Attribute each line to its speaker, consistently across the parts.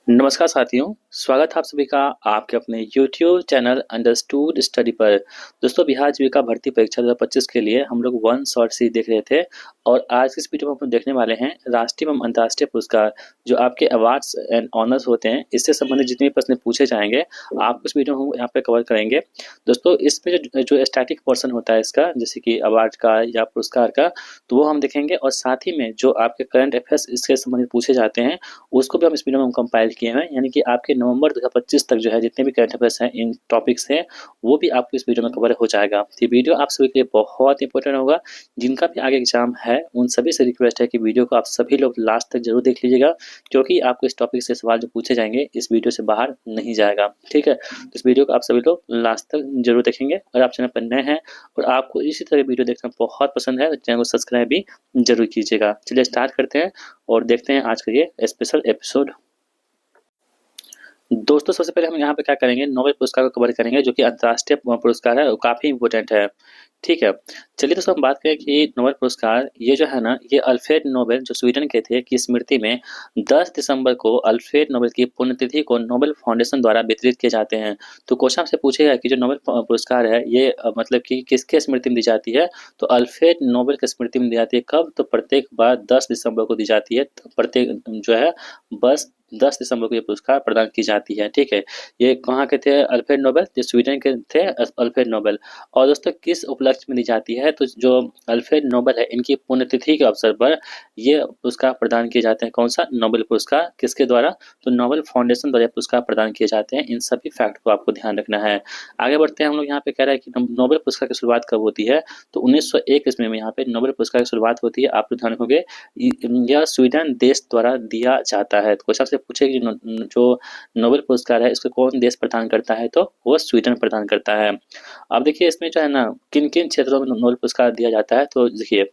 Speaker 1: नमस्कार साथियों, स्वागत है आप सभी का आपके अपने यूट्यूब चैनल अंडरस्टूड स्टडी पर। दोस्तों, बिहार जीविका भर्ती परीक्षा 2025 के लिए हम लोग वन शॉर्ट सीरीज देख रहे थे और आज इस वीडियो में हम लोग देखने वाले हैं राष्ट्रीय एवं अंतर्राष्ट्रीय पुरस्कार जो आपके अवार्ड्स एंड ऑनर्स होते हैं, इससे संबंधित जितने भी प्रश्न पूछे जाएंगे आप इस वीडियो में हम यहाँ पे कवर करेंगे। दोस्तों, इसमें जो स्टैटिक पोर्शन होता है इसका, जैसे कि अवार्ड का या पुरस्कार का, तो वो हम देखेंगे और साथ ही में जो आपके करंट अफेयर्स इसके संबंधित पूछे जाते हैं उसको भी हम इस वीडियो में हम कंपाइल किए हैं। यानी कि आपके नवंबर 2025 तक जो है जितने भी करंट अफेयर्स हैं इन टॉपिक्स हैं वो भी आपको इस वीडियो में कवर हो जाएगा। ये वीडियो आप सभी के लिए बहुत इंपॉर्टेंट होगा। जिनका भी आगे एग्जाम है उन सभी से रिक्वेस्ट है कि वीडियो को आप सभी लोग लास्ट तक जरूर देख लीजिएगा, क्योंकि आपको इस टॉपिक से सवाल जो पूछे जाएंगे इस वीडियो से बाहर नहीं जाएगा। ठीक है, तो इस वीडियो को आप सभी लोग लास्ट तक जरूर देखेंगे। अगर आप चैनल पर नए हैं और आपको इसी तरह वीडियो देखना बहुत पसंद है तो चैनल को सब्सक्राइब भी जरूर कीजिएगा। चलिए स्टार्ट करते हैं और देखते हैं आज का ये स्पेशल एपिसोड। दोस्तों, सबसे पहले हम यहाँ पे क्या करेंगे, नोबेल पुरस्कार को कवर करेंगे जो कि अंतर्राष्ट्रीय पुरस्कार है और काफ़ी इंपॉर्टेंट है। ठीक है, चलिए दोस्तों हम बात करें कि नोबेल पुरस्कार ये जो है ना, ये अल्फ्रेड नोबेल जो स्वीडन के थे की स्मृति में 10 दिसंबर को अल्फ्रेड नोबेल की पुण्यतिथि को नोबेल फाउंडेशन द्वारा वितरित किए जाते हैं। तो क्वेश्चन आपसे पूछेगा कि जो नोबेल पुरस्कार है ये मतलब कि किसके स्मृति में दी जाती है, तो अल्फ्रेड नोबेल की स्मृति में दी जाती है। कब? तो प्रत्येक बार 10 दिसंबर को दी जाती है। तो प्रत्येक जो है बस 10 दिसंबर को ये पुरस्कार प्रदान की जाती है। ठीक है, ये कहाँ के थे? अल्फ्रेड नोबेल, जो स्वीडन के थे अल्फ्रेड नोबेल। और दोस्तों किस उपलक्ष्य में दी जाती है, तो जो अल्फ्रेड नोबेल है इनकी पुण्यतिथि के अवसर पर ये पुरस्कार प्रदान किए जाते हैं। कौन सा? नोबेल पुरस्कार। किसके द्वारा? तो नोबेल फाउंडेशन द्वारा पुरस्कार प्रदान किए जाते हैं। इन सभी फैक्ट को आपको ध्यान रखना है। आगे बढ़ते हैं, हम लोग यहाँ पे कह रहे हैं कि नोबेल पुरस्कार की शुरुआत कब होती है, तो 1901 ईस्वी में यहाँ पे नोबेल पुरस्कार की शुरुआत होती है। आप लोग ध्यान रखोगे यह स्वीडन देश द्वारा दिया जाता है। तो क्वेश्चन से पूछे कि जो नोबेल पुरस्कार है इसको कौन देश प्रदान करता है, तो वो स्वीडन प्रदान करता है। अब देखिए इसमें जो है ना किन किन क्षेत्रों में नोबेल पुरस्कार दिया जाता है, तो देखिए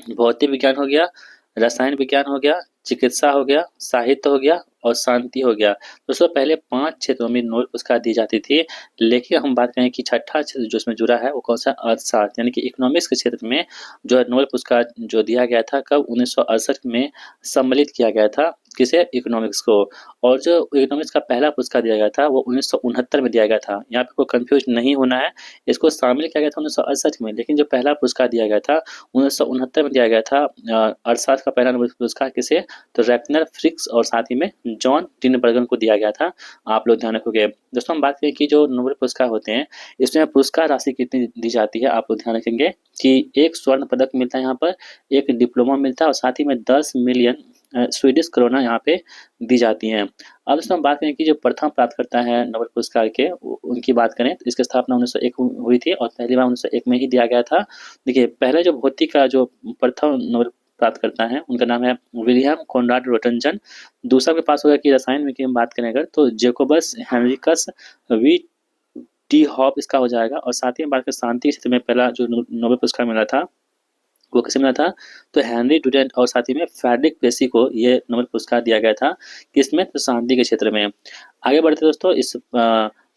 Speaker 1: भौतिक विज्ञान हो गया, रसायन विज्ञान हो गया, चिकित्सा हो गया, साहित्य हो गया और शांति हो गया। दोस्तों पहले 5 क्षेत्रों में नोबेल पुरस्कार दी जाती थी, लेकिन हम बात करें कि छठा क्षेत्र जो इसमें जुड़ा है वो कौन सा? अर्थशास्त्र यानी कि इकोनॉमिक्स के क्षेत्र में जो है नोबेल पुरस्कार जो दिया गया था, कब? 1968 में सम्मिलित किया गया था। किसे? इकोनॉमिक्स को। और जो इकोनॉमिक्स का पहला पुरस्कार दिया गया था वो 1969 में दिया गया था। यहाँ पे कोई कंफ्यूज नहीं होना है, इसको शामिल किया गया था 1968 में, लेकिन जो पहला पुरस्कार दिया गया था 1969 में दिया गया था। अर्थशास्त्र का पहला नोबेल पुरस्कार किसे? तो रैपनर फ्रिक्स और साथ ही में जॉन टिनबर्गन को दिया गया था। आप लोग ध्यान रखोगे। दोस्तों हम बात करें कि जो नोबेल पुरस्कार होते हैं इसमें पुरस्कार राशि कितनी दी जाती है, आप लोग ध्यान रखेंगे कि 1 स्वर्ण पदक मिलता है यहाँ पर, 1 डिप्लोमा मिलता है और साथ ही में 10 मिलियन स्वीडिश करोना यहाँ पे दी जाती हैं। अब दोस्तों हम बात करें कि जो प्रथम प्राप्तकर्ता है नोबेल पुरस्कार के उनकी बात करें तो इसकी स्थापना 1901 हुई थी और पहली बार 1901 में ही दिया गया था। देखिए पहले जो भौतिक का जो प्रथम नोबेल प्राप्त करता है उनका नाम है विलियम कॉनराड रोटनजन। दूसरा के पास होगा कि रसायन में की हम बात करें अगर तो Jacobus Henricus we T hop इसका हो जाएगा। और साथ ही हम बात करें शांति के क्षेत्र में पहला जो नोबेल पुरस्कार मिला था वो किसे मिला था, तो हेनरी डुडेंट और साथ ही में फ्रेडरिक पेसी को ये नोबेल पुरस्कार दिया गया था। किसमें? तो शांति के क्षेत्र में। आगे बढ़ते दोस्तों, इस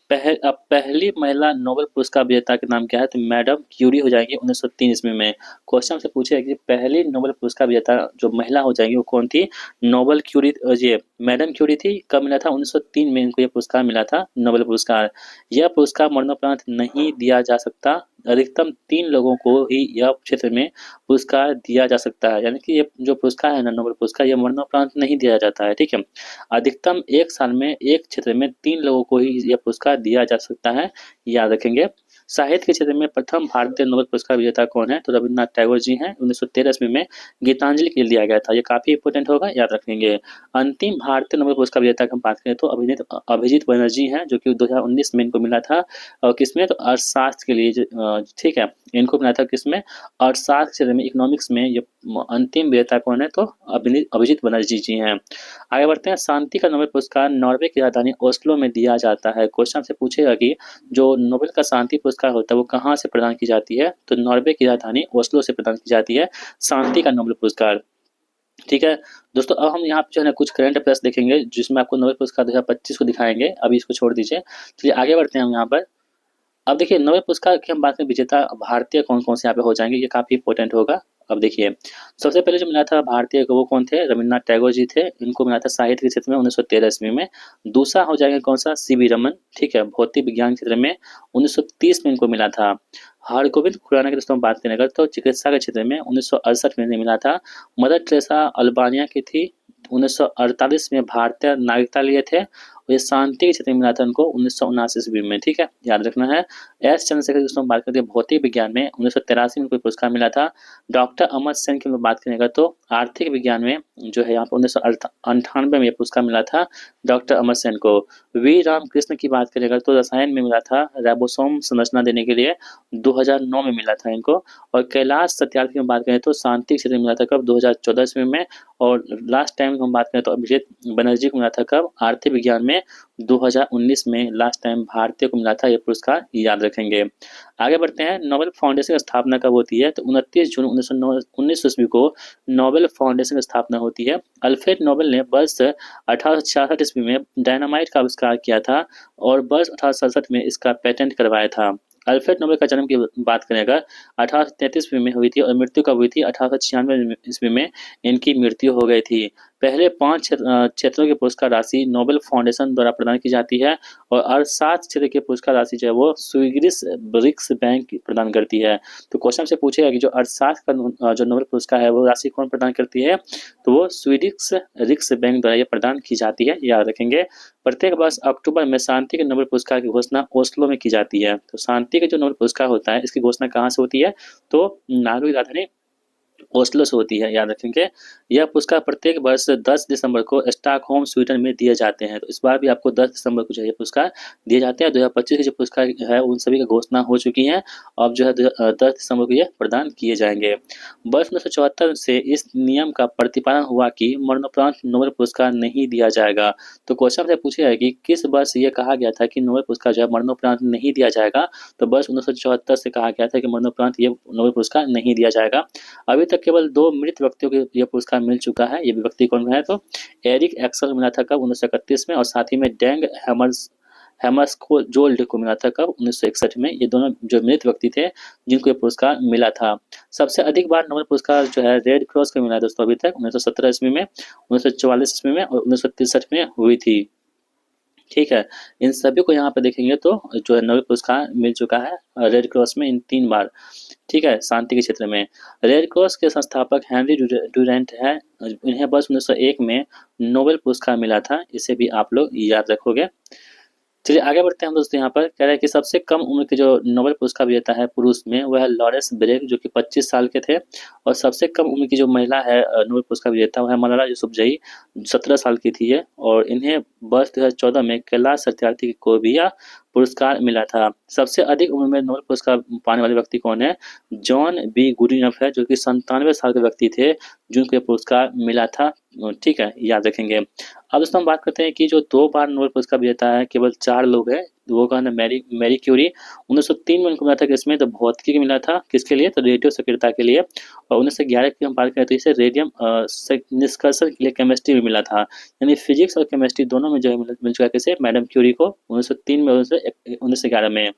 Speaker 1: पहली महिला नोबेल पुरस्कार विजेता के नाम क्या है, तो मैडम क्यूरी हो जाएंगी 1903 ईस्वी में। क्वेश्चन से पूछे कि पहली नोबेल पुरस्कार विजेता जो महिला हो जाएंगी वो कौन थी? नोबेल क्यूरी, ये मैडम क्यूरी थी। कब मिला था? 1903 में इनको ये पुरस्कार मिला था, नोबेल पुरस्कार। यह पुरस्कार मरणोपरांत नहीं दिया जा सकता। अधिकतम 3 लोगों को ही यह क्षेत्र में पुरस्कार दिया जा सकता है। यानी कि ये जो पुरस्कार है ना नोबेल पुरस्कार, ये मरणोपरांत नहीं दिया जाता है। ठीक है, अधिकतम एक साल में एक क्षेत्र में 3 लोगों को ही यह पुरस्कार दिया जा सकता है, याद रखेंगे। साहित्य के क्षेत्र में प्रथम भारतीय नोबेल पुरस्कार विजेता कौन है, तो रविन्द्रनाथ टैगोर जी हैं। 1913 ईस्वी में गीतांजलि के लिए दिया गया था। ये काफी इंपोर्टेंट होगा, याद रखेंगे। अंतिम भारतीय नोबेल पुरस्कार विजेता की हम बात करें तो अभिजीत बनर्जी हैं, जो कि 2019 में इनको मिला था। और किसमें? तो अर्थशास्त्र के लिए ठीक है, इनको मिला था किसमें? अर्थशास्त्र क्षेत्र में, इकोनॉमिक्स में। ये अंतिम विजेता कौन है, तो अभिजीत बनर्जी जी हैं। आगे बढ़ते हैं, शांति का नोबेल पुरस्कार नॉर्वे की राजधानी ओस्लो में दिया जाता है। क्वेश्चन से पूछेगा कि जो नोबेल का शांति पुरस्कार होता है वो कहाँ से प्रदान की जाती है, तो नॉर्वे की राजधानी ओस्लो से प्रदान की जाती है शांति का नोबेल पुरस्कार। ठीक है दोस्तों, अब हम यहाँ पे जो है ना कुछ करंट अफेयर्स देखेंगे जिसमें आपको नोबेल पुरस्कार 2025 को दिखाएंगे। अभी इसको छोड़ दीजिए, चलिए आगे बढ़ते हैं हम यहाँ पर। अब देखिए नोबेल पुरस्कार की हम बात करें विजेता भारतीय कौन कौन से यहाँ पे हो जाएंगे, ये काफी इंपॉर्टेंट होगा। अब देखिए, सबसे पहले जो मिला था भारतीय को वो कौन थे? रवींद्रनाथ टैगोर जी थे। इनको मिला था साहित्य के क्षेत्र में 1913 ईस्वी में। दूसरा हो जाएगा कौन-सा? सीवी रमन, ठीक है? भौतिक विज्ञान क्षेत्र में 1930 में इनको मिला था। हरगोविंद खुराना की दोस्तों हम बात करें अगर तो चिकित्सा के क्षेत्र में 1968 में इन्हें मिला था। मदर टेरेसा अल्बानिया की थी। 1948 में भारतीय नागरिकता लिए थे और ये शांति के क्षेत्र में मिला था उनको 1979 ईस्वी में, ठीक है? याद रखना है। एस चंद्रशेखर की दोस्तों हम बात करते हैं भौतिक विज्ञान में 1983 में इनको पुरस्कार मिला था। डॉक्टर अमर सेन की हम बात करेंगे तो आर्थिक विज्ञान में जो है यहाँ पे 1998 में ये पुरस्कार मिला था डॉक्टर अमर सेन को। वी रामकृष्ण की बात करेंगे तो रसायन में मिला था राइबोसोम संरचना देने के लिए 2009 में मिला था इनको। और कैलाश सत्यार्थी की हम बात करें तो शांति क्षेत्र में मिला था कब? 2014 ईस्वी में। और लास्ट टाइम हम बात करें तो अभिजीत बनर्जी को मिला था कब? आर्थिक विज्ञान में 2019 में लास्ट टाइम भारतीय को मिला था ये पुरस्कार, याद रखेंगे। आगे बढ़ते हैं, नोबेल फाउंडेशन की स्थापना कब होती है? तो 29 जून 1919 ईस्वी को नोबेल फाउंडेशन की स्थापना होती है। अल्फ्रेड नोबेल ने वर्ष 1866 ईस्वी में डायनामाइट का आविष्कार किया था और वर्ष 1867 में इसका पेटेंट करवाया था। अल्फ्रेड नोबेल का जन्म की बात करें अगर 1833 ईस्वी में हुई थी और मृत्यु कब हुई थी? 1896 ईस्वी में इनकी मृत्यु हो गई थी। पहले 5 क्षेत्रों की पुरस्कार राशि नोबेल फाउंडेशन द्वारा प्रदान की जाती है और 7 क्षेत्र की पुरस्कार राशि जो है वो स्वीडिश रिक्स बैंक प्रदान करती है। तो क्वेश्चन से पूछेगा कि जो 68 का जो नोबेल पुरस्कार है वो राशि कौन प्रदान करती है? तो वो स्वीडिश रिक्स बैंक द्वारा ये प्रदान की जाती है, याद रखेंगे। प्रत्येक वर्ष अक्टूबर में शांति के नोबेल पुरस्कार की घोषणा ओस्लो में की जाती है। तो शांति का जो नोबेल पुरस्कार होता है इसकी घोषणा कहाँ से होती है? तो नॉर्वे की राजधानी ओस्लो से होती है, याद रखेंगे। यह पुरस्कार प्रत्येक वर्ष 10 दिसंबर को स्टॉकहोम स्वीडन में दिए जाते हैं। तो इस बार भी आपको 10 दिसंबर को जो है ये पुरस्कार दिए जाते हैं। 2025 के जो पुरस्कार है उन सभी की घोषणा हो चुकी है। अब जो है 10 दिसंबर को ये प्रदान किए जाएंगे। वर्ष 1974 से इस नियम का प्रतिपादन हुआ कि मरणोपरांत नोबेल पुरस्कार नहीं दिया जाएगा। तो क्वेश्चन से पूछा है कि किस वर्ष ये कहा गया था कि नोबेल पुरस्कार जो है मरणोपरांत नहीं दिया जाएगा? तो वर्ष 1974 से कहा गया था कि मरणोपरांत ये नोबेल पुरस्कार नहीं दिया जाएगा। अभी तक केवल 2 मृत व्यक्तियों को यह पुरस्कार मिल चुका है। ये व्यक्ति कौन है? तो एरिक एक्सल मिला था कब? 1931 में। और साथ ही में डैंग हैमर्सजोल्ड को मिला था कब? 1961 में। ये दोनों जो मृत व्यक्ति थे जिनको ये पुरस्कार मिला था। सबसे अधिक बार नोबेल पुरस्कार जो है रेड क्रॉस को मिला है दोस्तों अभी तक 1917 ईस्वी में, 1944 ईस्वी में और 1963 में हुई थी। ठीक है, इन सभी को यहाँ पे देखेंगे तो जो है नोबेल पुरस्कार मिल चुका है रेड क्रॉस में इन 3 बार। ठीक है, शांति के क्षेत्र में। रेड क्रॉस के संस्थापक हेनरी डुरेंट है। इन्हें वर्ष 1901 में नोबेल पुरस्कार मिला था। इसे भी आप लोग याद रखोगे। चलिए आगे बढ़ते हैं हम दोस्तों। यहाँ पर कह रहे हैं कि सबसे कम उम्र के जो नोबेल पुरस्कार विजेता है पुरुष में वह है लॉरेंस ब्रेग जो कि 25 साल के थे। और सबसे कम उम्र की जो महिला है नोबेल पुरस्कार विजेता वह है मलाला यूसुफजई, 17 साल की थी ये। और इन्हें वर्ष 2014 में कैलाश सत्यार्थी को भी यह पुरस्कार मिला था। सबसे अधिक उम्र में नोबेल पुरस्कार पाने वाले व्यक्ति कौन है? जॉन बी गुडइनफ है जो कि 97 साल के व्यक्ति थे जिनको ये पुरस्कार मिला था। ठीक है, याद रखेंगे। अब दोस्तों हम बात करते हैं कि जो 2 बार नोबेल पुरस्कार विजेता है केवल 4 लोग हैं। वो कौन है? Marie Curie. 1903 में उनको मिला था किसमें? तो भौतिकी मिला था। किसके लिए? तो रेडियो सक्रियता के लिए। और 1911 की हम बात करें तो इसे रेडियम निष्कर्षण के लिए केमिस्ट्री में मिला था। यानी फिजिक्स और केमिस्ट्री दोनों में जो है मिल चुका है किसे? मैडम क्यूरी को 1903 में 1911 में।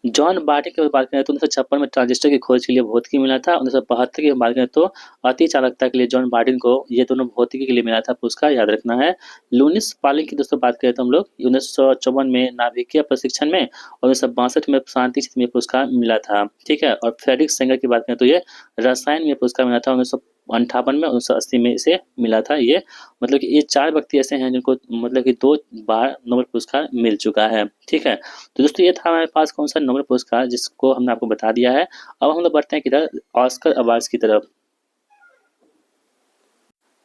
Speaker 1: जॉन बार्टिक की बात करें तो 1956 में ट्रांजिस्टर की खोज के लिए भौतिकी मिला था। 1972 की हम बात करें तो अति चालकता के लिए जॉन बार्टिन को ये दोनों भौतिकी के लिए मिला था पुरस्कार, याद रखना है। लुनिस पालिंग की दोस्तों बात करें तो हम लोग 1954 में नाभिकीय प्रशिक्षण में और 1962 में शांति क्षेत्र में पुरस्कार मिला था। ठीक है, और फ्रेडरिक सेंगर की बात करें तो ये रसायन में पुरस्कार मिला था 1958 में, 1980 में इसे मिला था। ये मतलब कि ये 4 व्यक्ति ऐसे हैं जिनको मतलब कि 2 बार नोबेल पुरस्कार मिल चुका है। ठीक है, तो दोस्तों ये था हमारे पास कौन सा नोबेल पुरस्कार जिसको हमने आपको बता दिया है। अब हम लोग बढ़ते हैं किधर? ऑस्कर अवार्ड्स की तरफ।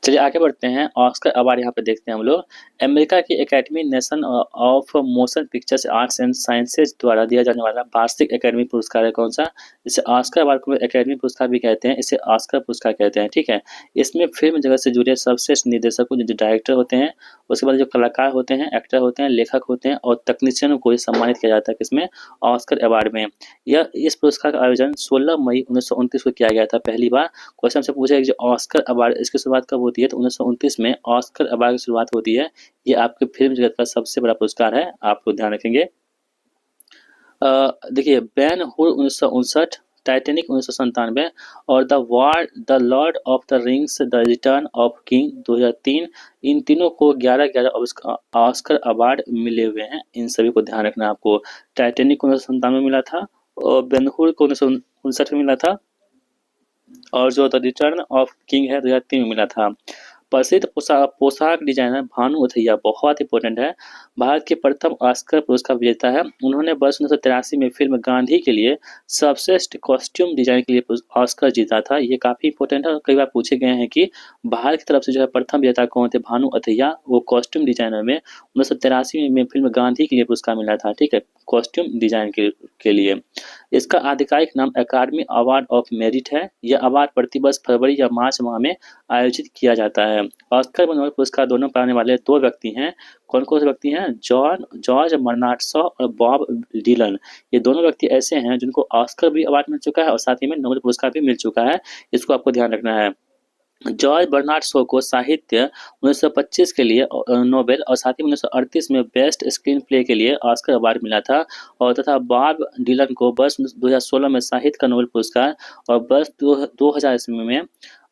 Speaker 1: चलिए आगे बढ़ते हैं। ऑस्कर अवार्ड यहाँ पे देखते हैं हम लोग। अमेरिका की academy nation of motion pictures arts and sciences द्वारा दिया जाने वाला वार्षिक एकेडमी पुरस्कार है कौन सा? इसे ऑस्कर अवार्ड को एकेडमी पुरस्कार भी कहते हैं, इसे ऑस्कर पुरस्कार कहते हैं। ठीक है, इसमें फिल्म जगत से जुड़े सर्वश्रेष्ठ निर्देशकों जो डायरेक्टर होते हैं, उसके बाद जो कलाकार होते हैं, एक्टर होते हैं, लेखक होते हैं और तकनीशियनों को सम्मानित किया जाता है किसमें? ऑस्कर अवार्ड में। यह इस पुरस्कार का आयोजन 16 मई 1929 को किया गया था पहली बार। क्वेश्चन से पूछा है कि जो ऑस्कर अवार्ड इसकी शुरुआत कब होती है? तो 1929 में ऑस्कर अवार्ड की शुरुआत होती है। ये आपके फिल्म जगत का सबसे बड़ा पुरस्कार है, आप लोग ध्यान रखेंगे। देखिए, बेन हुर 1959, टाइटैनिक 1997 और the Lord of the rings the return of king 2003, इन तीनों को 11-11 ऑस्कर अवार्ड मिले हुए हैं। इन सभी को ध्यान रखना है आपको। टाइटैनिक को 1997 में मिला था और बेन हुर को 1959 में मिला था और जो द रिटर्न ऑफ किंग है 2003 में मिला था। प्रसिद्ध पोशाक डिजाइनर भानु अथैया बहुत इंपॉर्टेंट है, भारत के प्रथम ऑस्कर पुरस्कार विजेता है। उन्होंने वर्ष 1983 में फिल्म गांधी के लिए सर्वश्रेष्ठ कॉस्ट्यूम डिजाइन के लिए ऑस्कर जीता था। ये काफी इंपॉर्टेंट है और कई बार पूछे गए हैं कि भारत की तरफ से जो है प्रथम विजेता कौन थे, भानु अथैया, वो कॉस्ट्यूम डिजाइनर में 1983 में फिल्म गांधी के लिए पुरस्कार मिला था। ठीक है, कॉस्ट्यूम डिजाइन के लिए। इसका आधिकारिक नाम अकादमी अवार्ड ऑफ मेरिट है। यह अवार्ड प्रतिवर्ष फरवरी या मार्च माह में आयोजित किया जाता है। ऑस्कर मनोरम पुरस्कार दोनों पाने वाले दो व्यक्ति हैं। कौन कौन से व्यक्ति हैं? जॉर्ज बर्नार्ड शॉ और बॉब डिलन। ये दोनों व्यक्ति ऐसे हैं जिनको ऑस्कर भी अवार्ड मिल चुका है और साथ ही में नोबेल पुरस्कार भी मिल चुका है। इसको आपको ध्यान रखना है। जॉर्ज बर्नार्ड शॉ को साहित्य 1925 के लिए नोबेल और साथ ही 1938 में बेस्ट स्क्रीन प्ले के लिए ऑस्कर अवार्ड मिला था और तथा बॉब डिलन को वर्ष 2016 में साहित्य का नोबेल पुरस्कार और वर्ष 2000 ईस्वी में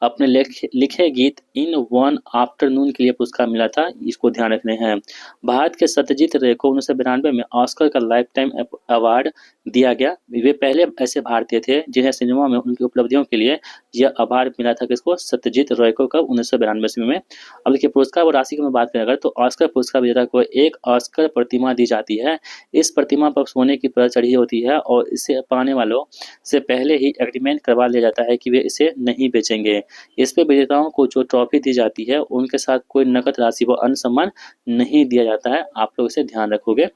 Speaker 1: अपने लिखे गीत इन वन आफ्टरनून के लिए पुरस्कार मिला था। इसको ध्यान रखने हैं। भारत के सत्यजीत रे को 1992 में ऑस्कर का लाइफ टाइम अवार्ड दिया गया। वे पहले ऐसे भारतीय थे जिन्हें सिनेमा में उनकी उपलब्धियों के लिए यह अवार्ड मिला था। किसको? सत्यजीत रॉय को। कब? 1992 ईस्वी में। अब देखिए पुरस्कार और राशि की मैं बात करें अगर, तो ऑस्कर पुरस्कार विजेता को एक ऑस्कर प्रतिमा दी जाती है। इस प्रतिमा पर सोने की परत चढ़ी होती है और इसे पाने वालों से पहले ही एग्रीमेंट करवा लिया जाता है कि वे इसे नहीं बेचेंगे। इस पे विजेताओं को जो ट्रॉफी दी जाती है उनके साथ कोई नकद राशि व अन्य सम्मान नहीं दिया जाता है। आप लोग इसे ध्यान रखोगे।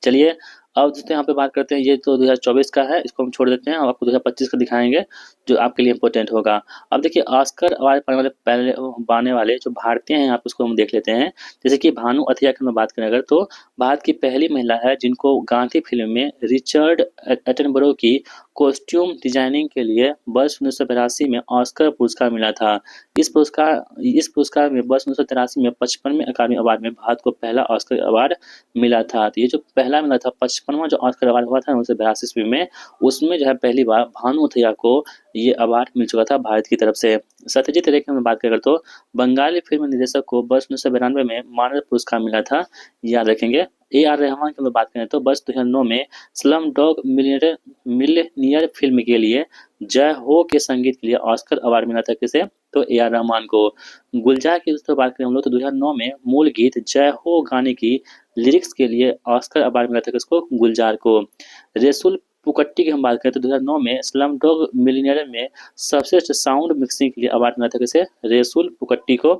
Speaker 1: चलिए अब दोस्तों यहाँ पे बात करते हैं। ये तो 2024 का है, इसको हम छोड़ देते हैं और आपको 2025 का दिखाएंगे जो आपके लिए इम्पोर्टेंट होगा। अब देखिए ऑस्कर अवार्ड पाने वाले पहले पाने वाले जो भारतीय हैं आप उसको हम देख लेते हैं। जैसे कि भानु अथैया की मैं बात करें अगर, तो भारत की पहली महिला है जिनको गांधी फिल्म में रिचर्ड एटनबरो की कॉस्ट्यूम डिजाइनिंग के लिए वर्ष 1982 में ऑस्कर पुरस्कार मिला था। इस पुरस्कार में वर्ष 1983 में 55वें अकादमी अवार्ड में भारत को पहला ऑस्कर अवार्ड मिला था। तो ये जो पहला मिला था 55वां जो ऑस्कर अवार्ड हुआ था 1982 ईस्वी में, उसमें जो है पहली बार भानु अथैया को ये अवार्ड मिल चुका था भारत की तरफ से। सत्यजीत रे की हम बात करें तो बंगाली फिल्म निर्देशक को वर्ष 1992 में मानद पुरस्कार मिला था, याद रखेंगे। AR रहमान की हम बात करें तो वर्ष 2009 में स्लम डॉग मिलियनियर फिल्म के लिए जय हो के संगीत के लिए ऑस्कर अवार्ड मिला था। किसे? तो AR रहमान को। गुलजार की दोस्तों बात करें हम लोग तो 2009 में मूल गीत जय हो गाने की लिरिक्स के लिए ऑस्कर अवार्ड मिला था। किसको? गुलजार को। रेसुल पुकट्टी की हम बात करें तो 2009 में स्लम डॉग मिलियनियर में सर्वश्रेष्ठ साउंड मिक्सिंग के लिए अवार्ड मिला था। किसे? रेसुल पुकट्टी को।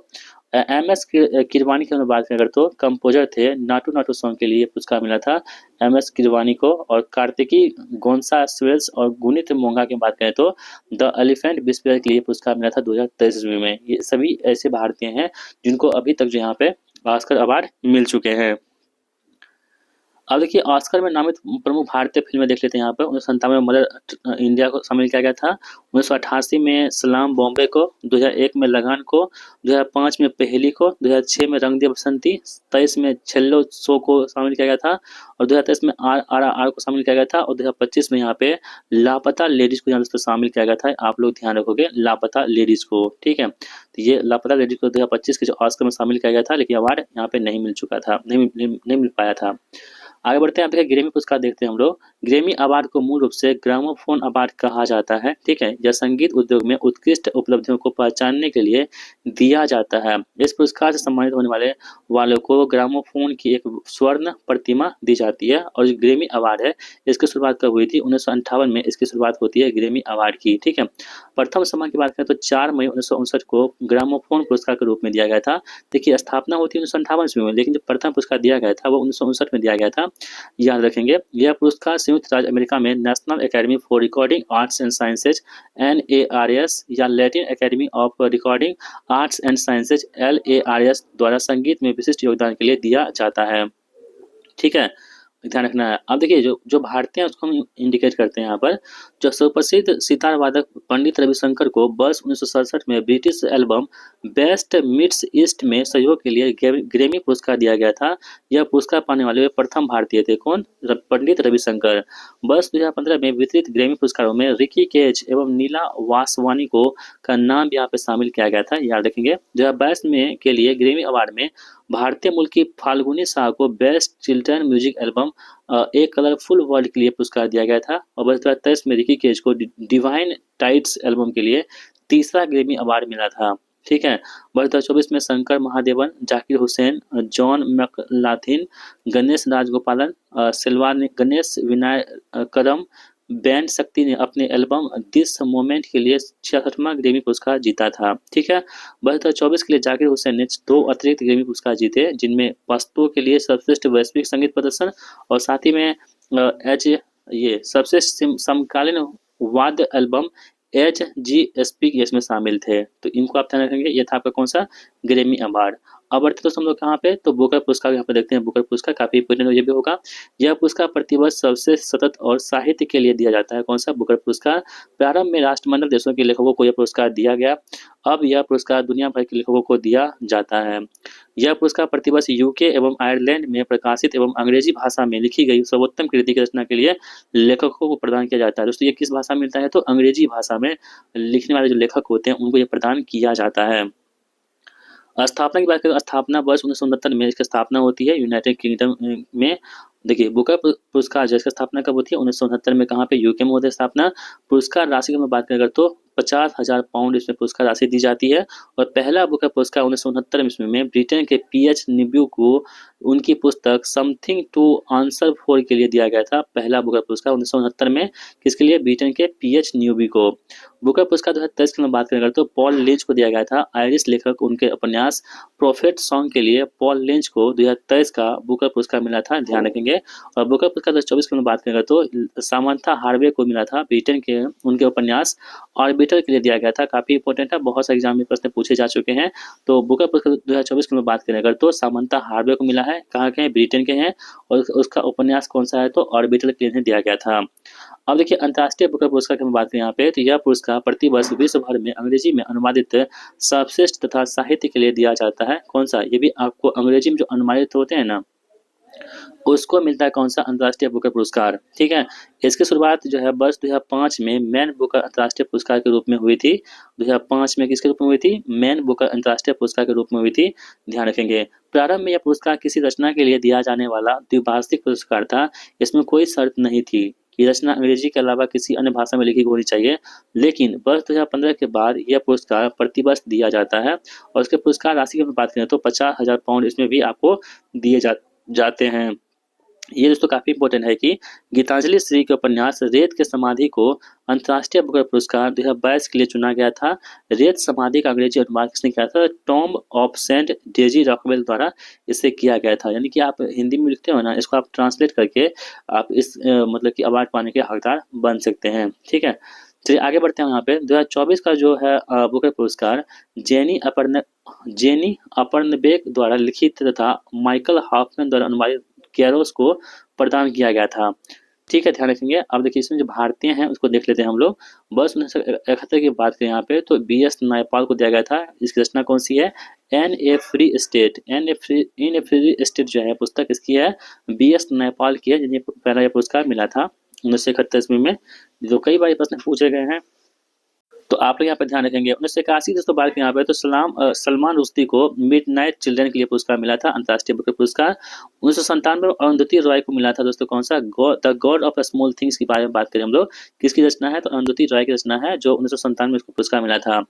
Speaker 1: MS किरवानी की हम बात करें अगर, तो कंपोजर थे नाटू नाटू सॉन्ग के लिए पुरस्कार मिला था MS किरवानी को। और कार्तिकी गोंसाल्वेस और गुनीत मोंगा की बात करें तो द एलिफेंट विस्पेयर के लिए पुरस्कार मिला था 2023 ईस्वी में। ये सभी ऐसे भारतीय हैं जिनको अभी तक जो यहाँ पे ऑस्कर अवार्ड मिल चुके हैं। अब देखिए ऑस्कर में नामित प्रमुख भारतीय फिल्में देख लेते हैं यहाँ पर। 1997 में मदर इंडिया को शामिल किया गया था, 1988 में सलाम बॉम्बे को, 2001 में लगान को, 2005 में पहेली को, 2006 में रंग दे बसंती, 23 में छेल्लो शो को शामिल किया गया था और 2023 में RRR को शामिल किया गया था और 2025 में यहाँ पे लापता लेडीज को यहाँ पे शामिल किया गया था। आप लोग ध्यान रखोगे लापता लेडीज को, ठीक है। तो ये लापता लेडीज को 2025 के जो ऑस्कर में शामिल किया गया था, लेकिन अवार्ड यहाँ पे नहीं मिल चुका था, नहीं मिल पाया था। आगे बढ़ते हैं। आप देखिए ग्रैमी पुरस्कार देखते हैं हम लोग। ग्रैमी अवार्ड को मूल रूप से ग्रामोफोन अवार्ड कहा जाता है, ठीक है। यह संगीत उद्योग में उत्कृष्ट उपलब्धियों को पहचानने के लिए दिया जाता है। इस पुरस्कार से सम्मानित होने वालों को ग्रामोफोन की एक स्वर्ण प्रतिमा दी जाती है। और जो ग्रैमी अवार्ड है इसकी शुरुआत कब हुई थी? 1958 में इसकी शुरुआत होती है ग्रैमी अवार्ड की, ठीक है। प्रथम सम्मान की बात करें तो 4 मई 1959 को ग्रामोफोन पुरस्कार के रूप में दिया गया था। देखिए स्थापना होती है 1958 ईस्वी में, लेकिन जो प्रथम पुरस्कार दिया गया था वो 1959 में दिया गया था, याद रखेंगे। यह पुरस्कार संयुक्त राज्य अमेरिका में national academy for recording arts and sciences NARS या Latin academy of recording arts and sciences LARS द्वारा संगीत में विशिष्ट योगदान के लिए दिया जाता है, ठीक है। ध्यान रखना है। अब देखिए जो जो भारतीय हैं उसको हम इंडिकेट करते हैं यहाँ पर। जो सुप्रसिद्ध सितार वादक पंडित रविशंकर को वर्ष 1967 में British album best mids east में सहयोग के लिए ग्रैमी पुरस्कार दिया गया था। यह पुरस्कार पाने वाले वे प्रथम भारतीय थे। कौन? पंडित रविशंकर। वर्ष 2015 में वितरित ग्रैमी पुरस्कारों में रिकी केज एवं नीला वासवानी को का नाम यहाँ पे शामिल किया गया था, याद रखेंगे। 2022 में के लिए ग्रैमी अवार्ड में भारतीय मूल की फाल्गुनी शाह को बेस्ट चिल्ड्रन म्यूजिक एल्बम ए कलरफुल वर्ल्ड के लिए पुरस्कार दिया गया था। और वर्ष 2023 में रिकी केज को डिवाइन टाइड्स एल्बम के लिए तीसरा ग्रैमी अवार्ड मिला था। ठीक है। वर्ष 2024 में शंकर महादेवन, जाकिर हुसैन, जॉन मैकलाथिन, गणेश राजगोपालन, गणेश विनायकरम बैंड शक्ति ने अपने एल्बम दिस मोमेंट के लिए 66वां ग्रैमी पुरस्कार जीता था। ठीक है। वर्ष 2024 के लिए जाकिर हुसैन ने 2 अतिरिक्त ग्रैमी पुरस्कार जीते, जिनमें पश्तो के लिए सर्वश्रेष्ठ वैश्विक संगीत प्रदर्शन और साथ ही में एच ये सर्वश्रेष्ठ समकालीन वाद्य एल्बम HGSP इसमें शामिल थे। तो इनको आप ध्यान रखेंगे। ये था आपका कौन सा? Grammy award. अब बढ़ते तो हम लोग कहाँ पे? तो बुकर पुरस्कार यहाँ पे देखते हैं। बुकर पुरस्कार काफी इंपोर्टेंट ये भी होगा। यह पुरस्कार प्रतिवर्ष सर्वश्रेष्ठ सतत और साहित्य के लिए दिया जाता है। कौन सा? बुकर पुरस्कार। प्रारंभ में राष्ट्रमंडल देशों के लेखकों को यह पुरस्कार दिया गया। अब यह पुरस्कार दुनिया भर के लेखकों को दिया जाता है। यह पुरस्कार प्रतिवर्ष यूके एवं आयरलैंड में प्रकाशित एवं अंग्रेजी भाषा में लिखी गई सर्वोत्तम कृति की रचना के लिए लेखकों को प्रदान किया जाता है। दोस्तों ये किस भाषा में मिलता है? तो अंग्रेजी भाषा में लिखने वाले जो लेखक होते हैं उनको ये प्रदान किया जाता है। स्थापना की बात करें, स्थापना वर्ष 1969 में इसकी स्थापना होती है यूनाइटेड किंगडम में। देखिए बुकर पुरस्कार जो इसकी स्थापना कब होती है? 1969 में। कहाँ पे? यूके में होती है स्थापना। पुरस्कार राशि की मैं बात करें अगर तो 50,000 पाउंड इसमें पुरस्कार राशि दी जाती है। और पहला बुकर पुरस्कार 1969 ईस्वी में ब्रिटेन के PH निब्यू को उनकी पुस्तक समथिंग टू आंसर फॉर के लिए दिया गया था। पहला बुकर पुरस्कार 1969 में किसके लिए? ब्रिटेन के PH न्यूबी को। बुकर पुरस्कार 2023 की मैं बात करें अगर तो पॉल लिंच को दिया गया था। आयरिश लेखक उनके उपन्यास प्रोफेट सॉन्ग के लिए पॉल लिंच को 2023 का बुकर पुरस्कार मिला था, ध्यान रखेंगे। और बुकर पुरस्कार 2024 की मैं बात करें तो सामंथा हार्वे को मिला था। ब्रिटेन के उनके उपन्यास ऑर्बिटर के लिए दिया गया था। काफी इंपॉर्टेंट है, बहुत सारे एग्जाम में प्रश्न पूछे जा चुके हैं। तो बुकर पुरस्कार 2024 की मैं बात करें अगर तो सामंथा हार्वे को मिला है। कहाँ के हैं? ब्रिटेन के हैं। और उसका उपन्यास कौन सा है? तो ऑर्बिटर के लिए दिया गया था। अब देखिए अंतर्राष्ट्रीय बुकर पुरस्कार की हम बात करें यहाँ पे, तो यह पुरस्कार प्रतिवर्ष विश्व भर में अंग्रेजी में अनुवादित सर्वश्रेष्ठ तथा साहित्य के लिए दिया जाता है। कौन सा? ये भी आपको अंग्रेजी में जो अनुवादित होते हैं ना उसको मिलता है। कौन सा? अंतर्राष्ट्रीय बुकर पुरस्कार। ठीक है। इसकी शुरुआत जो है वर्ष 2005 में मैन बुकर अंतर्राष्ट्रीय पुरस्कार के रूप में हुई थी। 2005 में किसके रूप में हुई थी? मैन बुकर अंतर्राष्ट्रीय पुरस्कार के रूप में हुई थी, ध्यान रखेंगे। प्रारंभ में यह पुरस्कार किसी रचना के लिए दिया जाने वाला द्विभाषिक पुरस्कार था। इसमें कोई शर्त नहीं थी कि रचना अंग्रेजी के अलावा किसी अन्य भाषा में लिखी होनी चाहिए। लेकिन वर्ष 2015 के बाद यह पुरस्कार प्रतिवर्ष दिया जाता है। और उसके पुरस्कार राशि की बात करें तो 50,000 पाउंड इसमें भी आपको दिए जाते हैं। ये दोस्तों काफी इंपॉर्टेंट है कि गीतांजलि श्री के उपन्यास रेत के समाधि को अंतर्राष्ट्रीय बुकर पुरस्कार 2022 के लिए चुना गया था। रेत समाधि का अंग्रेजी अनुवाद किसने किया था? Tomb of sand Daisy Rockwell द्वारा इसे किया गया था। यानी कि आप हिंदी में लिखते हो ना, इसको आप ट्रांसलेट करके आप इस मतलब कि अवार्ड पाने के हकदार बन सकते हैं। ठीक है। चलिए आगे बढ़ते हैं। यहाँ पे 2024 का जो है बुकर पुरस्कार जेनी अपर्नबेक द्वारा लिखित तथा माइकल हॉफमैन द्वारा अनुवादित कैरोस को प्रदान किया गया था। ठीक है, ध्यान रखेंगे। अब देखिए इसमें जो भारतीय हैं उसको देख लेते हैं हम लोग। वर्ष 1971 की बात करें यहाँ पे तो BS नायपाल को दिया गया था। इसकी रचना कौन सी है? इन ए फ्री स्टेट जो है पुस्तक इसकी है, BS नायपाल की है, जिन्हें पहला यह पुरस्कार मिला था 1971 में। जो कई बार प्रश्न पूछे गए हैं तो आप लोग यहाँ पे ध्यान रखेंगे। 1981 दोस्तों बात यहाँ पे तो सलमान रुश्दी को मिडनाइट चिल्ड्रन के लिए पुरस्कार मिला था, अंतर्राष्ट्रीय बुकर पुरस्कार। 1997 में अरुंधति रॉय को मिला था दोस्तों, कौन सा? The God of small things के बारे में बात करें हम लोग, किसकी रचना है? तो अरुंधति रॉय की रचना है, जो 1997 में उसको पुरस्कार मिला था।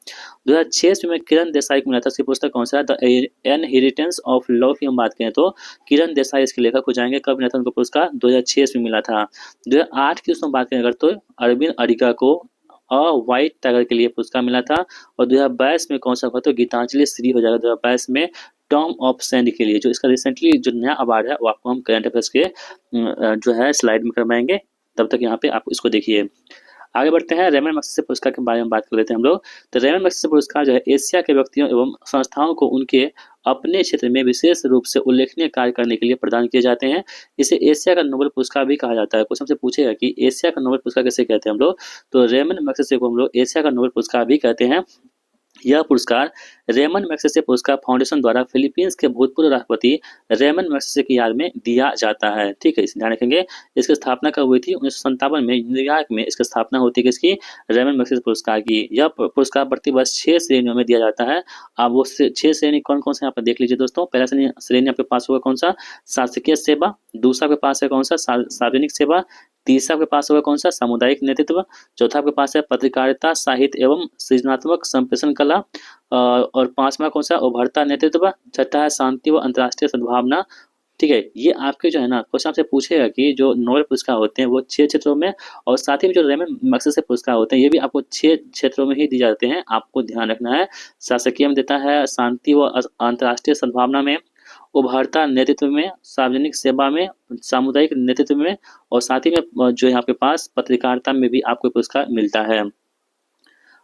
Speaker 1: 2006 में किरण देसाई को मिला था, उसकी पुस्तक कौन सा है? द इनहेरिटेंस ऑफ लव की हम बात करें तो किरण देसाई इसके लेखक हो जाएंगे। कब मिला था उनको पुरस्कार? 2006 में मिला था। 2008 की उसमें बात करें अगर तो अरविंद अडिगा को व्हाइट टाइगर के लिए पुरस्कार मिला था। और 2022 में कौन सा हुआ? तो गीतांजलि श्री हो जाएगा 2022 में टॉम ऑफ सेंड के लिए। जो इसका रिसेंटली जो नया अवार्ड है वो आपको हम करंट अफेयर्स के जो है स्लाइड में करवाएंगे। तब तक यहाँ पे आप इसको देखिए। आगे बढ़ते हैं, रेमन मैग्सेसे पुरस्कार के बारे में बात कर लेते हैं हम लोग। तो रेमन मैग्सेसे पुरस्कार जो है एशिया के व्यक्तियों एवं संस्थाओं को उनके अपने क्षेत्र में विशेष रूप से उल्लेखनीय कार्य करने के लिए प्रदान किए जाते हैं। इसे एशिया का नोबेल पुरस्कार भी कहा जाता है। कुछ हमसे पूछेगा कि एशिया का नोबेल पुरस्कार किसे कहते हैं हम लोग, तो रेमन मैग्सेसे को हम लोग एशिया का नोबेल पुरस्कार भी कहते हैं। यह पुरस्कार रेमन मैग्सेसे पुरस्कार फाउंडेशन द्वारा फिलीपींस के भूतपूर्व राष्ट्रपति रेमन मैग्सेसे की याद में दिया जाता है। ठीक है, इसे ध्यान रखेंगे। इसकी स्थापना कब हुई थी? 1957 में न्यूयॉर्क में इसकी स्थापना होती है किसकी? रेमन मैग्सेसे पुरस्कार की। यह पुरस्कार प्रतिवर्ष 6 श्रेणियों में दिया जाता है। आप वो 6 श्रेणी कौन कौन से यहाँ पर देख लीजिए दोस्तों। पहला श्रेणी आपके पास होगा कौन सा? शासकीय सेवा। दूसरा आपके पास है कौन सा? सार्वजनिक सेवा। तीसरा आपके पास होगा कौन सा? सामुदायिक नेतृत्व। चौथा आपके पास है पत्रकारिता, साहित्य एवं सृजनात्मक संप्रेषण कला। और पांचवा कौन सा? उभरता नेतृत्व। छठा है शांति व अंतर्राष्ट्रीय सद्भावना। ठीक है, ये आपके जो है ना क्वेश्चन आपसे पूछेगा कि जो नोबेल पुरस्कार होते हैं वो 6 क्षेत्रों में, और साथ ही में जो रेमन मैग्सेसे पुरस्कार होते हैं ये भी आपको 6 क्षेत्रों में ही दिए जाते हैं। आपको ध्यान रखना है, शासकीय में देता है, शांति व अंतर्राष्ट्रीय सद्भावना में, उभरता नेतृत्व में, सार्वजनिक सेवा में, सामुदायिक नेतृत्व में, और साथ ही में जो है आपके पास पत्रकारिता में भी आपको पुरस्कार मिलता है।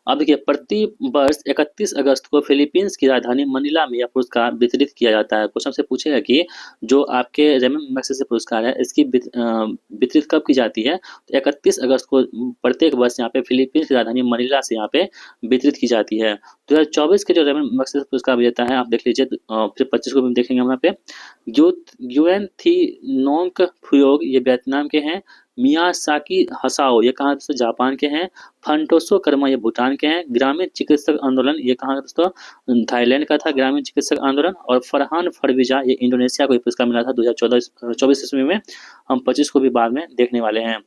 Speaker 1: अब देखिए, प्रति वर्ष 31 अगस्त को फिलीपींस की राजधानी मनीला में यह पुरस्कार वितरित किया जाता है। क्वेश्चन से पूछेगा कि जो आपके रेमन मैग्सेसे पुरस्कार है इसकी वितरित कब की जाती है? तो 31 अगस्त को प्रत्येक वर्ष यहाँ पे फिलीपींस की राजधानी मनीला से यहाँ पे वितरित की जाती है। 2024 के जो रेमन मैग्सेसे पुरस्कार विजेता है आप देख लीजिए, फिर 25 को भी देखेंगे हम यहाँ पे। ग्युएन थी नोंग फुयोग ये वियतनाम के हैं। मियासाकी हसाओ ये कहाँ दोस्तों? जापान के हैं। फंटोसो कर्मा ये भूटान के हैं। ग्रामीण चिकित्सक आंदोलन ये कहाँ दोस्तों? थाईलैंड का था ग्रामीण चिकित्सक आंदोलन। और फरहान फरविजा ये इंडोनेशिया को ये पुरस्कार मिला था 2024 ईस्वी में। हम 25 को भी बाद में देखने वाले हैं।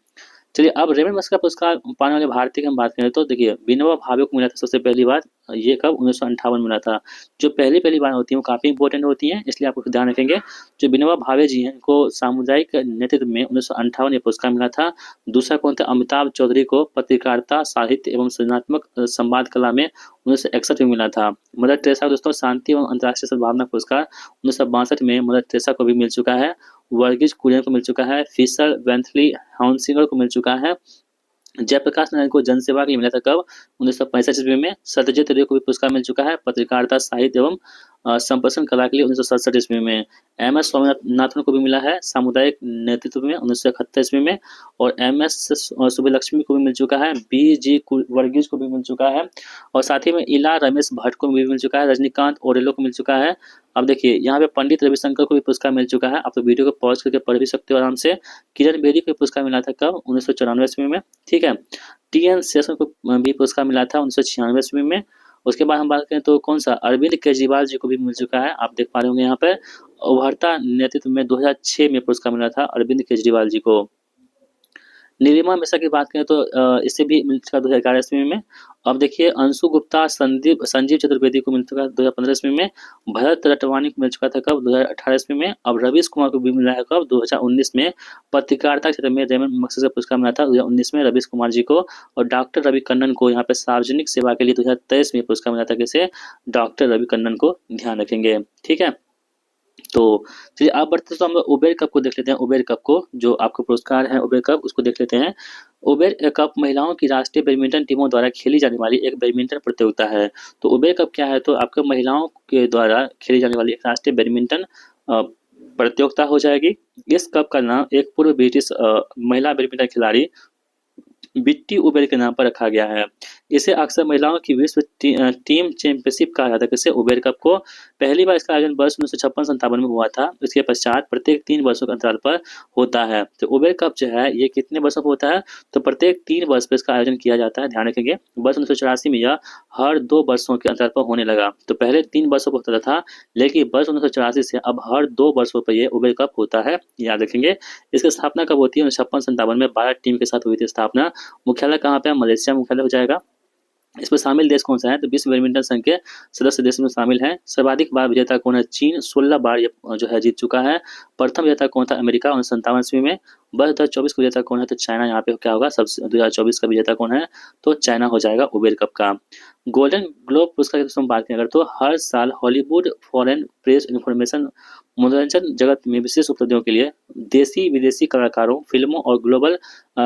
Speaker 1: चलिए, अब रेमन मैग्सेसे का पुरस्कार पाने वाले भारतीय की हम बात करें तो देखिए, विनोबा भावे को मिला था सबसे पहली बार। ये कब? 1958 मिला था। जो पहली बार होती है वो काफ़ी इंपॉर्टेंट होती हैं, इसलिए आपको ध्यान रखेंगे। जो विनोबा भावे जी हैं इनको सामुदायिक नेतृत्व में 1958 ये पुरस्कार मिला था। दूसरा कौन था? अमिताभ चौधरी को पत्रकारिता, साहित्य एवं सृजनात्मक संवाद कला में 1961 में मिला था। मदर टेरेसा को दोस्तों शांति एवं अंतर्राष्ट्रीय सद्भावना पुरस्कार 1962 में मदर टेरेसा को भी मिल चुका है। वर्गीज कुरियन को मिल चुका है। फिशर वेंथली हाउसिंगर को मिल चुका है। जयप्रकाश नारायण को जनसेवा के लिए मिला था कब? 1965 ईस्वी में। सत्यजित रे को भी पुरस्कार मिल चुका है पत्रकारिता, साहित्य एवं संप्रेषण कला के लिए 1967 ईस्वी में। एम एस स्वामीनाथन को भी मिला है सामुदायिक नेतृत्व में 1971 ईस्वी में। और एम एस सुब्बलक्ष्मी को भी मिल चुका है। बी जी वर्गीज को भी मिल चुका है। और साथ ही में इला रमेश भट्ट को भी मिल चुका है। रजनीकांत ओरेलो को मिल चुका है। अब देखिए, यहाँ पे पंडित रविशंकर को भी पुरस्कार मिल चुका है। आप तो वीडियो को पॉज करके पढ़ भी सकते हो आराम से। किरण बेदी को पुरस्कार मिला था कब? 1994 ईस्वी में। ठीक है, टी एन शेषन को भी पुरस्कार मिला था 1996 ईस्वी में। उसके बाद हम बात करें तो कौन सा? अरविंद केजरीवाल जी को भी मिल चुका है। आप देख पा रहे होंगे यहाँ पर उभरता नेतृत्व में 2006 में पुरस्कार मिला था अरविंद केजरीवाल जी को। नीलिमा मिश्रा की बात करें तो इसे भी मिल चुका 2011 ईस्वी में। अब देखिए, अंशु गुप्ता संजीव चतुर्वेदी को मिल चुका 2015 ईस्वी में। भरत रटवानी को मिल चुका था कब? 2018 ईस्वी में। अब रवीश कुमार को भी मिला है कब? 2019 में। पत्रकारिता क्षेत्र में रेमन मैग्सेसे पुरस्कार मिला था 2019 में रवीश कुमार जी को। और डॉक्टर रवि कन्नन को यहाँ पे सार्वजनिक सेवा के लिए 2023 में पुरस्कार मिला था। किसे? डॉक्टर रवि कन्नन को ध्यान रखेंगे। ठीक है, तो चलिए आप बढ़ते तो हम लोग उबेर कप को देख लेते हैं। उबेर कप को, जो आपका पुरस्कार है उबेर कप, उसको देख लेते हैं। उबेर कप महिलाओं की राष्ट्रीय बैडमिंटन टीमों द्वारा खेली जाने वाली एक बैडमिंटन प्रतियोगिता है। तो उबेर कप क्या है? तो आपके महिलाओं के द्वारा खेली जाने वाली एक राष्ट्रीय बैडमिंटन प्रतियोगिता हो जाएगी। इस कप का नाम एक पूर्व ब्रिटिश महिला बैडमिंटन खिलाड़ी बिट्टी उबेर के नाम पर रखा गया है। इसे अक्सर महिलाओं की विश्व टीम चैंपियनशिप कहा जाता है। किसे? उबेर कप को। पहली बार इसका आयोजन वर्ष 1956-57 में हुआ था। इसके पश्चात प्रत्येक 3 वर्षों के अंतराल पर होता है। तो उबेर कप जो है ये कितने वर्षों पर होता है? तो प्रत्येक 3 वर्ष पर इसका आयोजन किया जाता है। ध्यान रखेंगे, वर्ष 1984 में यह हर 2 वर्षों के अंतराल पर होने लगा। तो पहले 3 वर्षों पर होता था, लेकिन वर्ष 1984 से अब हर 2 वर्षों पर यह उबेर कप होता है। याद रखेंगे। इसकी स्थापना कब होती है? 1956-57 में 12 टीम के साथ हुई थी स्थापना। मुख्यालय कहाँ पे है? मलेशिया मुख्यालय हो जाएगा। इसमें शामिल देश कौन सा है? तो विश्व बैडमिंटन संघ के सदस्य देश में शामिल हैं। सर्वाधिक बार विजेता कौन है? चीन 16 बार ये जो है जीत चुका है। प्रथम विजेता कौन था? अमेरिका 1957 ईस्वी में। वर्ष 2024 का विजेता कौन है? तो चाइना यहाँ पे क्या होगा? सब 2024 का विजेता कौन है? तो चाइना हो जाएगा उबेर कप का। गोल्डन ग्लोब पुरस्कार की हम बात करें अगर तो हर साल हॉलीवुड फॉरेन प्रेस इन्फॉर्मेशन मनोरंजन जगत में विशेष उपलब्धियों के लिए देसी विदेशी कलाकारों फिल्मों और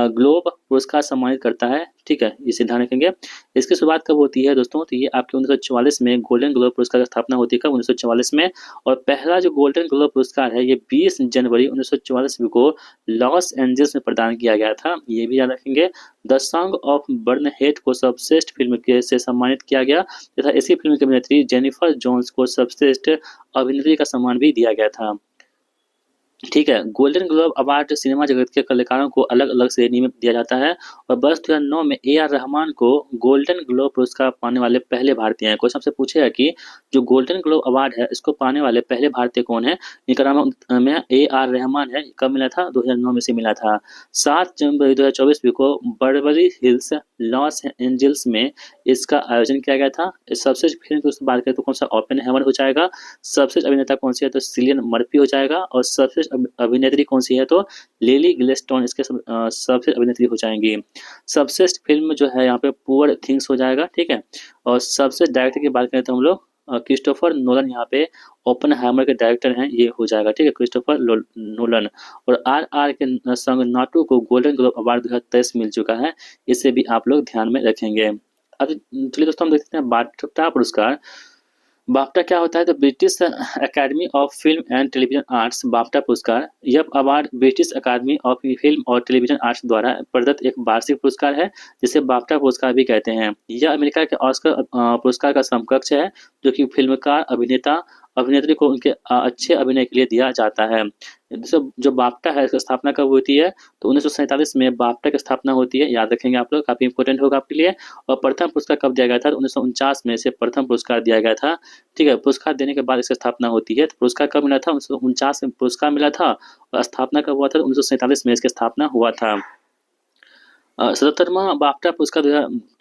Speaker 1: ग्लोब पुरस्कार सम्मानित करता है। ठीक है, इसे ध्यान रखेंगे। इसकी शुरुआत कब होती है दोस्तों, तो ये आपके 1944 में गोल्डन ग्लोब पुरस्कार की स्थापना होती है। कब? 1944 में। और पहला जो गोल्डन ग्लोब पुरस्कार है ये 20 जनवरी 1944 को लॉस एंजल्स में प्रदान किया गया था, ये भी याद रखेंगे। द सॉन्ग ऑफ बर्नहेड को सर्वश्रेष्ठ फिल्म के से सम्मानित किया गया तथा इसी फिल्म की अभिनेत्री जेनिफर जोन्स को सर्वश्रेष्ठ अभिनेत्री का सम्मान भी दिया गया था। ठीक है, गोल्डन ग्लोब अवार्ड सिनेमा जगत के कलाकारों को अलग-अलग श्रेणी में दिया जाता है और वर्ष 2009 में ए आर रहमान को गोल्डन ग्लोब पुरस्कार पाने वाले पहले भारतीय हैं। क्वेश्चन आपसे पूछेगा कि जो गोल्डन ग्लोब अवार्ड है इसको पाने वाले पहले भारतीय कौन है? इनका नाम में ए आर रहमान है। कब मिला था? 2009 में से मिला था। 7 जनवरी 2024 को बर्बरी हिल्स लॉस एंजल्स में इसका आयोजन किया गया था। सबसे फिल्म की बात करें तो कौन सा? ओपेनहाइमर हो जाएगा। सर्वश्रेष्ठ अभिनेता कौन सी है? तो सिलियन मर्फी हो जाएगा। और सर्वश्रेष्ठ अभिनेत्री कौन सी है? तो लिली ग्लेस्टोन इसके सर्वश्रेष्ठ अभिनेत्री हो जाएंगी। सर्वश्रेष्ठ फिल्म जो है यहाँ पे पुअर थिंग्स हो जाएगा। ठीक है, और सबसे डायरेक्टर की बात करें तो हम लोग क्रिस्टोफर नोलन यहाँ पे ओपेनहाइमर के डायरेक्टर हैं, ये हो जाएगा। ठीक है, क्रिस्टोफर नोलन। और आर आर के संग नाटू को गोल्डन ग्लोब अवार्ड 2023 मिल चुका है, इसे भी आप लोग ध्यान में रखेंगे। अब चलिए दोस्तों हम देखते हैं बाफ्टा पुरस्कार। बाफ्टा क्या होता है? तो British academy of film and television arts BAFTA पुरस्कार। यह अवार्ड ब्रिटिश अकादमी ऑफ फिल्म और टेलीविजन आर्ट्स द्वारा प्रदत्त एक वार्षिक पुरस्कार है जिसे बाफ्टा पुरस्कार भी कहते हैं। यह अमेरिका के ऑस्कर पुरस्कार का समकक्ष है जो कि फिल्मकार अभिनेता अभिनेत्री को उनके अच्छे अभिनय के लिए दिया जाता है। जो बाफ्टा है इसकी स्थापना कब होती है? तो 1947 में बाफ्टा की स्थापना होती है, याद रखेंगे आप लोग, काफी इंपॉर्टेंट होगा आपके लिए। और प्रथम पुरस्कार कब दिया गया था? 1949 में से प्रथम पुरस्कार दिया गया था। ठीक है, पुरस्कार देने के बाद इसकी स्थापना होती है। तो पुरस्कार कब मिला था? 1949 में पुरस्कार मिला था और स्थापना कब हुआ था? 1947 में इसकी स्थापना हुआ था। 77वां बाफ्टा पुरस्कार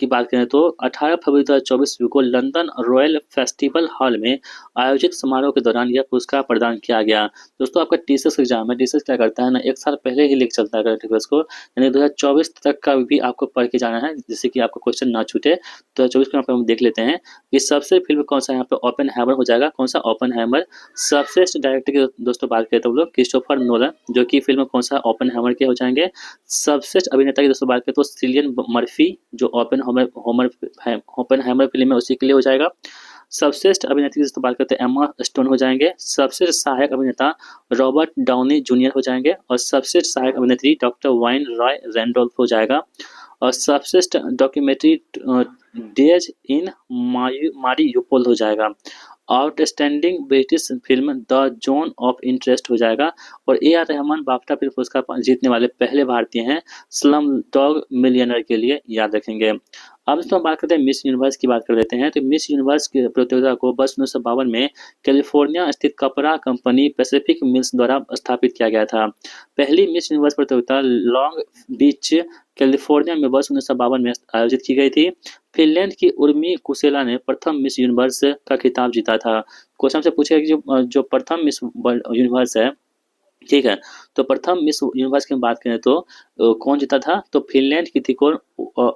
Speaker 1: की बात करें तो 18 फरवरी 2024 को लंदन रॉयल फेस्टिवल हॉल में आयोजित समारोह के दौरान यह पुरस्कार प्रदान किया गया। दोस्तों आपका टीसीएस एग्जाम है, टीसीएस क्या करता है ना, एक साल पहले ही लेके चलता है करंट अफेयर्स को, यानी 2024 तक का भी आपको पढ़ के जाना है जिससे कि आपको क्वेश्चन ना छूटे। 2024 को यहाँ पे हम देख लेते हैं कि सबसे फिल्म कौन सा यहाँ पे ओपेनहाइमर हो जाएगा। कौन सा? ओपेनहाइमर। सबसे डायरेक्टर की दोस्तों बात करें तो हम लोग क्रिस्टोफर नोलन जो कि फिल्म कौन सा? ओपेनहाइमर के हो जाएंगे। सबसे अभिनेता की दोस्तों बात करें तो सिलियन मर्फी जो ओपेनहाइमर फिल्म है उसी के लिए हो जाएगा। सर्वश्रेष्ठ अभिनेत्री की बात करते हैं एम्मा स्टोन हो जाएंगे। सबसे सहायक अभिनेता रॉबर्ट डाउनी जूनियर हो जाएंगे और सबसे सहायक अभिनेत्री डॉक्टर वाइन रॉय रैंडोल्फ हो जाएगा। और सर्वश्रेष्ठ डॉक्यूमेंट्री डेज इन मारियुपोल हो जाएगा। Outstanding British film the zone of interest हो जाएगा। और A R Rahman BAFTA film पुरस्कार जीतने वाले पहले भारतीय हैं स्लम डॉग मिलियनर के लिए, याद रखेंगे। अब दोस्तों हम बात करते हैं मिस यूनिवर्स की बात कर लेते हैं। तो मिस यूनिवर्स की प्रतियोगिता को वर्ष 1952 में कैलिफोर्निया स्थित कपड़ा कंपनी पैसिफिक मिल्स द्वारा स्थापित किया गया था। पहली मिस यूनिवर्स प्रतियोगिता लॉन्ग बीच कैलिफोर्निया में वर्ष 1952 में आयोजित की गई थी। फिनलैंड की उर्मी कुसेला ने प्रथम मिस यूनिवर्स का खिताब जीता था। क्वेश्चन से पूछेगा कि जो प्रथम मिस यूनिवर्स है, ठीक है, तो प्रथम मिस यूनिवर्स की बात करें तो कौन जीता था? तो फिनलैंड की थी कौन?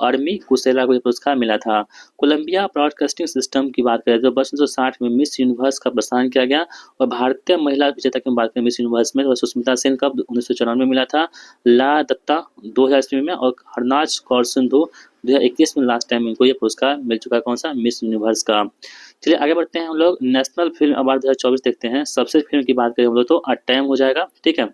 Speaker 1: अर्मी कुसेला को ये पुरस्कार मिला था। कोलंबिया ब्रॉडकास्टिंग सिस्टम की बात करें तो वर्ष 1960 में मिस यूनिवर्स का प्रसारण किया गया। और भारतीय महिला विजेता की बात करें मिस यूनिवर्स में तो सुष्मिता सेन का 1994 में मिला था, ला दत्ता 2000 में और हरनाज कौर सिंधु 2021 में लास्ट टाइम इनको ये पुरस्कार मिल चुका है। कौन सा? मिस यूनिवर्स का। चलिए आगे बढ़ते हैं हम लोग नेशनल फिल्म अवार्ड 2024 देखते हैं। सबसे फिल्म की बात करें हम लोग तो अट्टायम हो जाएगा। ठीक है,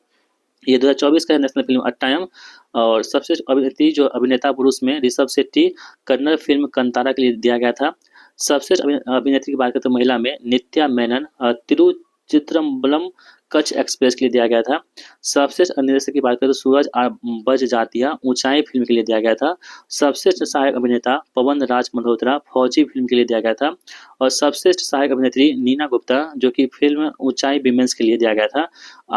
Speaker 1: ये 2024 का है नेशनल फिल्म अट्टायम। और सबसे अभिनेत्री जो अभिनेता पुरुष में ऋषभ शेट्टी कन्नड़ फिल्म कंतारा के लिए दिया गया था। सबसे अभिनेत्री की बात करें तो महिला में नित्या मेनन तिरुचित्रम्बलम कच्छ एक्सप्रेस के लिए दिया गया था। सबसे निर्देशक की बात करें तो सूरज बज जातिया ऊंचाई फिल्म के लिए दिया गया था। सबसे सहायक अभिनेता पवन राज मल्होत्रा फौजी फिल्म के लिए दिया गया था। और सबसे सहायक अभिनेत्री नीना गुप्ता जो कि फिल्म ऊंचाई विमेंस के लिए दिया गया था।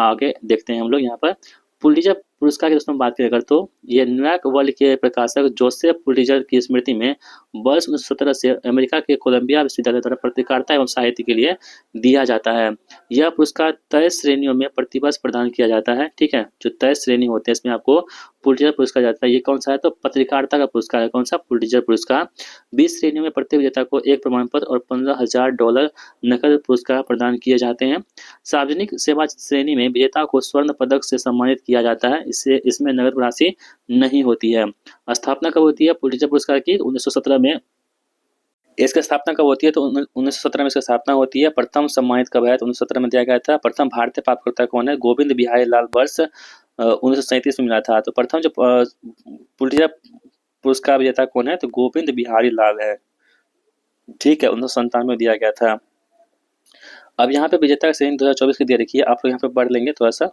Speaker 1: आगे देखते हैं हम लोग यहाँ पर पुलित्जर पुरस्कार की दोस्तों बात करें अगर तो ये न्यूयॉर्क वर्ल्ड के प्रकाशक जोसेफ पुलित्जर की स्मृति में वर्ष 1917 से अमेरिका के कोलंबिया विश्वविद्यालय द्वारा पत्रकारिता एवं साहित्य के लिए दिया जाता है। यह पुरस्कार तय श्रेणियों में प्रतिवर्ष प्रदान किया जाता है। ठीक है, जो तय श्रेणी होते हैं इसमें आपको पुलित्जर पुरस्कार जाता है। ये कौन सा है तो पत्रकारिता का पुरस्कार है। कौन सा? पुलित्जर पुरस्कार। 20 श्रेणियों में प्रत्येक विजेता को एक प्रमाण पत्र और $15,000 नकद पुरस्कार प्रदान किए जाते हैं। सार्वजनिक सेवा श्रेणी में विजेता को स्वर्ण पदक से सम्मानित किया जाता है। इसमें नगद राशि नहीं होती है। स्थापना कब होती है पुलित्जर पुरस्कार की? 1917 में। इसकी स्थापना कब होती है तो 1917 में इसकी स्थापना होती है। प्रथम सम्मानित कब है तो 1917 में दिया गया था। प्रथम भारतीय प्राप्तकर्ता कौन है? गोविंद बिहारी लाल वर्ष 1937 में मिला था। तो प्रथम जो पुलित्जर पुरस्कार विजेता कौन है तो गोविंद बिहारी लाल है। ठीक है, 1997 में दिया गया था। अब यहाँ पे विजेता की श्रेणी 2024 की दे रखी है, आप लोग यहाँ पे पढ़ लेंगे थोड़ा सा।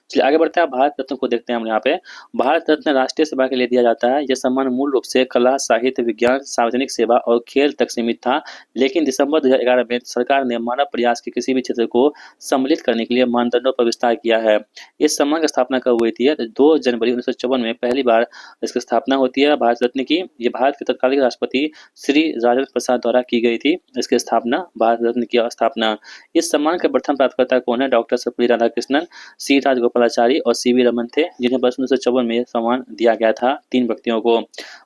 Speaker 1: चलिए आगे बढ़ते हैं। भारत रत्न को देखते हैं हम यहाँ पे। भारत रत्न राष्ट्रीय सेवा के लिए दिया जाता है। यह सम्मान मूल रूप से कला, साहित्य, विज्ञान, सार्वजनिक सेवा और खेल तक सीमित था, लेकिन दिसंबर 2011 में सरकार ने मानव प्रयास के किसी भी क्षेत्र को सम्मिलित करने के लिए मानदंडों पर विस्तार किया है। इस सम्मान की स्थापना कब हुई थी? 2 जनवरी 1954 में पहली बार इसकी स्थापना होती है भारत रत्न की। ये भारत के तत्कालीन राष्ट्रपति श्री राजेंद्र प्रसाद द्वारा की गई थी इसकी स्थापना, भारत रत्न की स्थापना। इस सम्मान के प्रथम प्राप्तकर्ता कौन है? डॉक्टर सर्वपल्ली राधाकृष्णन, सी राजगोपालाचारी और सीवी रमन थे, जिन्हें वर्ष 1954 में सम्मान दिया गया था 3 व्यक्तियों को।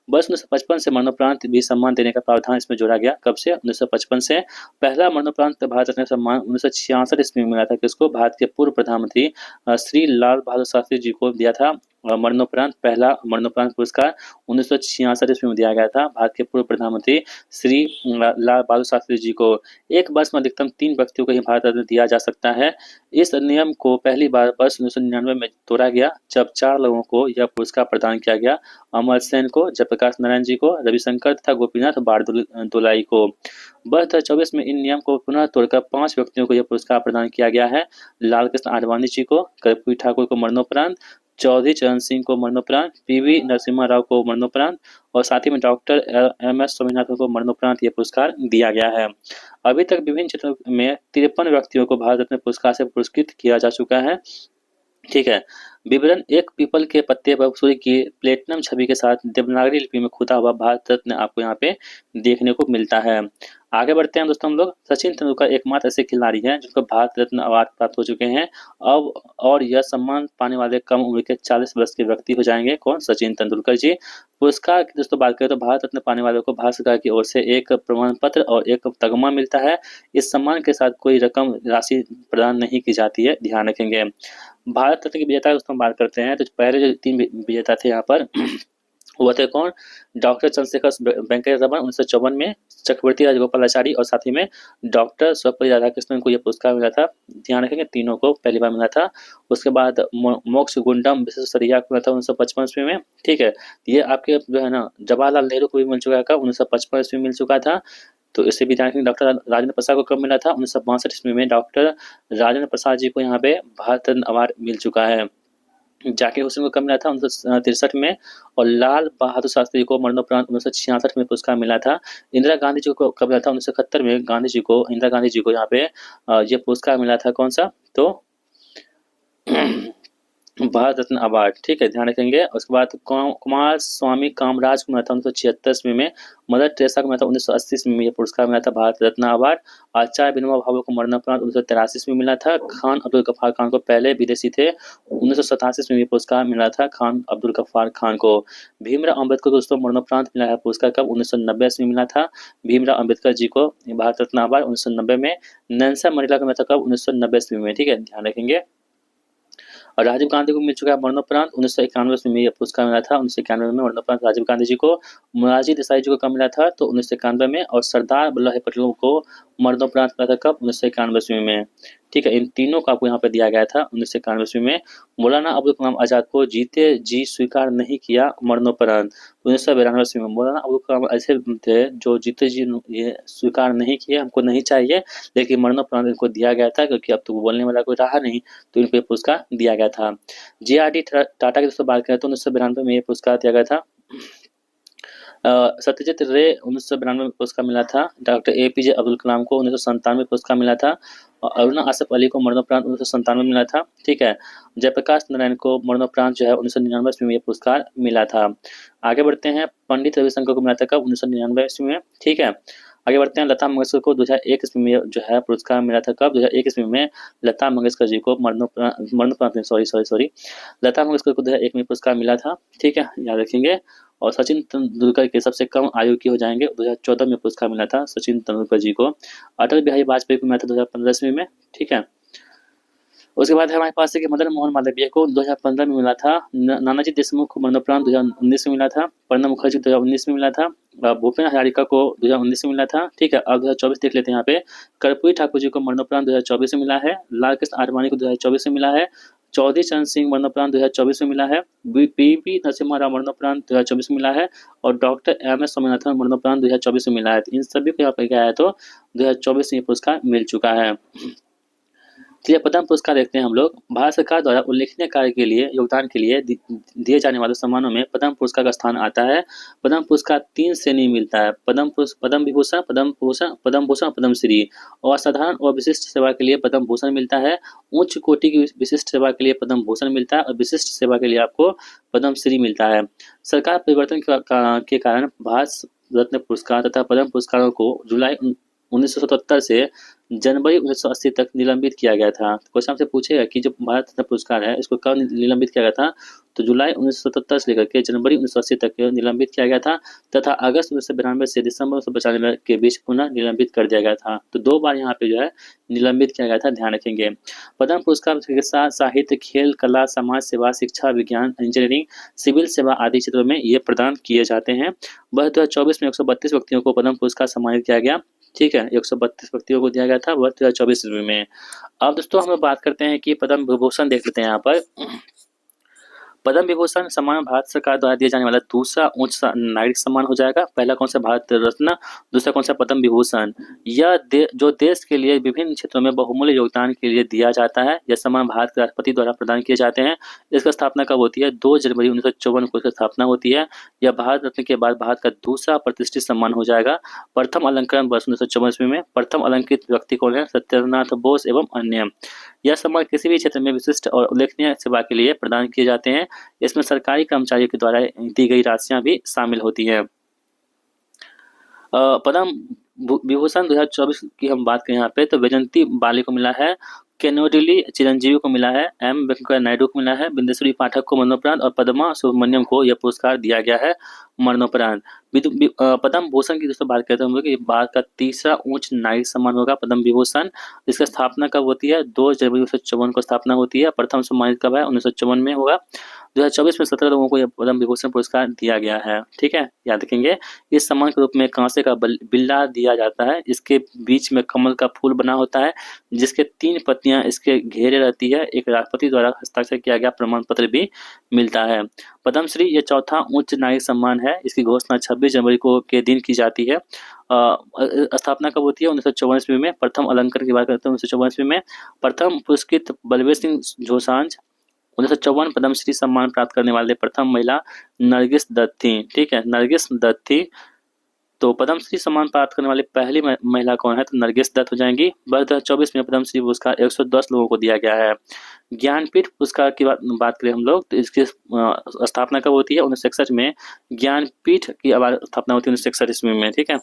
Speaker 1: वर्ष 1955 से मरणोपरांत भी सम्मान देने का प्रावधान इसमें जोड़ा गया। कब से? 1955 से। पहला मरणोपरांत भारत रत्न सम्मान 1966 ईस्वी में मिला था। किसको? भारत के पूर्व प्रधानमंत्री श्री लाल बहादुर शास्त्री जी को दिया था। मरणोपरांत पहला मरणोपरांत पुरस्कार 1966 ईस्वी में दिया गया था भारत के पूर्व प्रधानमंत्री श्री लाल बहादुर शास्त्री जी को। एक वर्ष में अधिकतम 3 व्यक्तियों को ही भारत रत्न दिया जा सकता है। इस नियम को पहली बार वर्ष 1999 में तोड़ा गया, जब 4 लोगों को यह पुरस्कार प्रदान किया गया। अमर सेन को, जयप्रकाश नारायण जी को, रविशंकर तथा गोपीनाथ बारदुलाई को। वर्ष 2024 में इन नियम को पुनः तोड़कर 5 व्यक्तियों को यह पुरस्कार प्रदान किया गया है। लालकृष्ण आडवाणी जी को, कर्पूरी ठाकुर को मरणोपरांत, चौधरी चरण सिंह को मरणोपरांत, पीवी नरसिम्हा राव को मरणोपरांत और साथ ही में डॉक्टर एम.एस. स्वामीनाथन को मरणोपरांत यह पुरस्कार दिया गया है। अभी तक विभिन्न क्षेत्रों में 53 व्यक्तियों को भारत रत्न पुरस्कार से पुरस्कृत किया जा चुका है। ठीक है, विवरण। एक पीपल के पत्ते पर सूर्य की प्लेटिनम छवि के साथ देवनागरी लिपि में खुदा हुआ भारत रत्न आपको यहाँ पे देखने को मिलता है। आगे बढ़ते हैं दोस्तों हम लोग। सचिन तेंदुलकर एकमात्र ऐसे खिलाड़ी हैं जिनको भारत रत्न अवार्ड प्राप्त हो चुके हैं अब, और यह सम्मान पाने वाले कम उम्र के 40 वर्ष के व्यक्ति हो जाएंगे। कौन? सचिन तेंदुलकर जी। पुरस्कार की दोस्तों बात करें तो भारत रत्न पाने वालों को भारत सरकार की ओर से एक प्रमाण पत्र और एक तगमा मिलता है। इस सम्मान के साथ कोई रकम राशि प्रदान नहीं की जाती है, ध्यान रखेंगे। भारत रत्न के विजेता दोस्तों बात करते हैं तो पहले जो 3 विजेता थे यहाँ पर वो थे कौन? डॉक्टर चंद्रशेखर वेंकैया रमन 1954 में, चक्रवर्ती राजगोपालाचारी और साथ ही में डॉक्टर सर्वपल्ली राधाकृष्णन को यह पुरस्कार मिला था। ध्यान रखेंगे तीनों को पहली बार मिला था। उसके बाद मोक्ष गुंडम विश्वेश्वरैया को मिला था 1955 ईस्वी में। ठीक है, ये आपके जो है ना जवाहरलाल नेहरू को भी मिल चुका है। 1955 ईस्वी में मिल चुका था। तो इससे भी ध्यान रखेंगे। डॉक्टर राजेंद्र प्रसाद को कब मिला था? 1962 ईस्वी में डॉक्टर राजेंद्र प्रसाद जी को यहाँ पे भारत रत्न अवार्ड मिल चुका है। जाकिर हुसैन को कब मिला था? 1963 में। और लाल बहादुर शास्त्री को मरणोपरांत 1966 में पुरस्कार मिला था। इंदिरा गांधी जी को कब मिला था? 1971 में इंदिरा गांधी जी को यहाँ पे ये पुरस्कार मिला था। कौन सा? तो भारत रत्न अवार्ड। ठीक है, ध्यान रखेंगे। उसके बाद कुमार स्वामी कामराज को मिला था 1976 ईस्वी में। मदर टेरेसा को मिला था 1980 ईस्वी में, यह पुरस्कार मिला था भारत रत्न अवार्ड। आचार्य विनोबा भावे को मरणोपरांत 1983 ईस्वी में मिला था। खान अब्दुल गफ्फार खान को, पहले विदेशी थे, 1987 ईस्वी में पुरस्कार मिला था खान अब्दुल गफ्फार खान को। भीमराव अम्बेडकर को दोस्तों मरणोपरांत मिला है पुरस्कार। कब? 1990 ईस्वी में मिला था भीमराव अम्बेडकर जी को भारत रत्न अवार्ड 1990 में। नेल्सन मंडेला को मिला था कब? 1990 ईस्वी में। ठीक है, ध्यान रखेंगे। और राजीव गांधी को मिल चुका है मरणोपरांत 1991 में, यह पुरस्कार मिला था 1991 में मरणोपरांत राजीव गांधी जी को। मोरारजी देसाई जी को कब मिला था? तो 1991 में। और सरदार वल्लभ भाई पटेल को मरणोपरांत मिला था कब? 1991 में। ठीक है, इन तीनों को आपको यहाँ पे दिया गया था 1991 ईस्वी में। मौलाना अबुल कलाम आजाद को जीते जी स्वीकार नहीं किया मरणोपरांत 1992 ईस्वी में। मौलाना अबुल कलाम ऐसे थे जो जीते जी ये स्वीकार नहीं किए, हमको नहीं चाहिए, लेकिन मरणोपरांत इनको दिया गया था क्योंकि अब तो बोलने वाला कोई रहा नहीं, तो इनको पुरस्कार दिया गया था। जे.आर.डी. टाटा की दोस्तों बात करें तो 1992 में ये पुरस्कार दिया गया था। सत्यजीत रे 1992 में पुरस्कार मिला था। डॉक्टर एपीजे अब्दुल कलाम को 1997 में पुरस्कार मिला था। और अरुणा आसफ अली को मरणोपरांत 1997 में मिला था। ठीक है। जयप्रकाश नारायण को मरणोपरांत जो है 1999 ईस्वी में ये पुरस्कार मिला था। आगे बढ़ते हैं, पंडित रविशंकर को मिला था कब? 1999 ईस्वी में। ठीक है। आगे बढ़ते हैं, लता मंगेशकर को 2001 ईस्वी में जो है पुरस्कार मिला था कब? 2001 ईस्वी में लता मंगेशकर जी को मरणोपरांत सॉरी लता मंगेशकर को 2001 में पुरस्कार मिला था। ठीक है, याद रखेंगे। और सचिन तेंदुलकर के सबसे कम आयु के हो जाएंगे, 2014 में पुरस्कार मिला था सचिन तेंदुलकर जी को। अटल बिहारी वाजपेयी को मिला था 2015 ईस्वी में। ठीक है। उसके बाद हमारे पास है कि मदन मोहन मालवीय को 2015 में मिला था। नानाजी देशमुख को मरणोपरांत 2019 में मिला था। प्रणब मुखर्जी 2019 में मिला था। भूपेन हजारिका को 2019 में मिला था। ठीक है। अब 2024 देख लेते हैं यहाँ पे। कर्पूरी ठाकुर जी को मरणोपरांत 2024 में मिला है। लाल कृष्ण आडवाणी को 2024 में मिला है। चौधरी चरण सिंह मरणोपरांत 2024 में मिला है। पी नरसिम्हा राव मरणोपरांत 2024 में मिला है। और डॉक्टर एम.एस. स्वामीनाथन मरणोपरांत 2024 में मिला है। इन सभी को यहाँ पे क्या है तो 2024 में पुरस्कार मिल चुका है। चलिए पद्म पुरस्कार देखते हैं हम लोग। भारत सरकार द्वारा उल्लेखनीय कार्य के लिए योगदान के लिए दिए जाने वाले सम्मानों में पद्म पुरस्कार का स्थान आता है। पद्म पुरस्कार 3 श्रेणी में मिलता है, पद्म विभूषण, पद्म भूषण, पद्मश्री। और साधारण और विशिष्ट सेवा के लिए पद्म भूषण मिलता है। उच्च कोटि की विशिष्ट सेवा के लिए पद्म भूषण मिलता है और विशिष्ट सेवा के लिए आपको पद्मश्री मिलता है। सरकार परिवर्तन के कारण भारत रत्न पुरस्कार तथा पद्म पुरस्कारों को जुलाई 1977 से जनवरी 1980 तक निलंबित किया गया था। क्वेश्चन आपसे पूछेगा कि जो भारत रत्न पुरस्कार है इसको कब निलंबित किया गया था? तो जुलाई 1977 से लेकर के जनवरी 1980 तक निलंबित किया गया था तथा अगस्त 1992 से दिसंबर 1995 के बीच पुनः निलंबित कर दिया गया था। तो 2 बार यहाँ पे जो है निलंबित किया गया था, ध्यान रखेंगे। पद्म पुरस्कार के साथ साहित्य, खेल, कला, समाज सेवा, शिक्षा, विज्ञान, इंजीनियरिंग, सिविल सेवा आदि क्षेत्रों में ये प्रदान किए जाते हैं। वर्ष 2024 में 132 व्यक्तियों को पद्म पुरस्कार सम्मानित किया गया। ठीक है, 132 व्यक्तियों को दिया गया था वर्ष 2024 ईस्वी में। अब दोस्तों हम बात करते हैं कि पद्म विभूषण देख लेते हैं यहाँ पर। पद्म विभूषण सम्मान भारत सरकार द्वारा दिए जाने वाला दूसरा उच्च नागरिक सम्मान हो जाएगा। पहला कौन सा? भारत रत्न। दूसरा कौन सा? पद्म विभूषण। यह जो देश के लिए विभिन्न क्षेत्रों में बहुमूल्य योगदान के लिए दिया जाता है। यह सम्मान भारत के राष्ट्रपति द्वारा प्रदान किए जाते हैं। इसका स्थापना कब होती है? 2 जनवरी 1954 को इसकी स्थापना होती है। यह भारत रत्न के बाद भारत का दूसरा प्रतिष्ठित सम्मान हो जाएगा। प्रथम अलंकरण वर्ष 1954 ईस्वी में। प्रथम अलंकृत व्यक्ति कौन है? सत्येंद्रनाथ बोस एवं अन्य। यह सम्मान किसी भी क्षेत्र में विशिष्ट और उल्लेखनीय सेवा के लिए प्रदान किए जाते हैं। इसमें सरकारी कर्मचारियों के द्वारा दी गई राशियां भी शामिल होती हैं। पद्म विभूषण 2024 की हम बात करें यहाँ पे तो वैजयंती बाली को मिला है। केनोडिली चिरंजीवी को मिला है। एम वेंकैया नायडू को मिला है। बिंदेश्वरी पाठक को मरणोपरांत और पद्मा सुब्रमण्यम को यह पुरस्कार दिया गया है मरणोपरांत। पद्म भूषण की दोस्तों बात करते हैं हम लोग कि भारत का तीसरा उच्च नागरिक सम्मान होगा पद्म विभूषण। इसका स्थापना कब होती है? 2 जनवरी 1954 को स्थापना होती है। प्रथम सम्मानित कब है? 1954 में होगा। 2024 में 17 लोगों को यह पद्म विभूषण पुरस्कार दिया गया है। ठीक है, याद रखेंगे। इस सम्मान के रूप में कांसे का बिल्ला दिया जाता है। इसके बीच में कमल का फूल बना होता है जिसके 3 पत्तियां इसके घेरे रहती है। एक राष्ट्रपति द्वारा हस्ताक्षर किया गया प्रमाण पत्र भी मिलता है। पद्मश्री ये चौथा उच्च नागरिक सम्मान है। इसकी घोषणा 26 जनवरी को के दिन की जाती है। स्थापना कब होती है? 1954 ईस्वी में। प्रथम अलंकरण की बात करते हैं 1954 ईस्वी में। प्रथम पुरस्कृत बलबीर सिंह जोसांझ 1954 पद्मश्री सम्मान प्राप्त करने वाले प्रथम महिला नरगिस दत्त थी। ठीक है, नरगिस दत्त थी। तो पद्मश्री सम्मान प्राप्त करने वाली पहली महिला कौन है? तो नरगिस दत्त हो जाएंगी। वर्ष 2024 में पद्मश्री पुरस्कार 110 लोगों को दिया गया है। ज्ञानपीठ पुरस्कार की बात करें हम लोग तो इसकी स्थापना कब होती है? 1961 में ज्ञानपीठ की स्थापना होती है 1961 ईस्वी में। ठीक है,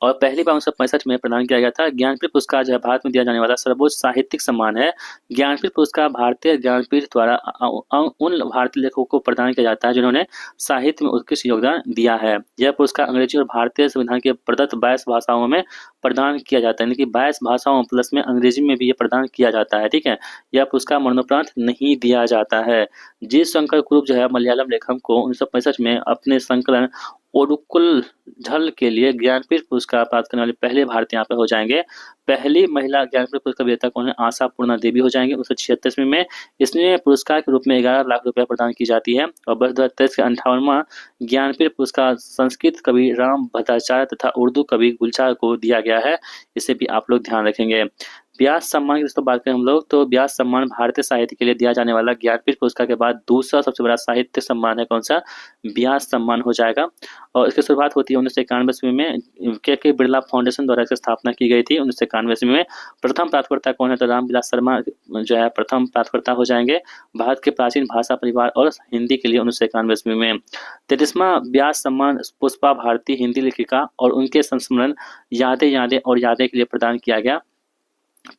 Speaker 1: और पहली बार 1965 में प्रदान किया गया था। ज्ञानपीठ पुरस्कार जो है भारत में दिया जाने वाला सर्वोच्च साहित्यिक सम्मान है। ज्ञानपीठ पुरस्कार भारतीय ज्ञानपीठ द्वारा उन भारतीय लेखकों को प्रदान किया जाता है जिन्होंने साहित्य में उत्कृष्ट योगदान दिया है। यह पुरस्कार अंग्रेजी और भारतीय संविधान के प्रदत्त 22 भाषाओं में प्रदान किया जाता है, यानी कि 22 भाषाओं प्लस में अंग्रेजी में भी ये प्रदान किया जाता है। ठीक है, यह पुरस्कार मरणोपरांत नहीं दिया जाता है। जी शंकर कुरुप जो है मलयालम लेखक को 1965 में अपने संकलन ओडुकुल झल के लिए ज्ञानपीठ पुरस्कार प्राप्त करने वाले पहले भारतीय यहाँ पे हो जाएंगे। पहली महिला ज्ञानपीठ पुरस्कार विजेता कौन है? आशा पूर्णा देवी हो जाएंगे 1976 में। इसमें पुरस्कार के रूप में 11 लाख रुपए प्रदान की जाती है। और वर्ष 2023 के 58वां ज्ञानपीठ पुरस्कार संस्कृत कवि राम भद्राचार्य तथा उर्दू कवि गुलजार को दिया गया है। इसे भी आप लोग ध्यान रखेंगे। व्यास सम्मान की दोस्तों बात करें हम लोग, तो व्यास सम्मान भारतीय साहित्य के लिए दिया जाने वाला ज्ञानपीठ पुरस्कार के बाद दूसरा सबसे बड़ा साहित्य सम्मान है। कौन सा? व्यास सम्मान हो जाएगा। और इसकी शुरुआत होती है 1991 ईस्वी में के बिरला फाउंडेशन द्वारा इसकी स्थापना की गई थी 1991 ईस्वी में। प्रथम प्राप्तकर्ता कौन है? तो रामविलास शर्मा जो है प्रथम प्राप्तकर्ता हो जाएंगे भारत के प्राचीन भाषा परिवार और हिंदी के लिए 1991 ईस्वी में। 33वां व्यास सम्मान पुष्पा भारती हिंदी लेखिका और उनके संस्मरण यादें यादें और यादें के लिए प्रदान किया गया।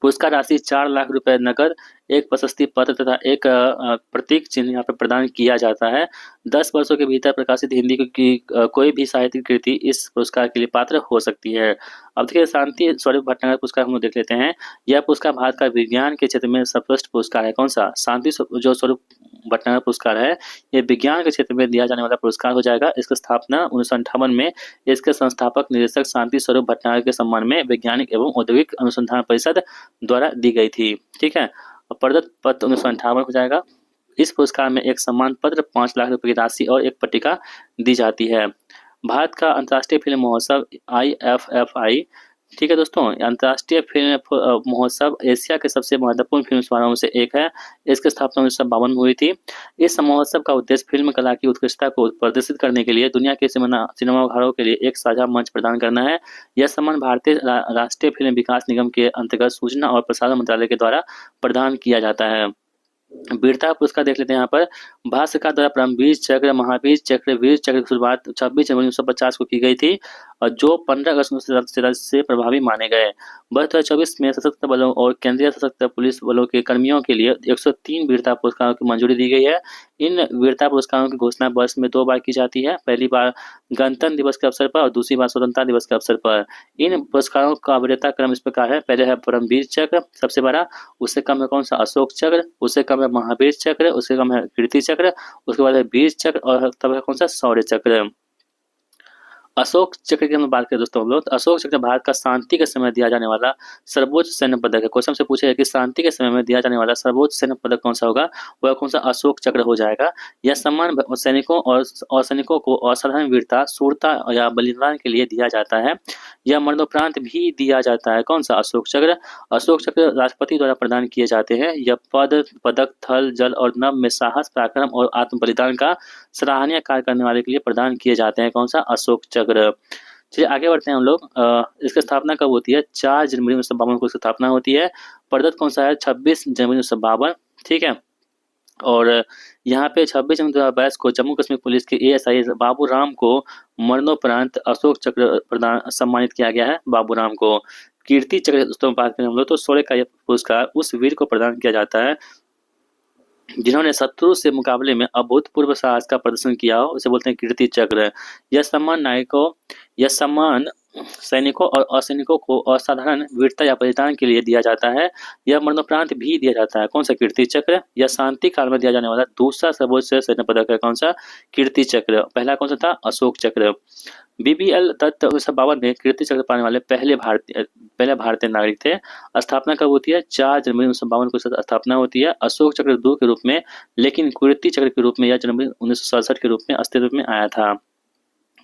Speaker 1: पुरस्कार राशि 4 लाख रुपए नकद, एक प्रशस्ति पत्र तथा एक प्रतीक चिन्ह यहाँ पे प्रदान किया जाता है। 10 वर्षों के भीतर प्रकाशित हिंदी की कोई भी साहित्यिक कृति इस पुरस्कार के लिए पात्र हो सकती है। अब देखिए शांति स्वरूप भटनागर पुरस्कार हम लोग देख लेते हैं। यह पुरस्कार भारत का विज्ञान के क्षेत्र में सर्वश्रेष्ठ पुरस्कार है। कौन सा? शांति जो स्वरूप भटनागर पुरस्कार है, ये विज्ञान के क्षेत्र में दिया जाने वाला पुरस्कार हो जाएगा। इसकी स्थापना 1958 में इसके संस्थापक निदेशक शांति स्वरूप भटनागर के सम्मान में वैज्ञानिक एवं औद्योगिक अनुसंधान परिषद द्वारा दी गई थी। ठीक है, प्रदत्त पत्र 1958 हो जाएगा। इस पुरस्कार में एक सम्मान पत्र, 5 लाख रुपए की राशि और एक पट्टिका दी जाती है। भारत का अंतर्राष्ट्रीय फिल्म महोत्सव IFFI, ठीक है दोस्तों, अंतर्राष्ट्रीय फिल्म महोत्सव एशिया के सबसे महत्वपूर्ण फिल्म समारोह में से एक है। इसकी स्थापना 1952 में हुई थी। इस महोत्सव का उद्देश्य फिल्म कला की उत्कृष्टता को प्रदर्शित करने के लिए दुनिया के सिनेमाघरों के लिए एक साझा मंच प्रदान करना है। यह सम्मान भारतीय राष्ट्रीय फिल्म विकास निगम के अंतर्गत सूचना और प्रसारण मंत्रालय के द्वारा प्रदान किया जाता है। वीरता पुरस्कार देख लेते हैं यहाँ पर। भारत सरकार द्वारा परमवीर चक्र, महावीर चक्र, वीर चक्र की शुरुआत 26 जनवरी 1950 को की गई थी और जो 15 अगस्त 1977 से प्रभावी माने गए। वर्ष 2024 में सशस्त्र बलों और केंद्रीय सशस्त्र पुलिस बलों के कर्मियों के लिए 103 वीरता पुरस्कारों की मंजूरी दी गई है। इन वीरता पुरस्कारों की घोषणा वर्ष में 2 बार की जाती है, पहली बार गणतंत्र दिवस के अवसर पर और दूसरी बार स्वतंत्रता दिवस के अवसर पर। इन पुरस्कारों का वरीयता क्रम इस प्रकार है। पहले है परमवीर चक्र सबसे बड़ा, उससे कम है कौन सा? अशोक चक्र, उससे कम है महावीर चक्र, उससे कम है कीर्ति चक्र, उसके बाद है वीर चक्र और तब है कौन सा? शौर्य चक्र। अशोक चक्र की हम बात करें दोस्तों हम लोग, तो अशोक चक्र भारत का शांति के समय दिया जाने वाला सर्वोच्च सैन्य पदक है। क्वेश्चन से पूछे कि शांति के समय में दिया जाने वाला सर्वोच्च सैन्य पदक कौन सा होगा? वह कौन सा? अशोक चक्र हो जाएगा। यह सम्मान सैनिकों को असाधारण वीरता, शूरता या बलिदान के लिए दिया जाता है। यह मरणोपरांत भी दिया जाता है। कौन सा? अशोक चक्र। अशोक चक्र राष्ट्रपति द्वारा प्रदान किए जाते हैं। यह पदक थल, जल और नभ में साहस, पराक्रम और आत्म बलिदान का सराहनीय कार्य करने वाले के लिए प्रदान किए जाते हैं। कौन सा? अशोक चक्र। चलिए आगे बढ़ते हैं हम लोग। इसकी स्थापना कब होती है? 4 जनवरी 1952 को इसकी स्थापना होती है। प्रदत्त कौन सा है? 26 जनवरी 1952। ठीक है, और यहाँ पे 26 जनवरी 2022 को जम्मू कश्मीर पुलिस के ASI बाबू राम को मरणोपरांत अशोक चक्र प्रदान सम्मानित किया गया है। बाबू राम को कीर्ति चक्र दोस्तों बात करें हम लोग, तो शौर्य का यह पुरस्कार उस वीर को प्रदान किया जाता है जिन्होंने शत्रु से मुकाबले में अभूतपूर्व साहस का प्रदर्शन किया हो, उसे बोलते हैं कीर्ति चक्र। यह सम्मान सैनिकों और असैनिकों को असाधारण वीरता या बलिदान के लिए दिया जाता है। यह मरणोपरांत भी दिया जाता है। कौन सा? कीर्ति चक्र। यह शांति काल में दिया जाने वाला दूसरा सर्वोच्च सैन्य पदक है। कौन सा? कीर्ति चक्र। पहला कौन सा था? अशोक चक्र। BBL दत्त 1952 में कीर्ति चक्र पाने वाले पहले भारतीय नागरिक थे। स्थापना कब होती है? 4 जनवरी 1952 को स्थापना होती है। अशोक चक्र 2 के रूप में, लेकिन कीर्ति चक्र के रूप में यह जनवरी 1967 के रूप में अस्तित्व में आया था।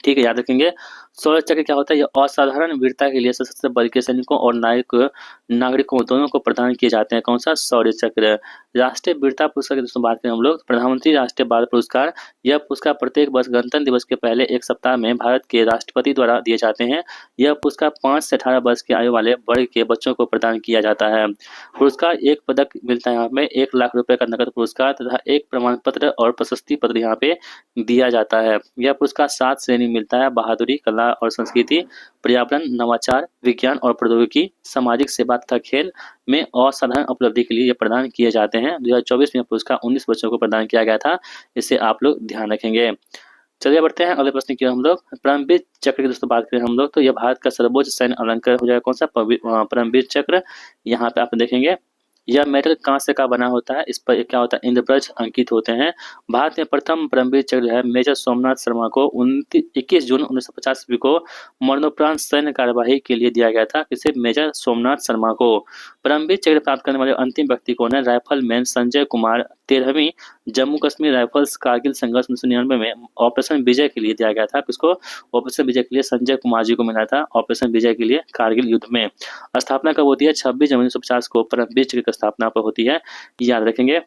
Speaker 1: ठीक है, याद रखेंगे। शौर्य चक्र क्या होता है? यह असाधारण वीरता के लिए सशस्त्र बल के सैनिकों और नागरिकों दोनों को प्रदान किए जाते हैं। कौन सा? शौर्य चक्र। राष्ट्रीय वीरता पुरस्कार की दोस्तों बात करें हम लोग, प्रधानमंत्री राष्ट्रीय बाल पुरस्कार। यह पुरस्कार प्रत्येक वर्ष गणतंत्र दिवस के पहले एक सप्ताह में भारत के राष्ट्रपति द्वारा दिए जाते हैं। यह पुरस्कार 5 से 18 वर्ष की आयु वाले वर्ग के बच्चों को प्रदान किया जाता है। पुरस्कार एक पदक मिलता है यहाँ पे, 1 लाख रुपए का नकद पुरस्कार तथा एक प्रमाण पत्र और प्रशस्ति पत्र यहाँ पे दिया जाता है। यह पुरस्कार 7 श्रेणी मिलता है: बहादुरी, कला और संस्कृति, पर्यावरण, नवाचार, विज्ञान और प्रौद्योगिकी, सामाजिक सेवा तथा खेल में असाधारण उपलब्धि के लिए ये प्रदान किए जाते हैं। 2024 में पुरस्कार 19 बच्चों को प्रदान किया गया था। इसे आप लोग ध्यान रखेंगे। चलिए बढ़ते हैं अगले प्रश्न की ओर हम लोग। परमवीर चक्र की दोस्तों बात करें हम लोग, तो यह भारत का सर्वोच्च सैन्य अलंकार हो जाएगा। कौन सा? परमवीर चक्र। यहाँ पे आप देखेंगे यह मेडल कांस्य का बना होता है। इस पर क्या होता है, इंद्रप्रस्थ अंकित होते हैं। भारत में प्रथम परमवीर चक्र जो है मेजर सोमनाथ शर्मा को 21 जून 1950 ईस्वी को मरणोपरांत सैन्य कार्यवाही के लिए दिया गया था। किसे, मेजर सोमनाथ शर्मा को। परमवीर चक्र प्राप्त करने वाले अंतिम व्यक्ति कौन है, राइफलमैन संजय कुमार। 13वीं जम्मू कश्मीर राइफल्स कारगिल संघर्ष 1999 में ऑपरेशन विजय के लिए दिया गया था। किसको, ऑपरेशन विजय के लिए संजय कुमार जी को मिला था ऑपरेशन विजय के लिए कारगिल युद्ध में। स्थापना कब होती है, 26 जनवरी 1950 को परमवीर चक्र की स्थापना पर होती है, याद रखेंगे।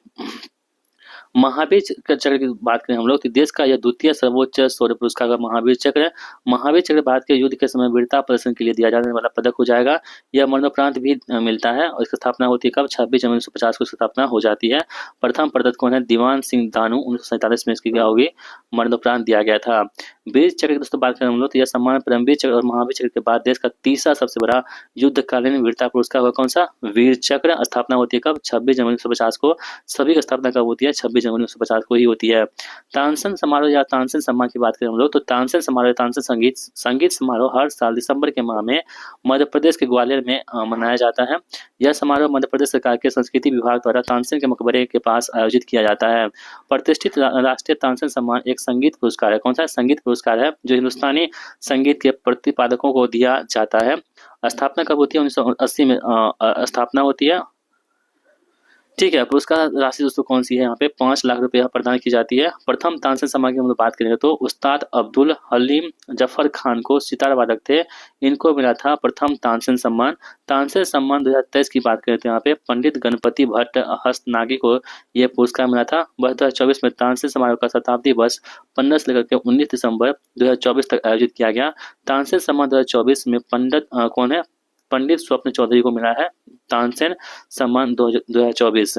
Speaker 1: महावीर चक्र की बात करें हम लोग तो देश का यह द्वितीय सर्वोच्च शौर्य पुरस्कार का महावीर चक्र है। महावीर चक्र भारत के युद्ध के समय वीरता प्रदर्शन के लिए दिया जाने वाला पदक हो जाएगा। यह मरणोपरांत भी मिलता है और इसकी स्थापना होती है कब, 26 जनवरी 1950 को स्थापना हो जाती है। प्रथम प्रदत्त कौन है, दीवान सिंह दानू। 1947 में इसकी क्या होगी, मरणोपरांत दिया गया था। वीर चक्र की दोस्तों बात करें हम लोग तो यह सम्मान परमवीर चक्र और महावीर चक्र के बाद देश का तीसरा सबसे बड़ा युद्धकालीन वीरता पुरस्कार होगा। कौन सा, वीर चक्र। स्थापना होती है कब, 26 जनवरी 1950 को। सभी की स्थापना कब होती है, 26 जनवरी 1950 को ही होती है। तानसेन समारोह या तानसेन सम्मान की बात करें हम लोग तो तानसेन समारोह, तानसेन संगीत समारोह हर साल दिसंबर के माह में मध्य प्रदेश के ग्वालियर में मनाया जाता है। यह समारोह मध्य प्रदेश सरकार के संस्कृति विभाग द्वारा तानसेन के मकबरे के पास आयोजित किया जाता है। प्रतिष्ठित राष्ट्रीय तानसेन सम्मान एक संगीत पुरस्कार है। कौन सा, संगीत पुरस्कार है जो हिंदुस्तानी संगीत के प्रतिपादकों को दिया जाता है। स्थापना कब होती है, 1980 में स्थापना होती है। ठीक है, पुरस्कार राशि दोस्तों कौन सी है, यहाँ पे 5 लाख रुपया प्रदान की जाती है। प्रथम तानसेन सम्मान की हम लोग बात करेंगे तो उस्ताद अब्दुल हलीम जफर खान को, सितार वादक थे, इनको मिला था प्रथम तानसेन सम्मान। तानसेन सम्मान 2023 की बात करें तो यहाँ पे पंडित गणपति भट्ट हस्तनागी को यह पुरस्कार मिला था। वर्ष 2024 में तानसेन समारोह का शताब्दी वर्ष 15 से लेकर के 19 दिसंबर 2024 तक आयोजित किया गया। तानसेन सम्मान 2024 में पंडित कौन है, पंडित स्वप्न चौधरी को मिला है तानसेन सम्मान 2024।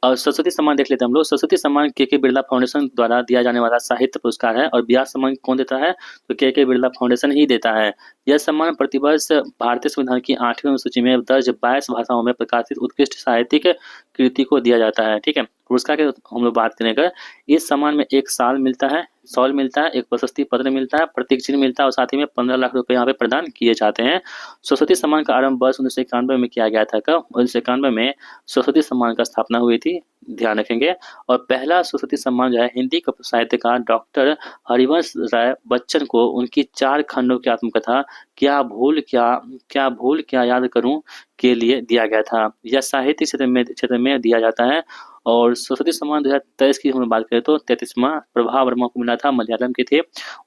Speaker 1: और सरस्वती सम्मान देख लेते हैं हम लोग। सरस्वती सम्मान के बिरला फाउंडेशन द्वारा दिया जाने वाला साहित्य पुरस्कार है और व्यास सम्मान कौन देता है, तो के बिरला फाउंडेशन ही देता है। यह सम्मान प्रतिवर्ष भारतीय संविधान की 8वीं अनुसूची में दर्ज 22 भाषाओं में प्रकाशित उत्कृष्ट साहित्यिक कृति को दिया जाता है। ठीक है, पुरस्कार के हम लोग बात करेंगे। इस सम्मान में एक साल मिलता है, शॉल मिलता है, एक प्रशस्ति पत्र मिलता है, प्रतीक चिन्ह मिलता है और साथ ही में 15 लाख रुपए यहाँ पे प्रदान किए जाते हैं। सरस्वती सम्मान का आरंभ वर्ष 1991 में किया गया था। कब, 1991 में सरस्वती सम्मान का स्थापना हुई थी, ध्यान रखेंगे। और पहला सरस्वती सम्मान जो है हिंदी के साहित्यकार डॉक्टर हरिवंश राय बच्चन को उनकी 4 खंडों की आत्मकथा क्या भूल क्या याद करूं के लिए दिया गया था। यह साहित्य क्षेत्र में दिया जाता है। और सरस्वती सम्मान 2023 की हम बात करें तो 33वां प्रभा वर्मा को मिला था, मलयालम के थे।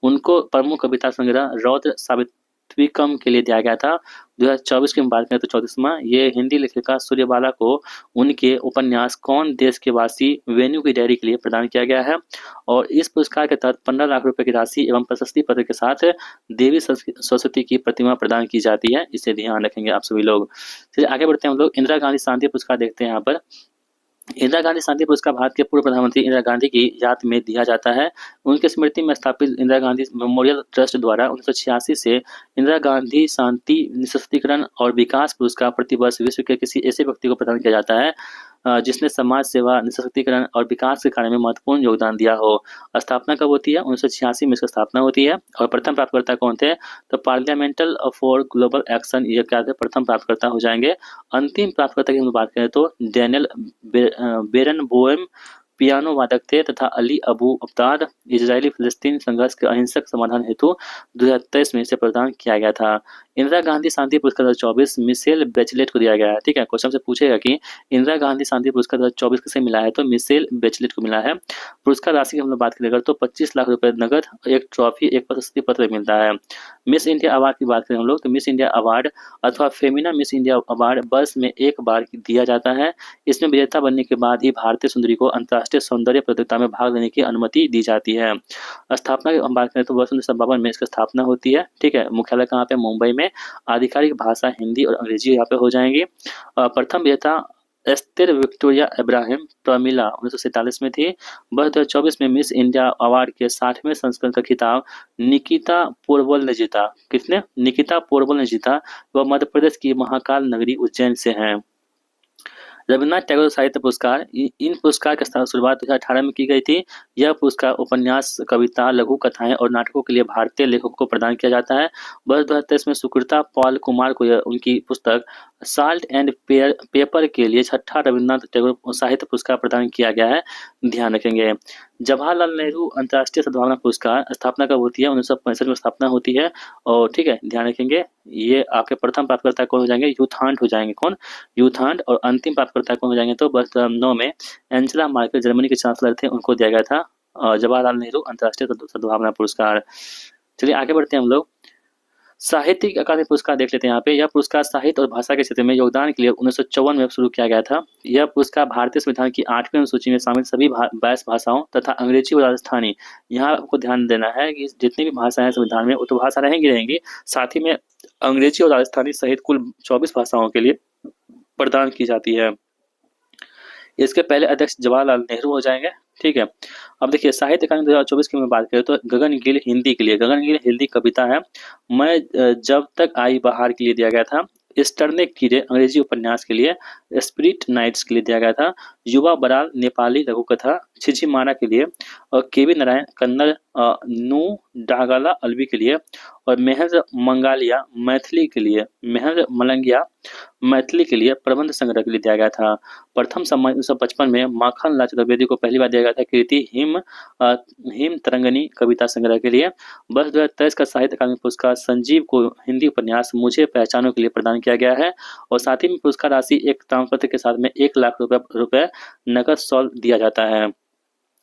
Speaker 1: उनको प्रमुख कविता संग्रह रौद्र सावित्रिकम के लिए दिया गया था। 2024 की हम बात करें तो 34वां ये हिंदी लेखिका सूर्यबाला को उनके उपन्यास कौन देश के वासी वेन्यू की डायरी के लिए प्रदान किया गया है। और इस पुरस्कार के तहत 15 लाख रुपए की राशि एवं प्रशस्ति पत्र के साथ देवी सरस्वती की प्रतिमा प्रदान की जाती है। इसे ध्यान रखेंगे आप सभी लोग। चलिए आगे बढ़ते हैं हम लोग। इंदिरा गांधी शांति पुरस्कार देखते हैं यहाँ पर। इंदिरा गांधी शांति पुरस्कार भारत के पूर्व प्रधानमंत्री इंदिरा गांधी की याद में दिया जाता है। उनकी स्मृति में स्थापित इंदिरा गांधी मेमोरियल ट्रस्ट द्वारा 1986 से इंदिरा गांधी शांति निःशस्त्रीकरण और विकास पुरस्कार प्रतिवर्ष विश्व के किसी ऐसे व्यक्ति को प्रदान किया जाता है जिसने समाज सेवा, निःशस्त्रीकरण और विकास के कार्य में महत्वपूर्ण योगदान दिया हो। स्थापना कब होती है, 1986 में इसकी स्थापना होती है। और प्रथम प्राप्तकर्ता कौन थे, तो पार्लियामेंटल फॉर ग्लोबल एक्शन, ये क्या थे, प्रथम प्राप्तकर्ता हो जाएंगे। अंतिम प्राप्तकर्ता की हम बात करें तो डैनियल बेरनबोएम पियानो वादक थे तथा अली अबू अब्ताद इजरायली फिलिस्तीन संघर्ष के अहिंसक समाधान हेतु 2023 में इसे प्रदान किया गया था। इंदिरा गांधी शांति पुरस्कार 2024 मिशेल बेचलेट को दिया गया है। ठीक है, क्वेश्चन से पूछेगा कि इंदिरा गांधी शांति पुरस्कार 2024 किसे मिला है, तो मिशेल बेचलेट को मिला है। पुरस्कार राशि की हम लोग बात करें तो 25 लाख रुपए नगद, एक ट्रॉफी, एक प्रशस्ति पत्र मिलता है। मिस इंडिया अवार्ड की बात करें हम लोग तो मिस इंडिया अवार्ड अथवा फेमिना मिस इंडिया अवार्ड वर्ष में एक बार दिया जाता है। इसमें विजेता बनने के बाद ही भारतीय सुंदरी को अंतर्राष्ट्रीय सौंदर्य प्रतियोगिता में भाग लेने की अनुमति दी जाती है। स्थापना की हम बात करें तो वर्ष 1952 में इसकी स्थापना होती है। ठीक है, मुख्यालय कहाँ पे, मुंबई में। आधिकारिक भाषा हिंदी और अंग्रेजी यहाँ पे हो जाएंगी। प्रथम विजेता एस्तेर विक्टोरिया इब्राहिम प्रमिला 1947 में थी। वर्ष 2024 में मिस इंडिया अवार्ड के 60वें संस्करण का खिताब निकिता पोरवल ने जीता। किसने, निकिता पोरवल ने जीता। वह मध्य प्रदेश की महाकाल नगरी उज्जैन से हैं। रविन्द्रनाथ टैगोर साहित्य पुरस्कार, इन पुरस्कार की शुरुआत 2018 में की गई थी। यह पुरस्कार उपन्यास, कविता, लघु कथाएं और नाटकों के लिए भारतीय लेखकों को प्रदान किया जाता है। वर्ष 2023 में सुकृता पॉल कुमार को उनकी पुस्तक साल्ट एंड पेपर के लिए छठा रविन्द्रनाथ टैगोर साहित्य पुरस्कार प्रदान किया गया है, ध्यान रखेंगे। जवाहरलाल नेहरू अंतर्राष्ट्रीय सद्भावना पुरस्कार स्थापना कब होती है? 1965 में स्थापना होती है। और ठीक है, ध्यान रखेंगे ये आपके प्रथम प्राप्तकर्ता कौन हो जाएंगे? यूथांड हो जाएंगे। कौन? यूथांड। और अंतिम प्राप्तकर्ता कौन हो जाएंगे? तो वर्ष 2009 में एंजेला मार्केल जर्मनी के चांसलर थे, उनको दिया गया था जवाहरलाल नेहरू अंतर्राष्ट्रीय सद्भावना पुरस्कार। चलिए आगे बढ़ते हैं हम लोग। साहित्यिक अकादमी पुरस्कार देख लेते हैं यहाँ पे। यह पुरस्कार साहित्य और भाषा के क्षेत्र में योगदान के लिए 1954 में शुरू किया गया था। यह पुरस्कार भारतीय संविधान की 8वीं अनुसूची में शामिल सभी 22 भाषाओं तथा अंग्रेजी और राजस्थानी, यहाँ आपको ध्यान देना है कि जितनी भी भाषाएं संविधान में वो तो भाषा रहेंगी, साथ ही में अंग्रेजी और राजस्थानी सहित कुल 24 भाषाओं के लिए प्रदान की जाती है। इसके पहले अध्यक्ष जवाहरलाल नेहरू हो जाएंगे। ठीक है, अब देखिए साहित्य अकादमी 2024 की मैं बात करें तो गगनगिल हिंदी के लिए, गगनगिल हिंदी कविता है। मैं जब तक आई बहार के लिए दिया गया था। ईस्टर्ने कीड़े अंग्रेजी उपन्यास के लिए। स्पिरिट नाइट्स के लिए दिया गया था। युवा बराल नेपाली लघु कथा छिछिमारा के लिए। और केवी नारायण कन्नड़ नू डागाला अल्वी के लिए। और मेहर मंगालिया मैथिली के लिए, मेहर मलंगिया मैथिली के लिए प्रबंध संग्रह के लिए दिया गया था। प्रथम सम्मान 1955 में माखन लाल चतुर्वेदी को पहली बार दिया गया था कीर्ति हिम तरंगनी कविता संग्रह के लिए। वर्ष 2023 का साहित्य अकादमी पुरस्कार संजीव को हिंदी उपन्यास मुझे पहचानो के लिए प्रदान किया गया है। और साथ ही में पुरस्कार राशि एक ताम्रपत्र के साथ में 1 लाख रुपए नकद शॉल दिया जाता है।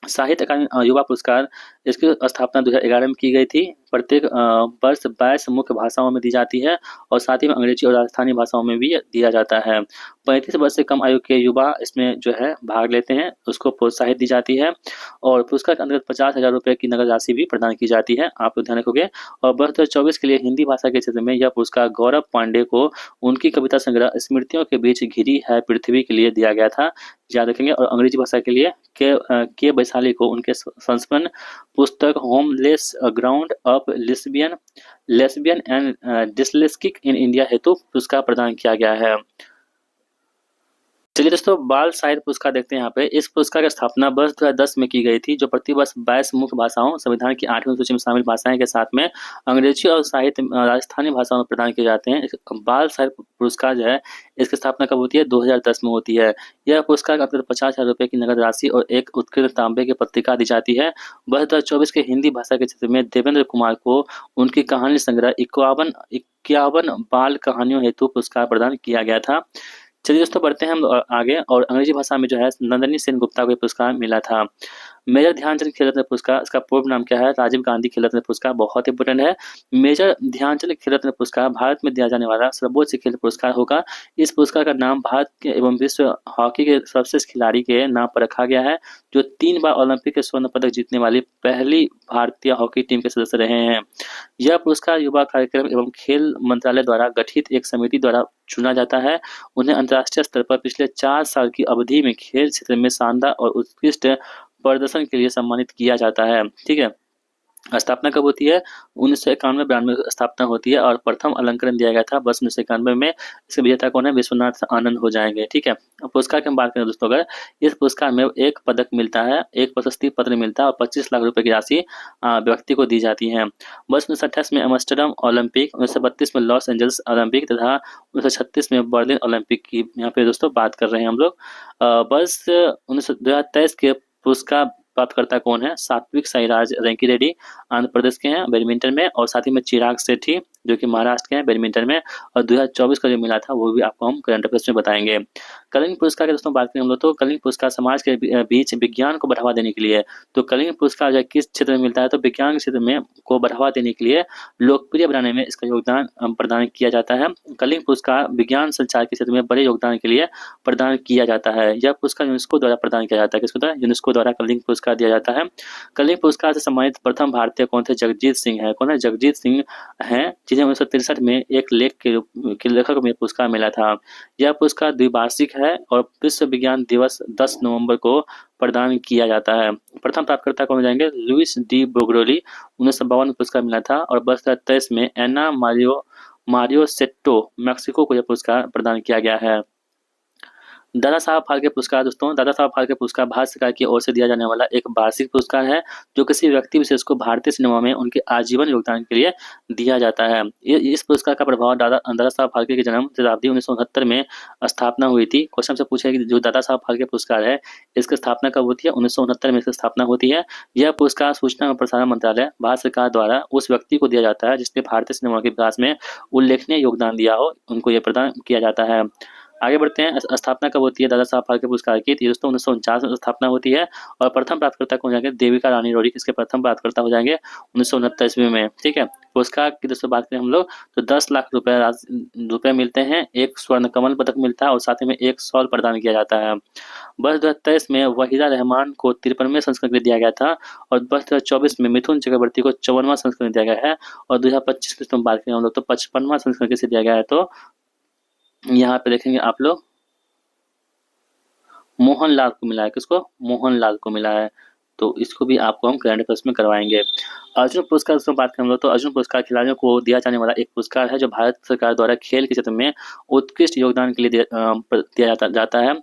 Speaker 1: साहित्य अकादमी युवा पुरस्कार, इसकी स्थापना 2011 में की गई थी। प्रत्येक वर्ष 22 मुख्य भाषाओं में दी जाती है और साथ ही में अंग्रेजी और राजस्थानी भाषाओं में भी दिया जाता है। 35 वर्ष से कम आयु के युवा इसमें जो है भाग लेते हैं, उसको प्रोत्साहित दी जाती है। और पुरस्कार के अंतर्गत 50,000 रुपये की नगद राशि भी प्रदान की जाती है, आप लोग ध्यान रखोगे। और वर्ष 2024 के लिए हिंदी भाषा के क्षेत्र में यह पुरस्कार गौरव पांडे को उनकी कविता संग्रह स्मृतियों के बीच घिरी है पृथ्वी के लिए दिया गया था, याद रखेंगे। और अंग्रेजी भाषा के लिए के वैशाली को उनके संस्मरण पुस्तक homeless ground of lesbian and dyslexic in India हेतु पुरस्कार प्रदान किया गया है। चलिए दोस्तों बाल साहित्य पुरस्कार देखते हैं यहाँ पे। इस पुरस्कार की स्थापना वर्ष 2010 में की गई थी, जो प्रतिवर्ष 22 मुख्य भाषाओं संविधान की 8वीं सूची में शामिल भाषाएं के साथ में अंग्रेजी और साहित्य राजस्थानी भाषाओं में प्रदान किए जाते हैं। बाल साहित्य पुरस्कार जो है इसकी स्थापना कब होती है? 2010 में होती है। यह पुरस्कार के अंतर्गत 50,000 रुपये की नगद राशि और एक उत्कीर्ण तांबे की पत्रिका दी जाती है। वर्ष 2024 के हिंदी भाषा के क्षेत्र में देवेंद्र कुमार को उनकी कहानी संग्रह 51 बाल कहानियों हेतु पुरस्कार प्रदान किया गया था। चलिए दोस्तों बढ़ते हैं हम आगे। और अंग्रेजी भाषा में जो है नंदनी सेन गुप्ता को पुरस्कार मिला था। मेजर ध्यानचंद खेल रत्न पुरस्कार, इसका पूर्ण नाम क्या है? राजीव गांधी खेल रत्न पुरस्कार, बहुत इंपोर्टेंट है। मेजर ध्यानचंद खेल रत्न पुरस्कार भारत में दिया जाने वाला सर्वोच्च खेल पुरस्कार होगा। इस पुरस्कार का नाम भारत के एवं विश्व हॉकी के सर्वश्रेष्ठ खिलाड़ी के नाम पर रखा गया है, जो 3 बार ओलंपिक के स्वर्ण पदक जीतने वाली पहली भारतीय हॉकी टीम के सदस्य रहे हैं। यह पुरस्कार युवा कार्यक्रम एवं खेल मंत्रालय द्वारा गठित एक समिति द्वारा चुना जाता है। उन्हें अंतर्राष्ट्रीय स्तर पर पिछले 4 साल की अवधि में खेल क्षेत्र में शानदार और उत्कृष्ट प्रदर्शन के लिए सम्मानित किया जाता है। ठीक है, स्थापना कब होती है? 1991-92 स्थापना होती है और प्रथम अलंकरण दिया गया था वर्ष 1991 में। इसके विजेता कौन है? विश्वनाथ आनंद हो जाएंगे। ठीक है, पुरस्कार की हम बात करें दोस्तों, अगर इस पुरस्कार में 1 पदक मिलता है, 1 प्रशस्ति पत्र मिलता है और 25 लाख रुपए की राशि व्यक्ति को दी जाती है। वर्ष 1928 में एम्स्टर्डम ओलंपिक, 1932 में लॉस एंजल्स ओलंपिक तथा 1936 में बर्लिन ओलंपिक की यहाँ पे दोस्तों बात कर रहे हैं हम लोग। वर्ष 2023 के पुरस्कार प्राप्तकर्ता कौन है? सात्विक साईराज रैंकी रेड्डी आंध्र प्रदेश के हैं बैडमिंटन में, और साथ ही में चिराग सेठी जो कि महाराष्ट्र के हैं बैडमिंटन में। और 2024 का जो मिला था वो भी आपको हम करंट अफेयर्स में बताएंगे। कलिंग पुरस्कार की दोस्तों बात करें हम लोग तो कलिंग पुरस्कार समाज के बीच विज्ञान को बढ़ावा देने के लिए। तो कलिंग पुरस्कार जो किस क्षेत्र में मिलता है? तो विज्ञान क्षेत्र में को बढ़ावा देने के लिए लोकप्रिय बनाने में इसका योगदान प्रदान किया जाता है। कलिंग पुरस्कार विज्ञान संचार के क्षेत्र में बड़े योगदान के लिए प्रदान किया जाता है। यह पुरस्कार यूनेस्को द्वारा प्रदान किया जाता है। किसको द्वारा? यूनेस्को द्वारा कलिंग पुरस्कार दिया जाता है। कलिंग पुरस्कार से सम्मानित प्रथम भारतीय कौन थे? जगजीत सिंह है। कौन है? जगजीत सिंह हैं, जिन्हें 1963 में एक लेख के लेखक में पुरस्कार मिला था। यह पुरस्कार द्विवार्षिक है और विश्व विज्ञान दिवस 10 नवंबर को प्रदान किया जाता है। प्रथम प्राप्तकर्ता कौन हो जाएंगे? लुइस डी ब्रोगली, 1952 में पुरस्कार मिला था। और वर्ष 2023 में एना मारियो सेट्टो मैक्सिको को यह पुरस्कार प्रदान किया गया है। दादा साहब फाल्के पुरस्कार दोस्तों, दादा साहब फाल्के पुरस्कार भारत सरकार की ओर से दिया जाने वाला एक वार्षिक पुरस्कार है, जो किसी व्यक्ति विशेष को भारतीय सिनेमा में उनके आजीवन योगदान के लिए दिया जाता है। ये इस पुरस्कार का प्रभाव दादा दादा साहब फाल्के के जन्म शताब्दी 1969 में स्थापना हुई थी। क्वेश्चन से पूछा है कि जो दादा साहब फाल्के पुरस्कार है, इसकी स्थापना कब होती है? 1969 में इसकी स्थापना होती है। यह पुरस्कार सूचना एवं प्रसारण मंत्रालय, भारत सरकार द्वारा उस व्यक्ति को दिया जाता है जिसने भारतीय सिनेमा के विकास में उल्लेखनीय योगदान दिया हो, उनको ये प्रदान किया जाता है। आगे बढ़ते हैं, स्थापना कब होती है दादा साहब फाल्के पुरस्कार की? तो ये दोस्तों 1949 में स्थापना होती है और प्रथम प्राप्तकर्ता कौन हो जाएंगे? देविका रानी रोडी इसके प्रथम प्राप्तकर्ता हो जाएंगे 1969 ईस्वी में। ठीक है, पुरस्कार की दोस्तों बात करें हम लोग तो 10 लाख रुपए मिलते हैं, एक स्वर्ण कमल पदक मिलता है और साथ ही में एक शॉल प्रदान किया जाता है। वर्ष 2023 में वहीदा रहमान को 53वें संस्करण के लिए दिया गया था और वर्ष 2024 में मिथुन चक्रवर्ती को 54वां संस्करण दिया गया है और 2025 की बात करें हम लोग तो 55वां संस्करण किसे दिया गया है? तो यहाँ पे देखेंगे आप लोग मोहनलाल को मिला है। किसको? मोहनलाल को मिला है। तो इसको भी आपको हम करंट अफेयर्स में करवाएंगे। अर्जुन पुरस्कार की बात करें हम लोग तो अर्जुन पुरस्कार खिलाड़ियों को दिया जाने वाला एक पुरस्कार है जो भारत सरकार द्वारा खेल के क्षेत्र में उत्कृष्ट योगदान के लिए दिया जाता है।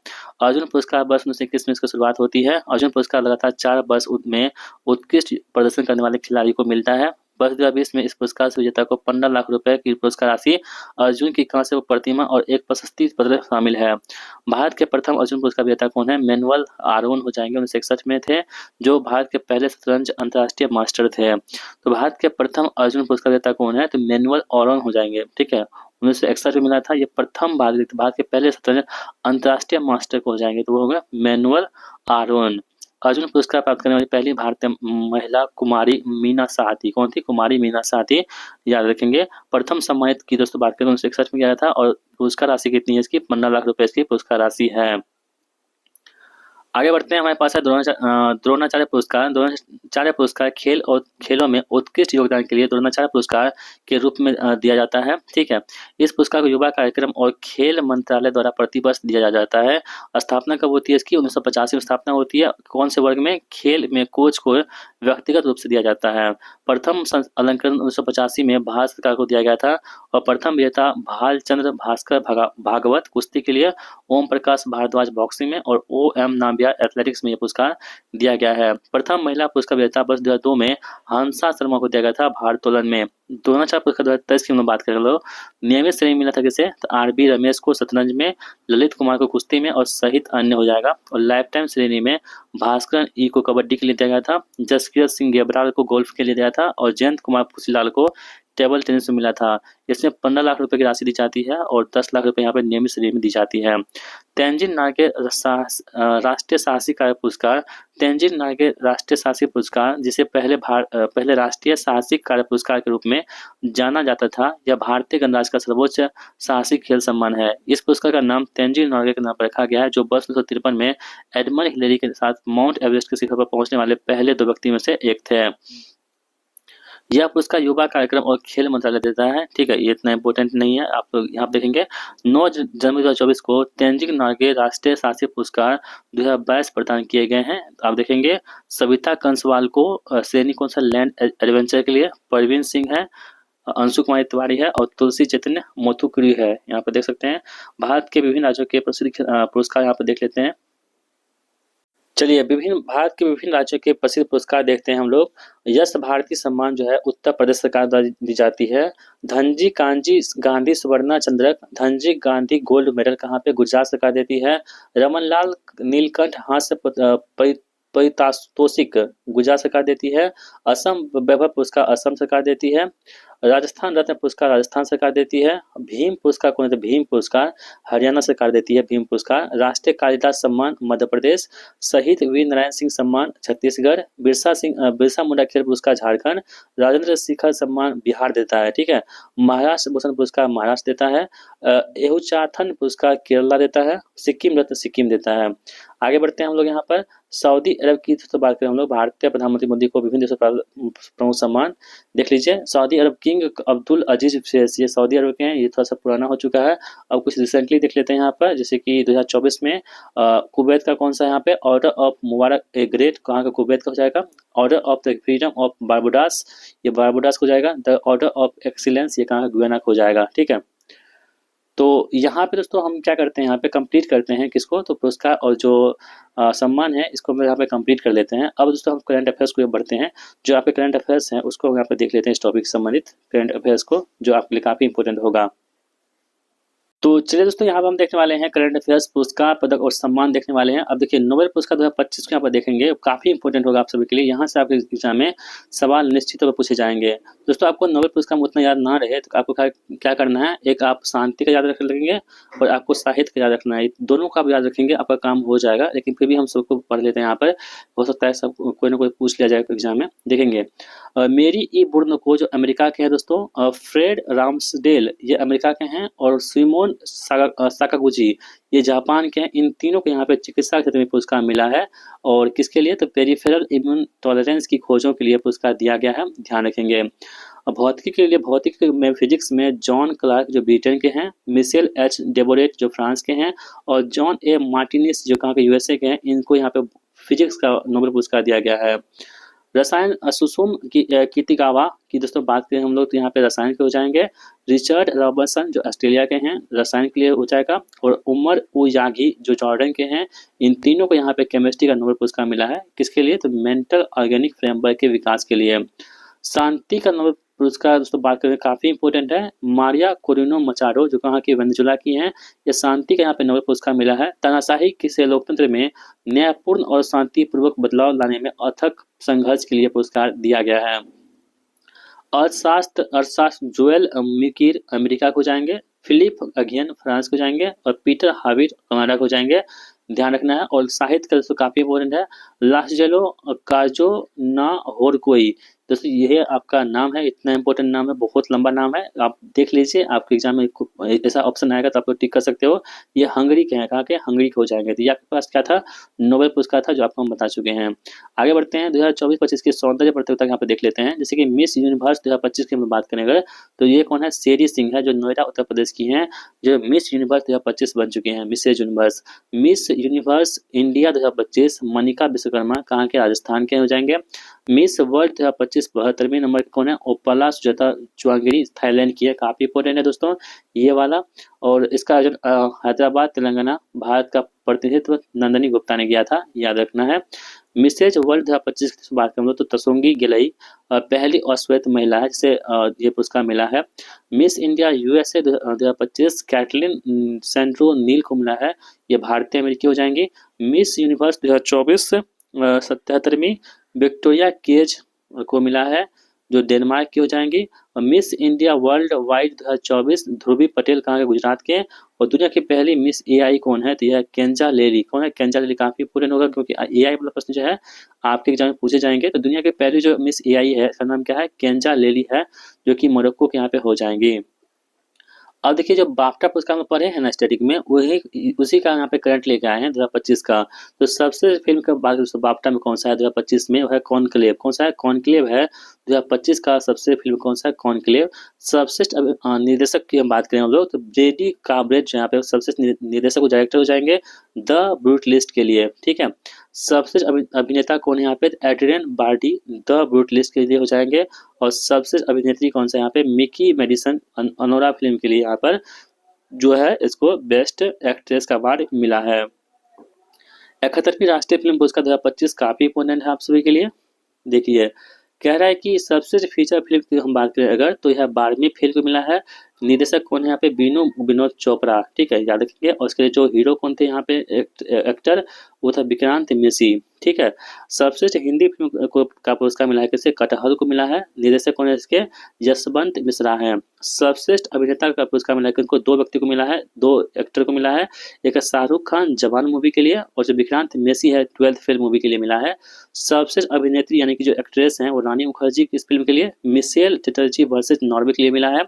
Speaker 1: अर्जुन पुरस्कार वर्ष 1921 में इसकी शुरुआत होती है। अर्जुन पुरस्कार लगातार 4 वर्ष में उत्कृष्ट प्रदर्शन करने वाले खिलाड़ी को मिलता है। वर्ष 2020 में इस पुरस्कार से विजेता को 15 लाख रुपए की पुरस्कार राशि, अर्जुन की कांस्य प्रतिमा और एक प्रशस्ति पत्र शामिल है। भारत के प्रथम अर्जुन पुरस्कार विजेता कौन है? मैनुअल आरोन हो जाएंगे, 1961 में थे, जो भारत के पहले शतरंज अंतर्राष्ट्रीय मास्टर थे। तो भारत के प्रथम अर्जुन पुरस्कार विजेता कौन है? तो मैनुअल आरोन हो जाएंगे। ठीक है, 1961 में मिला था। ये प्रथम भारत के पहले शतरंज अंतर्राष्ट्रीय मास्टर को हो जाएंगे, तो वो होगा मैनुअल आरोन। अर्जुन पुरस्कार प्राप्त करने वाली पहली भारतीय महिला कुमारी मीना शाह थी। कौन थी? कुमारी मीना शाह थी, याद रखेंगे। प्रथम सम्मानित की दोस्तों बात करें 1961 में किया था और पुरस्कार राशि कितनी है इसकी? 15 लाख रुपए इसकी पुरस्कार राशि है। आगे बढ़ते हैं, हमारे पास है द्रोणाचार्य पुरस्कार। द्रोणाचार्य पुरस्कार खेल और खेलों में उत्कृष्ट योगदान के लिए द्रोणाचार्य पुरस्कार के रूप में दिया जाता है। ठीक है, इस पुरस्कार को युवा कार्यक्रम और खेल मंत्रालय द्वारा प्रतिवर्ष दिया जाता है। स्थापना कब होती है इसकी? 1985 में स्थापना होती है। कौन से वर्ग में? खेल में कोच को व्यक्तिगत रूप से दिया जाता है। प्रथम अलंकरण 1985 में भारत सरकार को दिया गया था और प्रथम विजेता भालचंद्र भास्कर भागवत कुश्ती के लिए, ओम प्रकाश भारद्वाज बॉक्सिंग में और ओ एम नाबिया एथलेटिक्स में यह पुरस्कार दिया गया है। प्रथम महिला पुरस्कार विजेता वर्ष 2002 में हंसा शर्मा को दिया गया था भारोत्तोलन में। द्रोणाचार्य पुरस्कार 2023 की हम बात करें लोग, नियमित श्रेणी मिला था किसे? तो आरबी रमेश को शतरंज में, ललित कुमार को कुश्ती में और सहित अन्य हो जाएगा। और लाइफ टाइम श्रेणी में भास्कर ई को कबड्डी के लिए दिया गया था, जसकीरत सिंह गेबराल को गोल्फ के लिए दिया था और जयंत कुमार पुसीलाल को टेबल टेनिस में मिला था। इसमें 15 लाख रुपए की राशि दी जाती है और 10 लाख रुपए यहाँ पर नियमित श्रेणी में दी जाती है। तेंजिन नार्गे राष्ट्रीय साहसी कार्य पुरस्कार। तेंजिन नार्गे राष्ट्रीय साहसी पुरस्कार, जिसे पहले राष्ट्रीय साहसिक कार्य पुरस्कार के रूप में जाना जाता था, यह भारतीय गणराज्य का सर्वोच्च साहसिक खेल सम्मान है। इस पुरस्कार का नाम तेंजिन नॉर्गे के नाम पर रखा गया है, जो वर्ष 1953 में एडमंड हिलेरी के साथ माउंट एवरेस्ट के शिखर पर पहुंचने वाले पहले 2 व्यक्ति में से एक थे। यह पुरस्कार युवा कार्यक्रम और खेल मंत्रालय देता है। ठीक है, ये इतना इंपॉर्टेंट नहीं है, आप लोग यहाँ देखेंगे 9 जनवरी 2024 को तेंजिंग नार्गे राष्ट्रीय साहसी पुरस्कार 2022 प्रदान किए गए हैं। आप देखेंगे सविता कंसवाल को श्रेणी कौन सा? लैंड एडवेंचर के लिए, परवीन सिंह है, अंशु कुमारी तिवारी है और तुलसी चैतन्य मोथुकुरी है। यहाँ पर देख सकते हैं भारत के विभिन्न राज्यों के प्रसिद्ध पुरस्कार यहाँ पर देख लेते हैं। चलिए, भारत के विभिन्न राज्यों के प्रसिद्ध पुरस्कार देखते हैं हम लोग। यश भारती सम्मान जो है उत्तर प्रदेश सरकार द्वारा दी जाती है। धनजी कांजी गांधी सुवर्णा चंद्रक, धनजी गांधी गोल्ड मेडल कहाँ पे? गुजरात सरकार देती है। रमनलाल नीलकंठ हास्य पारितोषिक गुजरात सरकार देती है। असम वैभव पुरस्कार असम सरकार देती है। राजस्थान रत्न पुरस्कार राजस्थान सरकार देती है। भीम पुरस्कार कौन है? भीम पुरस्कार हरियाणा सरकार देती है। भीम पुरस्कार। राष्ट्रीय कालिदास सम्मान मध्य प्रदेश। शहीद वीर नारायण सिंह सम्मान छत्तीसगढ़। बिरसा मुंडा खेल पुरस्कार झारखंड। राजेंद्र शिखर सम्मान बिहार देता है। ठीक है, महाराष्ट्र भूषण पुरस्कार महाराष्ट्र देता है। एहुचाथन पुरस्कार केरला देता है। सिक्किम रत्न सिक्किम देता है। आगे बढ़ते हैं हम लोग यहाँ पर सऊदी अरब की तो बात करें हम लोग। भारतीय प्रधानमंत्री मोदी को विभिन्न देशों प्रमुख सम्मान देख लीजिए। सऊदी अरब किंग अब्दुल अजीज फेस, ये सऊदी अरब के हैं, ये थोड़ा सा पुराना हो चुका है। अब कुछ रिसेंटली देख लेते हैं यहाँ पर, जैसे कि 2024 में कुवैत का कौन सा यहाँ पे? Order of Mubarak a great, कहाँ का? कुवैत का हो जाएगा। Order of the freedom of Barbudas, ये बारबुडास हो जाएगा। द ऑर्डर ऑफ एक्सीलेंस, ये कहाँ का? गुयाना का हो जाएगा। ठीक है, तो यहाँ पे दोस्तों हम क्या करते हैं, यहाँ पे कंप्लीट करते हैं किसको, तो पुरस्कार और जो सम्मान है इसको हम यहाँ पे कंप्लीट कर लेते हैं। अब दोस्तों हम करंट अफेयर्स को बढ़ते हैं। जो यहाँ पे करंट अफेयर्स हैं उसको हम यहाँ पे देख लेते हैं, इस टॉपिक से संबंधित करंट अफेयर्स को, जो आपके लिए काफ़ी इंपॉर्टेंट होगा। तो चलिए दोस्तों, यहाँ पे हम देखने वाले हैं करंट अफेयर्स, पुरस्कार, पदक और सम्मान देखने वाले हैं। अब देखिए नोबेल पुरस्कार 2025 को यहाँ पर देखेंगे, काफ़ी इंपॉर्टेंट होगा आप सभी के लिए। यहाँ से आपके एग्जाम में सवाल निश्चित तौर पर पूछे जाएंगे। दोस्तों आपको नोबेल पुरस्कार में उतना याद ना रहे तो आपको क्या करना है, एक आप शांति का याद रख लेंगे और आपको साहित्य का याद रखना है। दोनों का आप याद रखेंगे, आपका काम हो जाएगा। लेकिन फिर भी हम सबको पढ़ लेते हैं यहाँ पर, हो सकता है सब कोई ना कोई पूछ लिया जाएगा एग्जाम में, देखेंगे। मेरी ई बुर्नको जो अमेरिका के हैं दोस्तों, फ्रेड राम्सडेल ये अमेरिका के हैं, और सिमोन साकागुची ये जापान के हैं। इन तीनों को यहाँ पे चिकित्सा क्षेत्र में पुरस्कार मिला है। और किसके लिए, तो पेरिफेरल इम्यून टॉलरेंस की खोजों के लिए पुरस्कार दिया गया है, ध्यान रखेंगे। भौतिकी के लिए, भौतिकी में फिजिक्स में जॉन क्लार्क जो ब्रिटेन के हैं, मिशेल एच डेबोरेट जो फ्रांस के हैं, और जॉन ए मार्टिनिस जो कहाँ के यूएसए के हैं, इनको यहाँ पे फिजिक्स का नोबेल पुरस्कार दिया गया है। रसायन सुसुम कीतिकावा की दोस्तों बात करें हम लोग, तो यहाँ पे रसायन के हो जाएंगे रिचर्ड रॉबर्टसन जो ऑस्ट्रेलिया के हैं, रसायन के लिए हो जाएगा। और उमर उयागी जो जॉर्डन के हैं, इन तीनों को यहाँ पे केमिस्ट्री का नोबेल पुरस्कार मिला है। किसके लिए, तो मेंटल ऑर्गेनिक फ्रेमवर्क के विकास के लिए। शांति का नोबेल पुरस्कार दोस्तों बात करें काफी इंपॉर्टेंट है, मारिया कोरिनो मचाडो जो कहाँ की, वेनेजुला की हैं, ये शांति का यहाँ पे नोबेल पुरस्कार मिला है। तानाशाही से लोकतंत्र में न्यायपूर्ण और शांतिपूर्वक बदलाव लाने में अथक संघर्ष के लिए पुरस्कार दिया गया है। अर्थशास्त्र जोएल मिकीर अमेरिका को जाएंगे, फिलिप अगियन फ्रांस को जाएंगे, और पीटर हाविट कनाडा को जाएंगे, ध्यान रखना है। और साहित्य का दोस्तों काफी इंपॉर्टेंट है, लासजेलो काजो ना होरकोई। दोस्तों ये आपका नाम है, इतना इंपॉर्टेंट नाम है, बहुत लंबा नाम है, आप देख लीजिए, आपके एग्जाम में ऐसा ऑप्शन आएगा तो आप लोग टिक कर सकते हो। ये हंगरी के हैं, कहाँ के, हंगरी के हो जाएंगे। तो ये आपके पास क्या था, नोबेल पुरस्कार था, जो आपको हम बता चुके हैं। आगे बढ़ते हैं, 2024-25 की सौंदर्य प्रतियोगिता यहाँ पे देख लेते हैं। जैसे कि मिस यूनिवर्स 2025 की हम बात करेंगे, तो ये कौन है, शेरी सिंह है, जो नोएडा उत्तर प्रदेश की हैं, जो मिस यूनिवर्स 2025 बन चुकी हैं, Mrs universe. Miss Universe India 2025 Manika Vishwakarma कहाँ के, राजस्थान के हो जाएंगे। मिस वर्ल्ड 2025 72वें नंबर कौन है, ओपला सुजाता चुआंगिरी थाईलैंड की है, काफी इंपॉर्टेंट है दोस्तों ये वाला। और इसका आयोजन हैदराबाद तेलंगाना भारत का प्रतिनिधित्व नंदनी गुप्ता ने किया था, याद रखना है। मिसेज वर्ल्ड 2025 की बात करें तो तसोंगी गिलई पहली अश्वेत महिला है जिसे ये पुरस्कार मिला है। मिस इंडिया यूएसए 2025 कैटलिन सेंड्रो नील को मिला है, ये भारतीय अमेरिकी हो जाएंगी। मिस यूनिवर्स 2024 77वीं विक्टोरिया केज को मिला है, जो डेनमार्क की हो जाएंगी। और मिस इंडिया वर्ल्ड वाइड 2024 ध्रुवी पटेल कहाँ के, गुजरात के। और दुनिया की पहली मिस एआई कौन है, तो यह केंजा लेरी। कौन है, केंजा लेरी, काफी इंपोर्टेंट होगा क्योंकि एआई वाला प्रश्न जो है आपके एग्जाम में पूछे जाएंगे। तो दुनिया की पहली जो मिस एआई है, इसका नाम क्या है, केंजा लेरी है, जो कि मोरक्को के यहाँ पे हो जाएंगी। अब देखिए जो बाफ्टा पुरस्कार में पढ़े हैं ना स्टैटिक में, वही उसी का यहाँ पे करंट लेके आए हैं 2025 का। तो सबसे फिल्म का बाफ्टा में कौन सा है 2025 में, वह है कॉनक्लेव। कौन सा है, कॉनक्लेव है 2025 का सबसे फिल्म कौन सा है, कॉनक्लेव। सर्वश्रेष्ठ निर्देशक की हम बात करें हम लोग, तो जेडी काब्रेट यहाँ पे सर्वश्रेष्ठ निर्देशक को डायरेक्टर हो जाएंगे द ब्रूट लिस्ट के लिए, ठीक है। सर्वश्रेष्ठ अभिनेता कौन है यहाँ पे, Adrien Brody the Brutalist के लिए हो जाएंगे। और सबसे अभिनेत्री कौन सा यहाँ पे, मिकी मेडिसन अनोरा फिल्म के लिए यहाँ पर जो है इसको बेस्ट एक्ट्रेस का अवार्ड मिला है। 71वीं राष्ट्रीय फिल्म पुरस्कार 2025 काफी इंपोर्टेंट है आप सभी के लिए। देखिए कह रहा है कि सबसे फीचर फिल्म की हम बात करें अगर, तो यह 12वीं फिल्म को मिला है। निर्देशक कौन है यहाँ पे, विनोद चोपड़ा, ठीक है, याद रखिए। और इसके जो हीरो कौन थे यहाँ पे एक्टर, वो था विक्रांत मेसी, ठीक है। सर्वश्रेष्ठ हिंदी फिल्म को का पुरस्कार मिला है किसे, कटहल को मिला है। निर्देशक कौन है इसके, यशवंत मिश्रा है। सर्वश्रेष्ठ अभिनेता का पुरस्कार मिला है किनको, दो व्यक्ति को मिला है, दो एक्टर को मिला है। एक शाहरुख खान जवान मूवी के लिए, और जो विक्रांत मेसी है 12th फेल मूवी के लिए मिला है। सर्वश्रेष्ठ अभिनेत्री यानी कि जो एक्ट्रेस हैं वो रानी मुखर्जी की इस फिल्म के लिए, मिशेल चटर्जी वर्सेस नॉर्वे के लिए मिला है।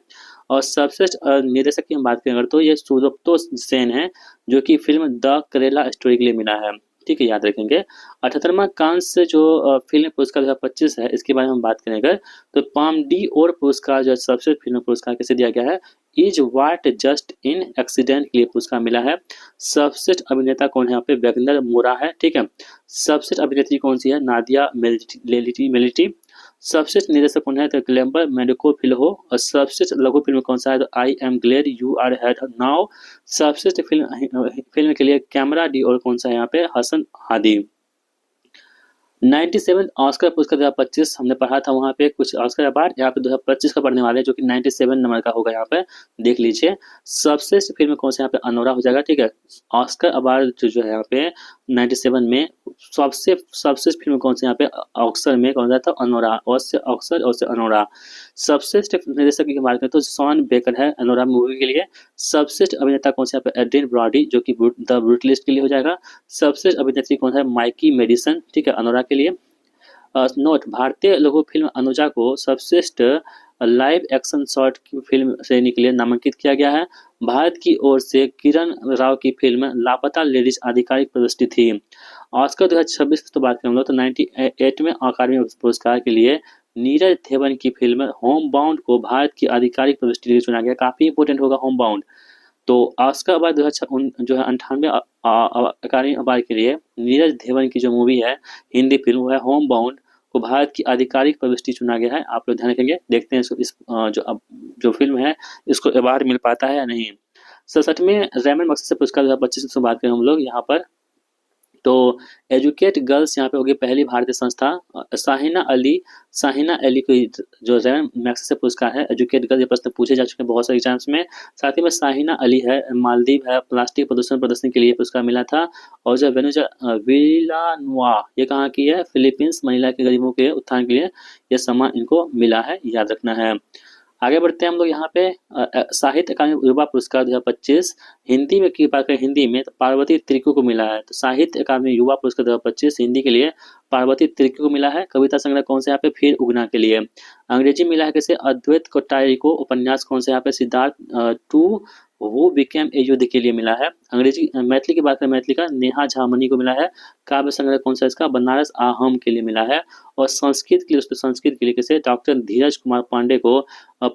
Speaker 1: और सर्वश्रेष्ठ निर्देशक की हम बात करें अगर, तो ये सुदीप्तो सेन है, जो कि फिल्म द करेला स्टोरी के लिए मिला है, ठीक है, याद रखेंगे। 78वां कांस जो फिल्म पुरस्कार 2025 है, इसके बारे में हम बात करें अगर, तो पाम डी और पुरस्कार जो सर्वश्रेष्ठ फिल्म पुरस्कार किसे दिया गया है, is what just in accident के लिए पुरस्कार मिला है। सर्वश्रेष्ठ अभिनेता कौन है यहाँ पे, वैगनर मोरा है, ठीक है। सर्वश्रेष्ठ अभिनेत्री कौन सी है, नादिया मेलिटी। सर्वश्रेष्ठ निर्देशक कौन है? तो ग्लेम्बर मेंडिको फिल्हो। और सर्वश्रेष्ठ लघु फिल्म कौन सा है? तो I am glad you are here now. सर्वश्रेष्ठ फिल्म के लिए कैमरा डी और कौन सा है यहाँ पे? हसन हादी। 97 ऑस्कर पुरस्कार 2025 हमने पढ़ा था वहाँ पे कुछ ऑस्कर अवार्ड, यहाँ पे 2025 का पढ़ने वाले हैं जो कि 97 नंबर का होगा। यहाँ पे देख लीजिए। सर्वश्रेष्ठ फिल्म कौन सा यहाँ पे? अनोरा हो जाएगा, ठीक है। ऑस्कर अवार्ड जो है यहाँ पे 97 में सबसे सर्वश्रेष्ठ फिल्म कौन सा यहाँ पे? ऑस्कर में कौन सा था? अनोरा। और से ऑस्कर और से अनोरा। सर्वश्रेष्ठ निर्देशक की बात करें तो शॉन बेकर है अनोरा मूवी के लिए। सर्वश्रेष्ठ अभिनेता कौन सा यहाँ पे? एड्रियन ब्रॉडी जो कि द ब्रूटलिस्ट के लिए हो जाएगा। सर्वश्रेष्ठ अभिनेत्री कौन है? माइकी मेडिसन, ठीक है, अनोरा के लिए। नोट: भारतीय लघु फिल्म अनुजा को सर्वश्रेष्ठ लाइव एक्शन शॉर्ट की फिल्म श्रेणी के लिए नामांकित किया गया है। भारत की ओर से किरण राव की फिल्म लापता लेडीज आधिकारिक प्रविष्टि थी। ऑस्कर 2026 की तो बात करें हम लोग तो 98वें अकादमी पुरस्कार के लिए नीरज देवन की फिल्म होम बाउंड को भारत की आधिकारिक प्रविष्टि के लिए चुना गया। काफी इंपोर्टेंट होगा होम बाउंड। तो ऑस्कर अवार्ड जो है 98 अकादमी अवार्ड के लिए नीरज देवन की जो मूवी है हिंदी फिल्म वो है होम बाउंड को भारत की आधिकारिक प्रविष्टि चुना गया है। आप लोग ध्यान रखेंगे। देखते हैं जो फिल्म है इसको अवार्ड मिल पाता है या नहीं। 67वें रेमन मगसेसे पुरस्कार 2025 से बात करें हम लोग यहाँ पर तो एजुकेट गर्ल्स यहाँ पे होगी पहली भारतीय संस्था। शाहिना अली को जो रेमन मैग्सेसे पुरस्कार है एजुकेट गर्ल्स, ये प्रश्न पूछे जा चुके हैं बहुत सारे एग्जाम्स में। साथ ही में शाहिना अली है मालदीव है प्लास्टिक प्रदूषण प्रदर्शन के लिए पुरस्कार मिला था। और जो वेनुजा विलानुआ ये कहाँ की है? फिलीपींस। महिला के गरीबों के उत्थान के लिए यह सम्मान इनको मिला है, याद रखना है। आगे बढ़ते हैं हम लोग यहाँ पे साहित्य अकादमी युवा पुरस्कार 2025 हिंदी में की बात करें हिंदी में तो पार्वती तिर्की को मिला है। तो साहित्य अकादमी युवा पुरस्कार 2025 हिंदी के लिए पार्वती तिर्की को मिला है। कविता संग्रह कौन से यहाँ पे? फिर उगना के लिए। अंग्रेजी मिला है कैसे? अद्वैत कोट्टारी को। उपन्यास कौन से यहाँ पे? सिद्धार्थ टू वो बिकेम ए युद्ध के लिए मिला है। अंग्रेजी मैथिली की बात करें मैथिली का नेहा झामनी को मिला है। काव्य संग्रह कौन सा इसका? बनारस आहम के लिए मिला है। और संस्कृत के लिए संस्कृत के लिए कैसे? डॉक्टर धीरज कुमार पांडे को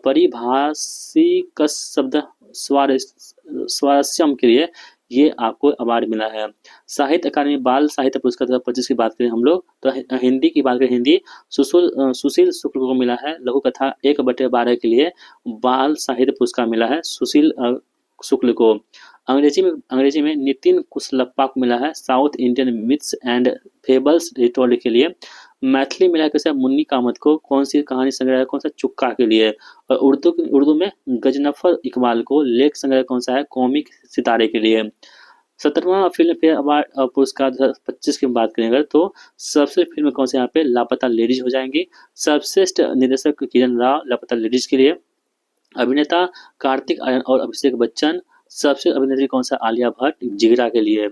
Speaker 1: परिभाषिक शब्द स्वारस्यम के लिए ये आपको अवार्ड मिला है। साहित्य अकादमी बाल साहित्य पुरस्कार 2025 की बात करें हम लोग तो हिंदी की बात करें हिंदी सुशील शुक्ल को मिला है। लघु कथा 1/12 के लिए बाल साहित्य पुरस्कार मिला है सुशील शुक्ल को। अंग्रेजी में नितिन कुशलप्पा को मिला है south Indian myths and fables retold के लिए। मैथिली मिला कैसे? मुन्नी कामत को। कौन सी कहानी संग्रह है? कौन सा? चुक्का के लिए। और उर्दू में गजनफर इकबाल को। लेख संग्रह कौन सा है? कॉमिक सितारे के लिए। 17वां फिल्म फेयर अवार्ड पुरस्कार 2025 की बात करें अगर तो सबसे फिल्म कौन से यहाँ पे? लापता लेडीज हो जाएंगी। सर्वश्रेष्ठ निर्देशक किरण राव लापता लेडीज के लिए। अभिनेता कार्तिक आर्यन और अभिषेक बच्चन। सबसे अभिनेत्री कौन सा? आलिया भट्ट जिगरा के लिए।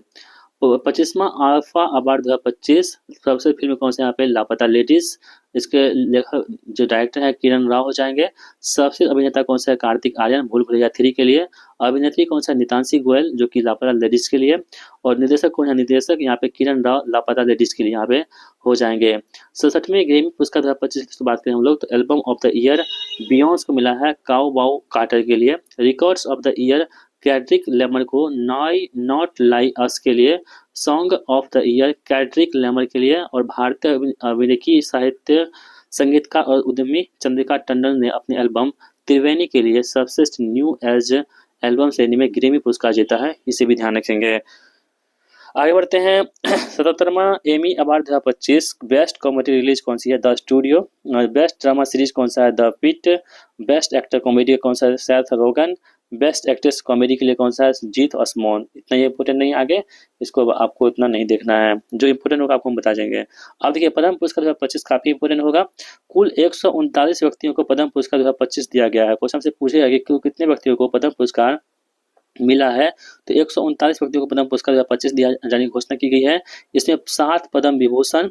Speaker 1: 25वां आल्फा अवार्ड 2025 सबसे फिल्म कौन से यहाँ पे? लापता लेडीज। इसके लेखक जो डायरेक्टर है किरण राव हो जाएंगे। सबसे अभिनेता कौन सा है? कार्तिक आर्यन भूल भुलैया 3 के लिए। अभिनेत्री कौन सा? नितांशी गोयल जो कि लापता लेडीज के लिए। और निर्देशक कौन है? निर्देशक यहाँ पे किरण राव लापता लेडीज के लिए यहाँ पे हो जाएंगे। 67वें ग्रैमी पुरस्कार 2025 की बात करें हम लोग तो album of the year Beyonce को मिला है काउ बाउ कार्टर के लिए। Records of the year Kendrick Lamar को नाई नॉट लाई अस के लिए। Song of the year Kendrick Lamar के लिए। और भारतीय अमेरिकी साहित्य संगीतकार और उद्यमी चंद्रिका टंडन ने अपने एल्बम त्रिवेणी के लिए सर्वश्रेष्ठ न्यू एज एल्बम श्रेणी में ग्रैमी पुरस्कार जीता है, इसे भी ध्यान रखेंगे। आगे बढ़ते हैं 77वां Emmy award 2025 best comedy release कौन सी है? The studio. Best drama series कौन सा है? The pit. Best actor comedy कौन सा है? सेथ रोगन। बेस्ट एक्ट्रेस कॉमेडी के लिए कौन सा है? जीत असमोन। इतना ये इंपोर्टेंट नहीं आगे इसको आपको इतना नहीं देखना है, जो इंपोर्टेंट होगा आपको हम बता देंगे। अब देखिए पद्म पुरस्कार 2025 काफी इंपोर्टेंट होगा। कुल 139 व्यक्तियों को पद्म पुरस्कार 2025 दिया गया है। क्वेश्चन से पूछेगा कि कितने व्यक्तियों को पद्म पुरस्कार मिला है तो 139 व्यक्तियों को पद्म पुरस्कार 2025 दिया जाने की घोषणा की गई है। इसमें 7 पद्म विभूषण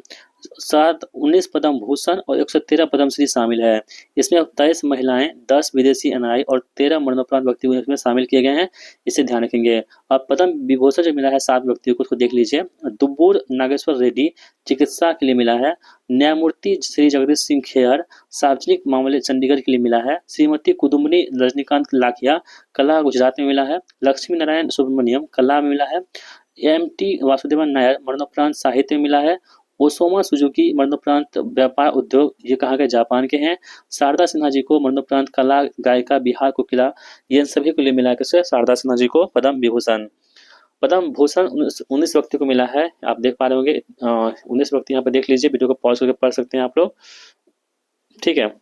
Speaker 1: 19 पद्म भूषण और 113 पद्मश्री शामिल है। इसमें 23 महिलाएं 10 विदेशी एनआरआई और 13 मरणोपरांत व्यक्ति इसमें शामिल किए गए हैं, इसे ध्यान रखेंगे। और पद्म विभूषण जो मिला है 7 व्यक्तियों को उसको देख लीजिए। दुब्बूर नागेश्वर रेड्डी चिकित्सा के लिए मिला है। न्यायमूर्ति श्री जगदीश सिंह खेहर सार्वजनिक मामले चंडीगढ़ के लिए मिला है। श्रीमती कुदुम्बनी रजनीकांत लाखिया कला गुजरात में मिला है। लक्ष्मी नारायण सुब्रमण्यम कला में मिला है। एम टी वासुदेवन नायर मरणोपरांत साहित्य में मिला है। ओसामा सुजुकी मरणोपरांत व्यापार उद्योग ये कहाँ के जापान के हैं। शारदा सिन्हा जी को मरणोपरांत कला गायिका बिहार कोकिला, ये इन सभी को लिए मिला के शारदा सिन्हा जी को पद्म विभूषण। पद्म भूषण 19 व्यक्ति को मिला है, आप देख पा रहे होंगे। 19 व्यक्ति यहाँ पे देख लीजिए, वीडियो को पॉज करके पढ़ सकते हैं आप लोग। ठीक है,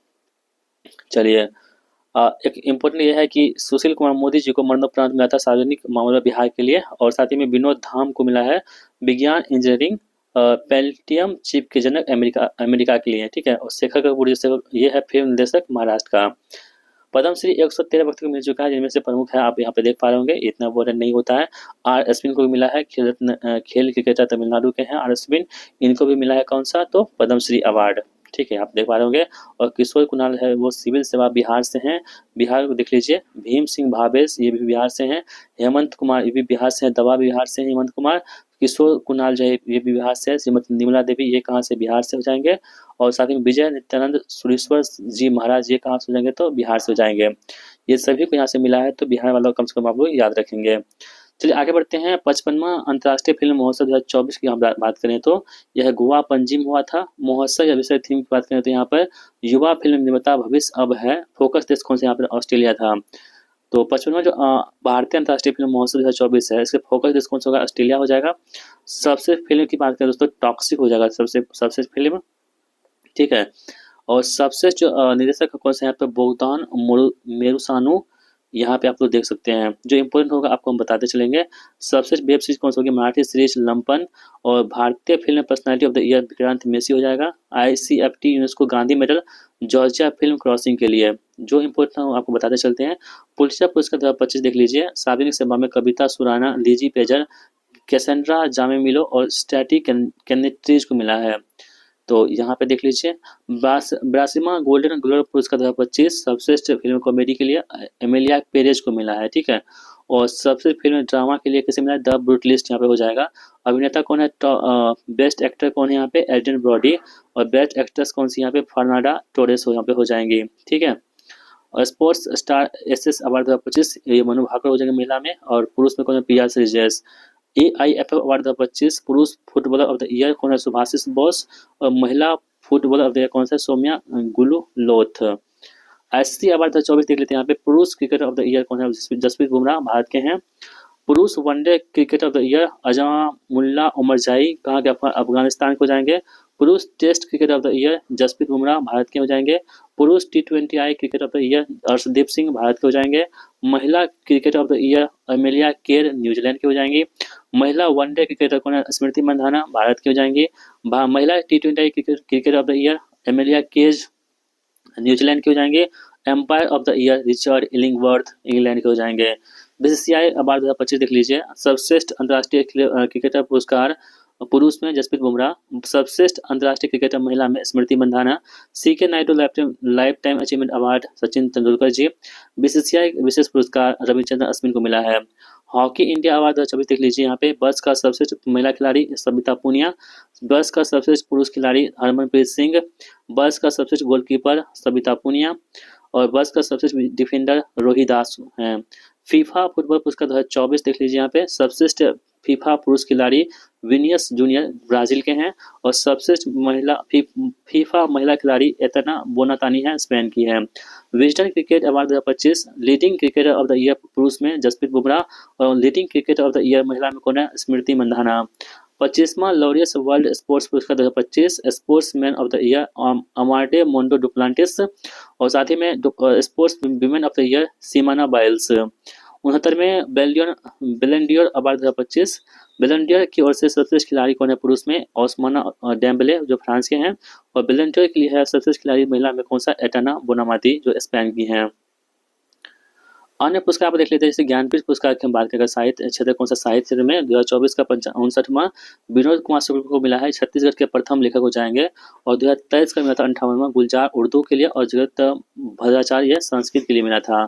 Speaker 1: चलिए। एक इम्पोर्टेंट ये है कि सुशील कुमार मोदी जी को मरणोपरांत मिला था सार्वजनिक मामला बिहार के लिए, और साथ ही में विनोद धाम को मिला है विज्ञान इंजीनियरिंग पेल्टियम चिप के जनक अमेरिका अमेरिका के लिए। ठीक है, और शेखर कपूर जैसे ये है फिल्म निर्देशक महाराष्ट्र का। पद्मश्री 113 व्यक्ति को मिल चुका है, जिनमें से प्रमुख है, आप यहाँ पे देख पा रहे होंगे, इतना इम्पोर्टेंट नहीं होता है। आर अश्विन को भी मिला है, खेल रत्न खेल क्रिकेटर तमिलनाडु के हैं आर अश्विन, इनको भी मिला है कौन सा, तो पद्मश्री अवार्ड। ठीक है, आप देख पा रहे होंगे। और किशोर कुणाल है वो सिविल सेवा बिहार से हैं, बिहार को देख लीजिए। भीम सिंह भावेश ये भी बिहार से हैं। हेमंत कुमार ये भी बिहार से हैं, दवा बिहार से हैं हेमंत कुमार। किशोर कुणाल जो है ये भी बिहार से है। श्रीमती निर्मला देवी ये कहाँ से, बिहार से हो जाएंगे। और साथ ही में विजय नित्यानंद सुरेश्वर जी महाराज ये कहाँ से हो जाएंगे, तो बिहार से हो जाएंगे। ये सभी को यहाँ से मिला है, तो बिहार वालों को कम से कम आप लोग याद रखेंगे। चलिए आगे बढ़ते हैं। 55वां अंतर्राष्ट्रीय फिल्म महोत्सव 2024 की हम बात करें तो यह गोवा पणजिम हुआ था। महोत्सव या विषय थीम की बात करें तो यहाँ पर युवा फिल्म निर्माता भविष्य अब है। फोकस देश कौन से, यहाँ पर ऑस्ट्रेलिया था। तो 55वां जो भारतीय अंतर्राष्ट्रीय फिल्म महोत्सव 2024 है, इसके फोकस देश कौन सा होगा, ऑस्ट्रेलिया हो जाएगा। सबसे फिल्म की बात करें दोस्तों, टॉक्सिक हो जाएगा सबसे फिल्म। ठीक है, और सबसे जो निर्देशक कौन सा है, यहाँ पे बोगदान मेरुसानु, यहाँ पे आप लोग देख सकते हैं। जो इम्पोर्टेंट होगा आपको हम बताते चलेंगे। सबसे वेब सीरीज कौन सा होगी, मराठी सीरीज लंपन। और भारतीय film personality of the year Vikrant Massey हो जाएगा। ICFT UNESCO Gandhi medal Georgia film Crossing के लिए। जो इम्पोर्टेंट है आपको बताते चलते हैं। पुलिस पुरस्कार 2025 देख लीजिए। सार्वजनिक सेवा में कविता सुराना, लीजी पेजर, कैसेंड्रा जामे मिलो और स्टैटी कैनेट्रीज को मिला है। तो यहाँ पे देख लीजिए। 82वां गोल्डन ग्लोब पुरस्कार 2025 सर्वश्रेष्ठ फिल्म कॉमेडी के लिए एमिलिया पेरेज को मिला है। ठीक है, और सबसे फिल्म ड्रामा के लिए किसे मिला है, द ब्रूटलिस्ट यहाँ पे हो जाएगा। अभिनेता कौन है, बेस्ट एक्टर कौन है यहाँ पे, एड्रियन ब्रॉडी। और बेस्ट एक्ट्रेस कौन सी यहाँ पे, फर्नांडा टोरेस यहाँ पे हो जाएंगी। ठीक है, और स्पोर्ट्स स्टार SS अवार्ड 2025 ये मनु भाकर हो जाएंगे महिला में। और पुरुष में कौन है, PR श्रीजेश। AIFF अवार्ड 2025 पुरुष फुटबॉलर ऑफ द ईयर कौन है, सुभाषिस बोस। और महिला फुटबॉलर ऑफ द ईयर कौन सा, सौम्या गुलुलोथ। ICC अवार्ड 2024 देख लेते हैं। यहाँ पे पुरुष क्रिकेटर ऑफ द ईयर कौन है, जसप्रीत बुमराह भारत के हैं। पुरुष one day cricketer of the year Azmatullah Omarzai कहाँ के, अफगानिस्तान को जाएंगे। पुरुष test cricketer of the year Jasprit Bumrah Bharat के हो जाएंगे। पुरुष T20I cricketer of the year Arshdeep Singh Bharat के हो जाएंगे। महिला cricketer of the year Amelia Kerr New Zealand की हो जाएंगी। महिला वनडे क्रिकेटर कौन है, स्मृति मंधाना भारत की हो जाएंगी। महिला T20I cricketer of the year Amelia Kerr New Zealand के हो जाएंगे। Umpire of the year Richard Illingworth England के हो जाएंगे। BCCI अवार्ड 2025 देख लीजिए। सर्वश्रेष्ठ अंतर्राष्ट्रीय क्रिकेटर पुरस्कार पुरुष में जसप्रीत बुमराह। सर्वश्रेष्ठ अंतर्राष्ट्रीय क्रिकेटर महिला में Smriti Mandhana. CK Naidu lifetime achievement award Sachin Tendulkar ji. BCCI विशेष पुरस्कार रविचंद्रन अश्विन को मिला है। हॉकी इंडिया अवार्ड 2024 देख लीजिए। यहाँ पे बस का सर्वश्रेष्ठ महिला खिलाड़ी सविता पूनिया। बस का सर्वश्रेष्ठ पुरुष खिलाड़ी हरमनप्रीत सिंह। बस का सर्वश्रेष्ठ गोलकीपर सविता पूनिया। और बस का सर्वश्रेष्ठ डिफेंडर रोहित दास हैं। फीफा फुटबॉल पुरस्कार 2024 देख लीजिए। यहाँ पे सर्वश्रेष्ठ फीफा पुरुष खिलाड़ी विनियस जूनियर ब्राजील के हैं। और सबसे महिला फीफा महिला खिलाड़ी एतना बोनातानी है, स्पेन की है। Wisden cricket award 2025 leading cricketer of the year पुरुष में जसप्रीत बुमराह। और leading cricketer of the year महिला में कौन है, स्मृति मंधाना। 25वां लॉरियस वर्ल्ड स्पोर्ट्स पुरस्कार 2025 sportsman of the year अमार्टे मोंडो डुप्लांटिस। और साथ ही में sports women of the year Simone Biles. 69वें बेलेंडियर अवार्ड 2025 बेलेंडियर की ओर से सर्वश्रेष्ठ खिलाड़ी कौन है, पुरुष में ओस्माना डेम्बले जो फ्रांस के हैं। और बेलेंडियर के लिए है सर्वश्रेष्ठ खिलाड़ी महिला में कौन सा, एटाना बोनामाती जो स्पेन की हैं। अन्य पुरस्कार आप देख लेते हैं। जैसे ज्ञानपीठ पुरस्कार की हम बात करें, साहित्य क्षेत्र कौन सा, साहित्य क्षेत्र में 2024 का 59वां विनोद कुमार शुक्ल को मिला है, छत्तीसगढ़ के प्रथम लेखक हो जाएंगे। और 2023 का मिला था 58वां गुलजार उर्दू के लिए। और जगत भद्राचार्य संस्कृत के लिए मिला था।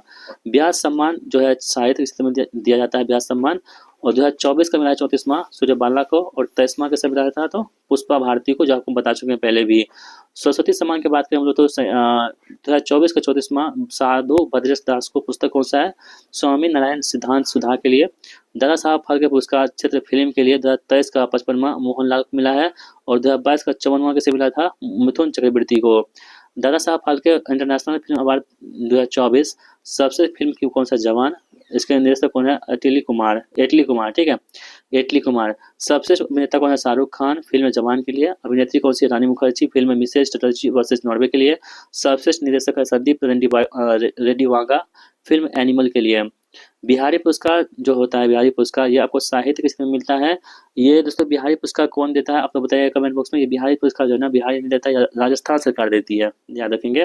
Speaker 1: व्यास सम्मान जो है साहित्य क्षेत्र में दिया जाता है व्यास सम्मान। और 2024 का मिला है 34वां सूर्यबाला को, और 23वां किसे मिला था तो पुष्पा भारती को, जो आपको बता चुके हैं पहले भी। सरस्वती सम्मान की बात करें हम लोग तो 2024 का 34वां साधु भद्रेश दास को पुस्तक कौन सा है, स्वामी नारायण सिद्धांत सुधा के लिए। दादा साहब फाल्के पुरस्कार क्षेत्र फिल्म के लिए 2023 का 55वां मोहनलाल को मिला है, और 2022 का 54वां किसे मिला था, मिथुन चक्रवर्ती को। Dada Saheb Phalke international film award 2024 सबसे फिल्म की कौन सा जवान, इसके निर्देशक कौन है, एटली कुमार, ठीक है, एटली कुमार। सबसे अभिनेता कौन है, शाहरुख खान, फिल्म जवान के लिए। अभिनेत्री कौन सी है, Rani Mukherjee, film Mrs Chatterjee versus Norway के लिए। सर्वश्रेष्ठ निर्देशक है संदीप रेड्डी वाघा, फिल्म एनिमल के लिए। बिहारी पुरस्कार जो होता है, बिहारी पुरस्कार ये आपको साहित्य किस में मिलता है। ये दोस्तों बिहारी पुरस्कार कौन देता है, आप लोग बताइए कमेंट बॉक्स में। ये बिहारी पुरस्कार जो है ना, बिहार नहीं देता है, राजस्थान सरकार देती है, याद रखेंगे।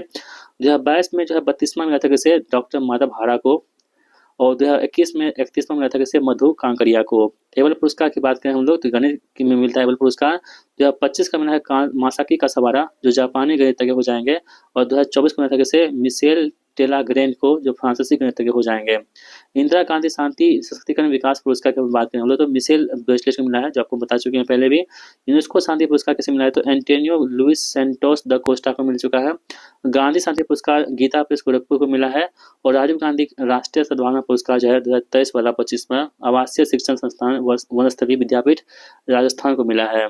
Speaker 1: 2022 में जो है 32वां मिला था किसे, डॉक्टर माधव हाड़ा को, और 2021 में 31वां मिला था किसे, मधु कांकरिया को। एबल पुरस्कार की बात करें हम लोग तो गणित में मिलता है एबल पुरस्कार। 2025 का मिला है मासाकी कासावारा, जो जापानी गणितज्ञ हो जाएंगे, और 2024 को मिला था किसे, मिशेल टेलाग्रेन को, जो फ्रांसीसी गणितज्ञ हो जाएंगे। इंदिरा गांधी शांति सशक्तिकरण विकास पुरस्कार की बात करें हम लोग तो मिशेल बेचलेट को मिला है, जो आपको बता चुके हैं पहले भी। यूनेस्को शांति पुरस्कार किसे मिला है तो Antonio Luis Santos da Costa को मिल चुका है। गांधी शांति पुरस्कार गीता प्रेस गोरखपुर को मिला है, और राजीव गांधी राष्ट्रीय सद्भावना पुरस्कार जो है 2023 वाला 25वां आवासीय शिक्षण संस्थान वनस्थली विद्यापीठ राजस्थान को मिला है।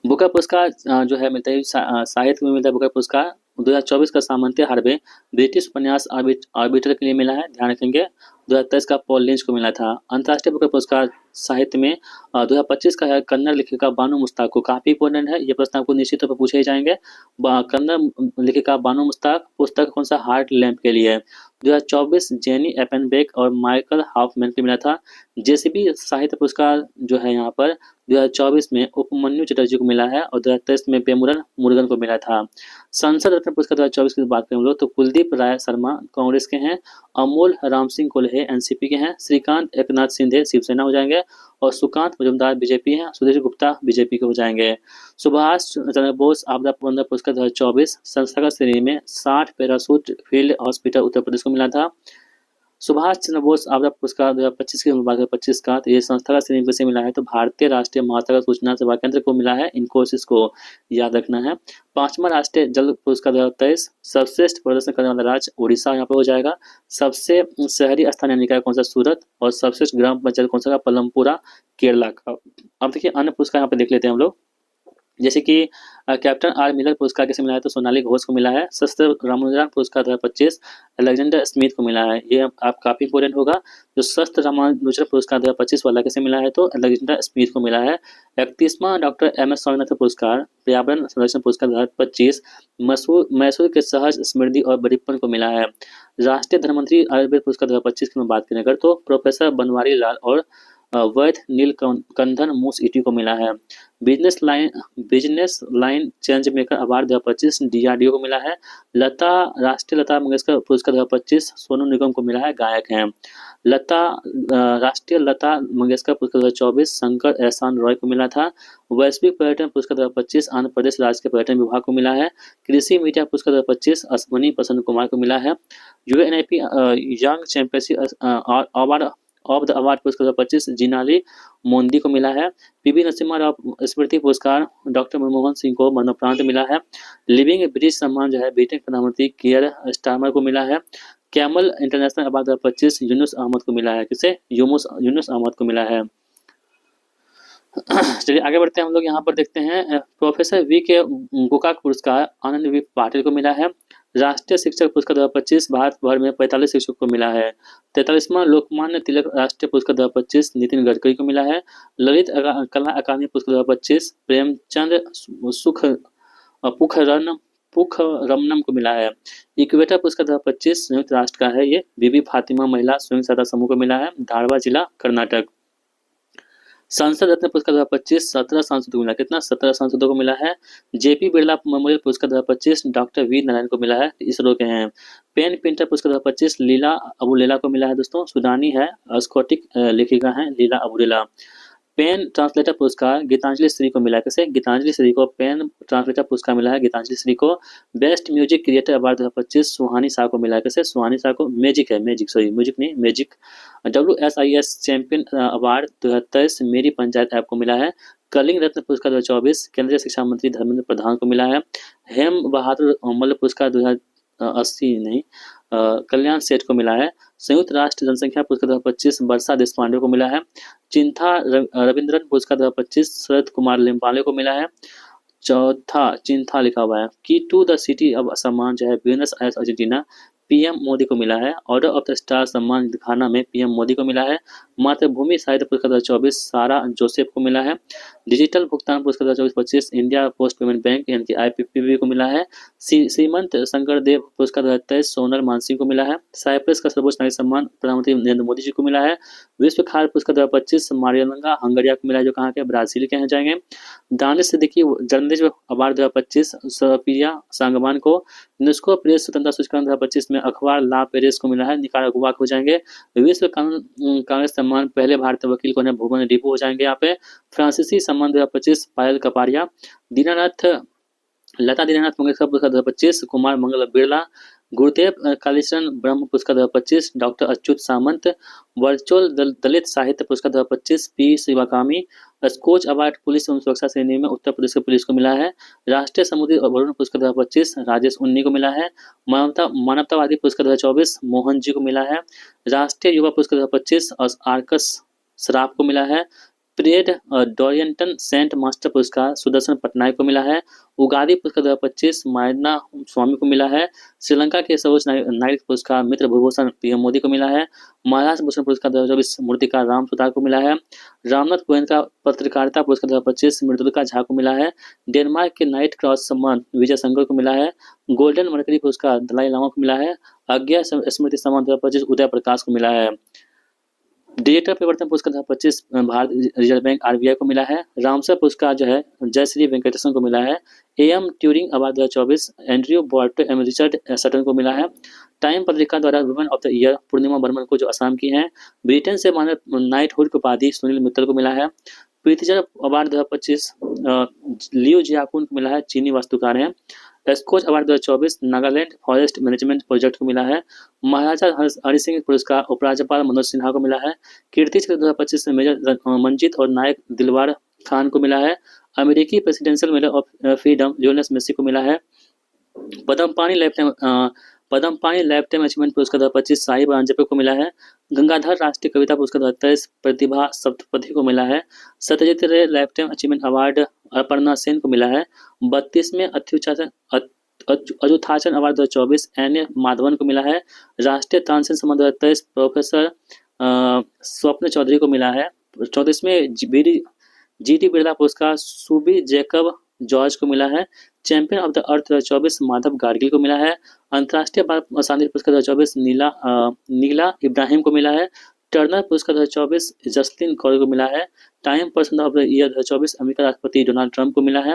Speaker 1: बुकर पुरस्कार जो है मिलता है साहित्य में मिलता है बुकर पुरस्कार 2024 का सामंती हार्वे ब्रिटिश उपन्यास आर्बिटर के लिए मिला है, ध्यान रखेंगे। 2023 का पॉल लिंच को मिला था। अंतर्राष्ट्रीय बुकर पुरस्कार साहित्य में 2025 का है कन्नड़ लेखिका बानू मुश्ताक को, काफी इंपोर्टेंट है ये प्रश्न, आपको निश्चित तौर पर पूछे ही जाएंगे। कन्नड़ लेखिका बानू मुश्ताक, पुस्तक कौन सा, हार्ट लैम्प के लिए। 2024 जेनी एपेनबेक और माइकल हाफमैन को मिला था। जेसीबी साहित्य पुरस्कार जो है यहाँ पर 2024 में उपमन्यु चटर्जी को मिला है, और 2023 में पेमुरन मुरुगन को मिला था। संसद रत्न पुरस्कार 2024 की बात करें हम लोग तो कुलदीप राय शर्मा कांग्रेस के हैं, अमोल राम सिंह कोल्हे एनसीपी के हैं, श्रीकांत एकनाथ सिंधे शिवसेना हो जाएंगे, और सुकांत मजुमदार बीजेपी हैं, सुधीर गुप्ता बीजेपी के हो जाएंगे। सुभाष चंद्र बोस आपदा प्रबंधन पुरस्कार 2024 संस्थागत श्रेणी में 60 parachute field hospital Uttar Pradesh को मिला था। सुभाष चंद्र बोस आपदा पुरस्कार 2025 की बात करें 25 का, तो ये संस्थागत श्रेणी से मिला है तो भारतीय राष्ट्रीय महासागर सूचना सेवा केंद्र को मिला है, इन्फोसिस को याद रखना है। 5वां राष्ट्रीय जल पुरस्कार 2023 सर्वश्रेष्ठ प्रदर्शन करने वाला राज्य उड़ीसा यहाँ पे हो जाएगा। सबसे शहरी स्थानीय निकाय कौन सा, सूरत, और सबसे ग्राम पंचायत कौन सा, पलमपुरा केरला का। अब देखिए अन्य पुरस्कार यहाँ पे देख लेते हैं हम लोग, जैसे कि कैप्टन आर मिलर पुरस्कार किसे मिला है तो सोनाली घोष को मिला है। शस्त्र रामानुजन पुरस्कार 2025 अलेक्जेंडर स्मिथ को मिला है, ये आप काफी इंपोर्टेंट होगा। जो शस्त्र रामानुजन पुरस्कार 2025 वाला किसे मिला है तो अलेक्जेंडर स्मिथ को मिला है। 31वां डॉक्टर एम एस स्वामीनाथन पुरस्कार पर्यावरण संरक्षण पुरस्कार 2025 मैसूर के सहज स्मृति और बड़ीपन को मिला है। राष्ट्रीय धनमंत्री आयुर्वेद पुरस्कार 2025 की बात करें अगर तो प्रोफेसर बनवारी लाल और वैध नीलकंठन मूस ईटी को मिला है। Business line change maker award 2025 DRDO को मिला है। राष्ट्रीय लता मंगेशकर पुरस्कार 2025 सोनू निगम को मिला है, गायक हैं। राष्ट्रीय लता मंगेशकर पुरस्कार 2024 शंकर एहसान रॉय को मिला था। वैश्विक पर्यटन पुरस्कार 2025 आंध्र प्रदेश राज्य के पर्यटन विभाग को मिला है। कृषि मीडिया पुरस्कार 2025 अश्वनी प्रसन्न कुमार को मिला है। UNIP young championship award of the award पुरस्कार 2025 जिनाली मोंदी को मिला है। पीवी नरसिम्हा स्मृति पुरस्कार डॉक्टर मनमोहन सिंह को मरणोपरांत मिला है। लिविंग ब्रिज सम्मान जो है ब्रिटेन प्रधानमंत्री कियर स्टारमर को मिला है। कैमल इंटरनेशनल अवार्ड 2025 यूनुस अहमद को मिला है, किसे, यूनुस अहमद को मिला है। चलिए आगे बढ़ते हैं हम लोग, यहाँ पर देखते हैं प्रोफेसर वी के गोकाक पुरस्कार आनंद वी पाटिल को मिला है। राष्ट्रीय शिक्षक पुरस्कार 2025 भारत भर में 45 शिक्षक को मिला है। 43वां लोकमान्य तिलक राष्ट्रीय पुरस्कार 2025 नितिन गडकरी को मिला है। ललित कला अकादमी पुरस्कार 2025 प्रेमचंद पुखरमनम को मिला है। इक्वेटर पुरस्कार 2025 संयुक्त राष्ट्र का है, ये बीबी फातिमा महिला स्वयं सहायता समूह को मिला है, धारवा जिला कर्नाटक। संसद रत्न पुरस्कार 2025 17 सांसदों को मिला, कितना, 17 सांसदों को मिला है। जेपी बिरला मेमोरियल पुरस्कार 2025 डॉक्टर वी नारायण को मिला है, इसरो के हैं। पेन प्रिंटर पुरस्कार 2025 लीला अबुलेला को मिला है दोस्तों, सुडानी है, स्कॉटिक लेखिका है लीला अबुलेला। पेन ट्रांसलेटर पुरस्कार गीतांजलि श्री को मिला है। कैसे? गीतांजलि श्री को पेन ट्रांसलेटर पुरस्कार मिला है गीतांजलि श्री को। बेस्ट म्यूजिक क्रिएटर अवार्ड 2025 सुहानी शाह को मिला है। कैसे? सुहानी शाह को मैजिक है, मैजिक सॉरी म्यूजिक नहीं मैजिक। WSIS चैंपियन अवार्ड 2023 मेरी पंचायत ऐप को मिला है। कलिंग रत्न पुरस्कार 2024 केंद्रीय शिक्षा मंत्री धर्मेंद्र प्रधान को मिला है। हेम बहादुर मल्ल पुरस्कार 2080 नहीं कल्याण सेठ को मिला है। संयुक्त राष्ट्र जनसंख्या पुरस्कार 2025 वर्षा देशपांडे को मिला है। चिंथा रविंद्रन पुरस्कार 2025 शरद कुमार लिम्बाले को मिला है। चौथा चिंथा लिखा हुआ है। की टू द सिटी अब सम्मान जो है Buenos Aires Argentina PM Modi को मिला है। ऑर्डर ऑफ द स्टार सम्मान घाना में पीएम मोदी को मिला है। मातृभूमि साहित्य पुरस्कार 2024 सारा जोसेफ को मिला है। डिजिटल भुगतान पुरस्कार 2024-25 इंडिया पोस्ट पेमेंट बैंक यानी कि IPPB को मिला है। श्रीमंत शंकर देव पुरस्कार 2023 सोनल मानसिंह को मिला है। साइप्रस का सर्वोच्च नागरिक सम्मान प्रधानमंत्री नरेंद्र मोदी जी को मिला है। विश्व खाद्य पुरस्कार 2025 मारियलंगा हंगरिया को मिला है, जो कहाँ के ब्राजील के यहाँ जाएंगे। दानिश सिद्दीकी जर्नलिज्म अवार्ड 2025 सोफिया सांगवान को। यूनेस्को प्रेस स्वतंत्रता सूचकांक 2025 में अखबार ला पेरेस को मिला है, निकारागुआ को जाएंगे। विश्व कांग्रेस सम्मान पहले भारतीय वकील को भुवन डिपो हो जाएंगे यहाँ पे। फ्रांसीसी सम्मान 2025 पायल कपारिया। दीनानाथ लता दीनानाथ मंगेशकर पुरस्कार 2025 कुमार मंगल बिरला। गुरुदेव कालीचरण ब्रह्म पुरस्कार 2025 डॉक्टर अच्युत सामंत। वर्चुअल दलित साहित्य पुरस्कार 2025 पी शिवाकामी। स्कोच अवार्ड पुलिस एवं सुरक्षा श्रेणी में उत्तर प्रदेश पुलिस को मिला है। राष्ट्रीय समुद्री वरुण पुरस्कार 2025 राजेश उन्नी को मिला है। मानवतावादी पुरस्कार 2024 मोहन जी को मिला है। राष्ट्रीय युवा पुरस्कार 2025 आर्कस श्राफ को मिला है। परेड डोरियंटन सेंट मास्टर पुरस्कार सुदर्शन पटनायक को मिला है। उगादी पुरस्कार 2025 मायना स्वामी को मिला है। श्रीलंका के सर्वोच्च नागरिक पुरस्कार मित्र विभूषण पीएम मोदी को मिला है। महाराष्ट्र भूषण पुरस्कार 2024 मूर्तिकार राम सुतार को मिला है। रामनाथ गोयन का पत्रकारिता पुरस्कार 2025 मृदुलिका झा को मिला है। डेनमार्क के नाइट क्रॉस सम्मान विजय शंकर को मिला है। गोल्डन मरकरी पुरस्कार दलाई लामा को मिला है। आज्ञा स्मृति सम्मान 2025 उदय प्रकाश को मिला है। डिजिटल परिवर्तन पुरस्कार 2025 भारत रिजर्व बैंक RBI को मिला है। रामसर पुरस्कार जो है जयश्री वेंकटेशन को मिला है। AM ट्यूरिंग अवार्ड 2024 एंड्रयू बॉर्टो एवं रिचर्ड सटन को मिला है। टाइम पत्रिका द्वारा वुमेन ऑफ द ईयर पूर्णिमा बर्मन को, जो असम की हैं। ब्रिटेन से मानव नाइटहुड की उपाधि सुनील मित्तल को मिला है। प्रीतिजर अवार्ड 2025 लियो जियाकुन को मिला है, चीनी वास्तुकार हैं। Skoch award 2024 Nagaland forest management project को मिला है। महाराजा हरि सिंह पुरस्कार उपराज्यपाल मनोज सिन्हा को मिला है। कीर्ति चक्र 2025 में मेजर मंजीत और नायक दिलवार खान को मिला है। अमेरिकी presidential medal of freedom Lionel Messi को मिला है। पद्मपाणि लाइफ टाइम अचीवमेंट पुरस्कार 2025 साहिब अंजपे को मिला है। गंगाधर राष्ट्रीय कविता पुरस्कार 2023 प्रतिभा सप्तपथी को मिला है। सत्यजीत रे life time achievement award Aparna Sen को मिला है। 32वें अजुथाचन अवार्ड 2024 NA माधवन को मिला है। राष्ट्रीय तानसेन सम्मान 2023 प्रोफेसर स्वप्न चौधरी को मिला है। 34वें GD बिरला पुरस्कार सुबी जैकब जॉर्ज को मिला है। Champion of the earth 2024 Madhav Gadgil को मिला है। अंतर्राष्ट्रीय बाल शांति पुरस्कार 2024 नीला इब्राहिम को मिला है। टर्नर पुरस्कार 2024 जस्टिन कौर को मिला है। Time person of the year 2024 America राष्ट्रपति डोनाल्ड ट्रंप को मिला है।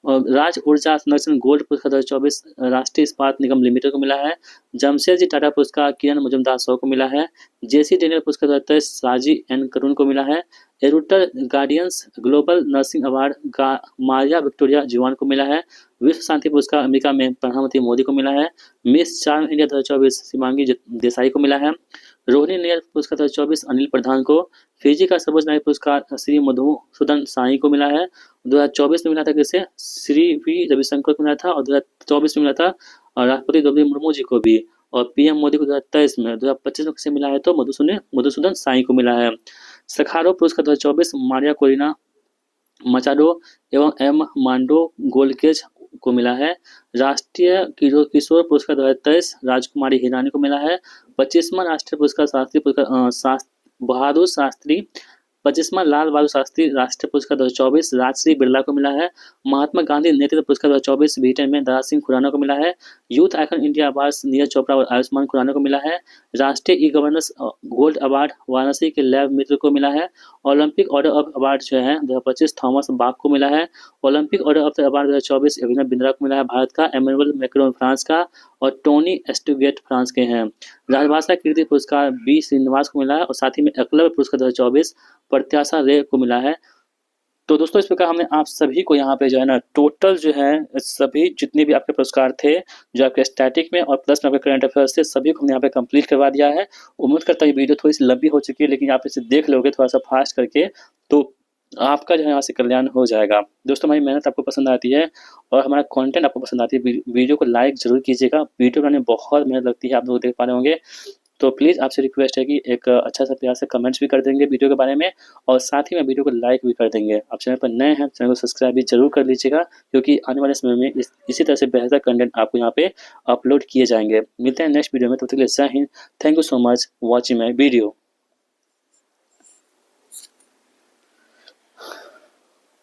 Speaker 1: राज ऊर्जा संरक्षण गोल्ड पुरस्कार 2024 राष्ट्रीय इस्पात निगम लिमिटेड को मिला है। जमशेद जी टाटा पुरस्कार किरण मुजुमदार शो को मिला है। JC डेनियल पुरस्कार 2023 साजी N करुण को मिला है। एरूटर guardians global nursing award Maria Victoria Juan को मिला है। विश्व शांति पुरस्कार अमेरिका में प्रधानमंत्री मोदी को मिला है। Miss charm India 2024 Shivangi Desai को मिला है। रोहिणी नैयर पुरस्कार 2024 अनिल प्रधान को। फिजी का सर्वोच्च न्यायिक पुरस्कार श्री मधुसूदन साई को मिला है। 2024 में मिला था किसे? श्री V रविशंकर को मिला था। और 2024 में मिला था राष्ट्रपति द्रौपदी मुर्मू जी को भी। और PM मोदी को 2023 में, 2025 में किसे मिला है तो मधुसूदन साई को मिला है। सखारो पुरस्कार 2024 मारिया कोरिना मचाडो एवं M मांडो गोलकेज को मिला है। राष्ट्रीय किशोर पुरस्कार 2023 राजकुमारी हिरानी को मिला है। 25वां राष्ट्रीय पुरस्कार शास्त्री पुरस्कार बहादुर शास्त्री 25वां लाल बहादुर शास्त्री राष्ट्रीय पुरस्कार 2024 राजश्री बिरला को मिला है। महात्मा गांधी नेतृत्व पुरस्कार 2024 ब्रिटेन में दारा सिंह खुराना को मिला है। Youth icon India award Neeraj Chopra और आयुष्मान खुराना को मिला है। राष्ट्रीय e governance gold award Varanasi के लैब मित्र को मिला है। ओलंपिक ऑर्डर ऑफ अवार्ड जो है 2025 थॉमस बाग को मिला है। Olympic order of the award 2024 Abhinav Bindra को मिला है भारत का। एमेनुअल मैक्रोन फ्रांस का और टोनी एस्टुगेट फ्रांस के हैं। राजभाषा कीर्ति पुरस्कार बी श्रीनिवास को मिला है और साथ ही में एकलव्य पुरस्कार 2024 प्रत्याशा रे को मिला है। तो दोस्तों इस प्रकार हमने आप सभी को यहाँ पे जो है ना टोटल जो है सभी जितने भी आपके पुरस्कार थे जो आपके स्टैटिक में और प्लस में आपके करंट अफेयर्स थे सभी को हमने यहाँ पे कंप्लीट करवा दिया है। उम्मीद करता हूँ ये वीडियो थोड़ी सी लंबी हो चुकी है लेकिन आप इसे देख लोगे थोड़ा सा फास्ट करके तो आपका जो है यहाँ से कल्याण हो जाएगा। दोस्तों हमारी मेहनत आपको पसंद आती है और हमारा कंटेंट आपको पसंद आती है वीडियो को लाइक जरूर कीजिएगा। वीडियो बनाने में बहुत मेहनत लगती है आप लोग देख पा रहे होंगे। तो प्लीज़ आपसे रिक्वेस्ट है कि एक अच्छा सा प्यार से कमेंट्स भी कर देंगे वीडियो के बारे में और साथ ही में वीडियो को लाइक भी कर देंगे। आप चैनल पर नए हैं चैनल को सब्सक्राइब भी जरूर कर लीजिएगा क्योंकि आने वाले समय में इसी तरह से बेहतर कंटेंट आपको यहाँ पे अपलोड किए जाएंगे। मिलते हैं नेक्स्ट वीडियो में, तब तक के लिए जय Hind. Thank you so much watching my video.